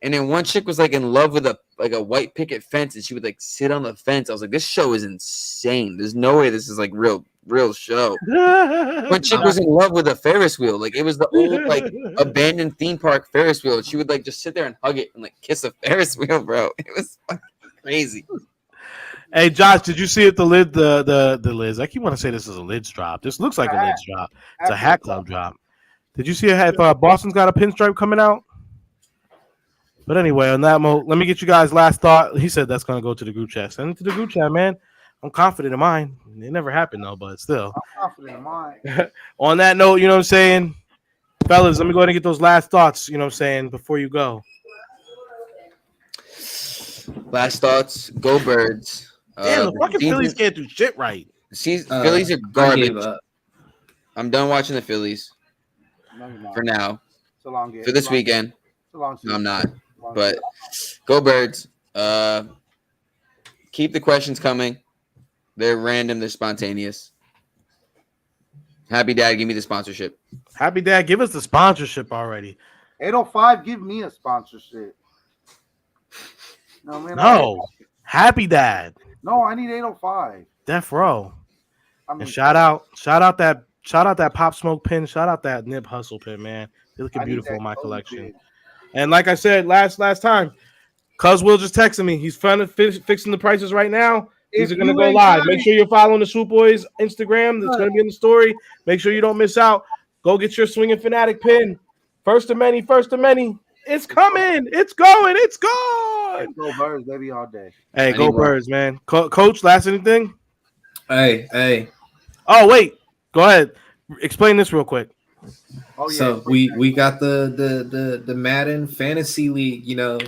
And then one chick was like in love with a white picket fence, and she would like sit on the fence. I was like, this show is insane. There's no way this is like real show. One chick was in love with a Ferris wheel. Like it was the old like abandoned theme park Ferris wheel. And she would like just sit there and hug it and like kiss a Ferris wheel, bro. It was fucking crazy. Hey Josh, did you see it? The lids. I keep want to say this is a lids drop. This looks like a lids drop. It's a Hat Club drop. Did you see if Boston's got a pinstripe coming out? But anyway, on that note, let me get you guys' last thought. He said that's going to go to the group chat. Send it to the group chat, man. I'm confident in mine. It never happened, though, but still. I'm confident in mine. On that note, you know what I'm saying? Fellas, let me go ahead and get those last thoughts, you know what I'm saying, before you go. Last thoughts. Go Birds. Damn, the fucking Phillies can't do shit right. Phillies are garbage. I'm done watching the Phillies for now. It's a long game. For this weekend. It's a long season. No, I'm not. But go Birds. Keep the questions coming. They're random. They're spontaneous. Happy Dad, give me the sponsorship. Happy Dad, give us the sponsorship already. 805, give me a sponsorship. No, man. No. Happy Dad. No, I need 805. Death Row. I mean, And shout out that Pop Smoke pin. Shout out that Nip Hustle pin, man. They looking beautiful in my collection. And like I said last time, Cuz Will just texted me. He's fixing the prices right now. These are going to go live. Make sure you're following the Swoop Boys Instagram. That's going to be in the story. Make sure you don't miss out. Go get your Swinging Fanatic pin. First of many. It's coming. It's going. It's gone. Go Birds, baby, all day. Hey, go Birds, man. Coach, last anything? Hey. Oh, wait. Go ahead. Explain this real quick. Oh, yeah. So we got the Madden Fantasy League, you know.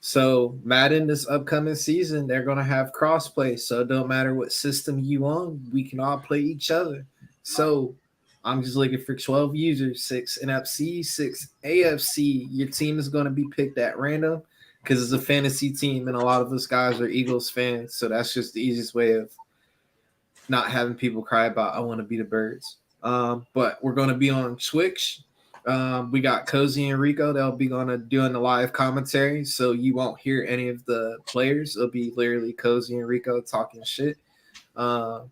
So Madden this upcoming season, they're gonna have crossplay. So it don't matter what system you on, we can all play each other. So I'm just looking for 12 users, 6 NFC, 6 AFC. Your team is gonna be picked at random because it's a fantasy team, and a lot of us guys are Eagles fans. So that's just the easiest way of not having people cry about I want to be the Birds. But we're gonna be on Twitch. We got Cozy and Rico. They'll be doing the live commentary, so you won't hear any of the players. It'll be literally Cozy and Rico talking shit. And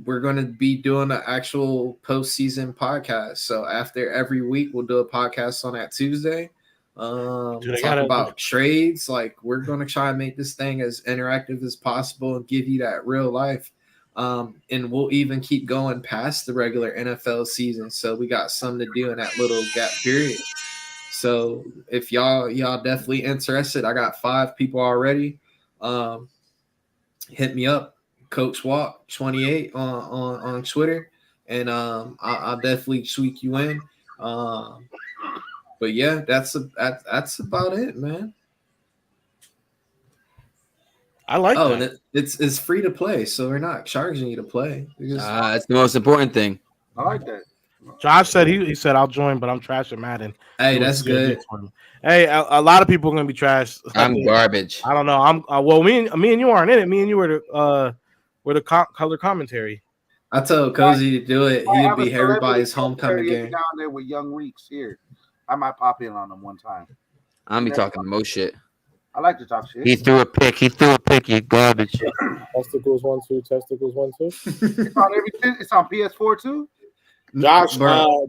we're going to be doing an actual postseason podcast. So after every week, we'll do a podcast on that Tuesday. Talk about trades. Like, we're going to try and make this thing as interactive as possible and give you that real life. And we'll even keep going past the regular NFL season. So we got something to do in that little gap period. So if y'all definitely interested, I got 5 people already. Hit me up, Coach Walk 28 on Twitter, and I'll definitely tweak you in. But yeah, that's about it, man. I like that. It's free to play, so we're not charging you to play. That's the most important thing. I like that. Josh said he said I'll join, but I'm trash at Madden. Hey, that's good. Hey, a lot of people are gonna be trash. I'm garbage. I don't know. Well, me and you aren't in it. Me and you were the color commentary. I told Cozy to do it. He'd be everybody's homecoming game. Down there with Young Reeks here. I might pop in on them one time. I'm be talking the most shit. I like to talk shit. He threw a pick. You garbage. Testicles 1-2. Testicles 1-2. It's on everything. It's on PS4 too. Josh, go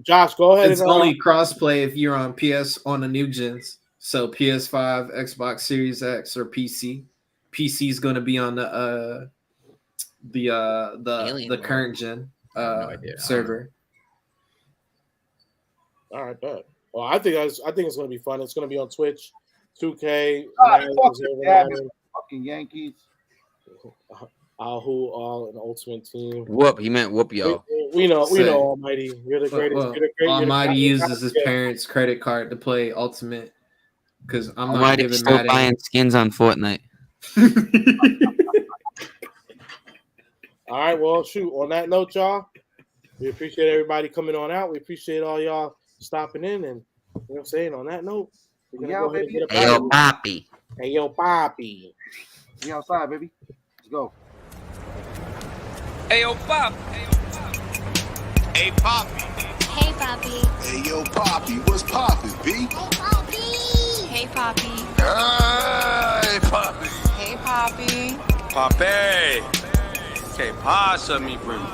ahead. It's only crossplay if you're on PS on the new gens. So PS5, Xbox Series X, or PC. PC is going to be on the current gen server. All right, bet. Well, I think it's going to be fun. It's going to be on Twitch, 2K, fucking Yankees. All an ultimate team. Whoop, he meant whoop, yo. We know, Almighty. You're the greatest. Almighty uses his parents' credit card to play Ultimate because I'm not Almighty giving still buying skins on Fortnite. All right, well, shoot. On that note, y'all, we appreciate everybody coming on out. We appreciate all y'all stopping in, and you know what I'm saying. On that note, we're gonna go ahead and get up. Hey, yo, Papi. Hey, yo, Papi. We outside, baby. Let's go. Hey, yo, Pop. Hey, Papi. Hey Papi. Hey, yo, Papi. What's poppin', B? Hey Papi. Hey Papi. Hey, Papi. Hey Papi. Papi. Que pasa, mi primo?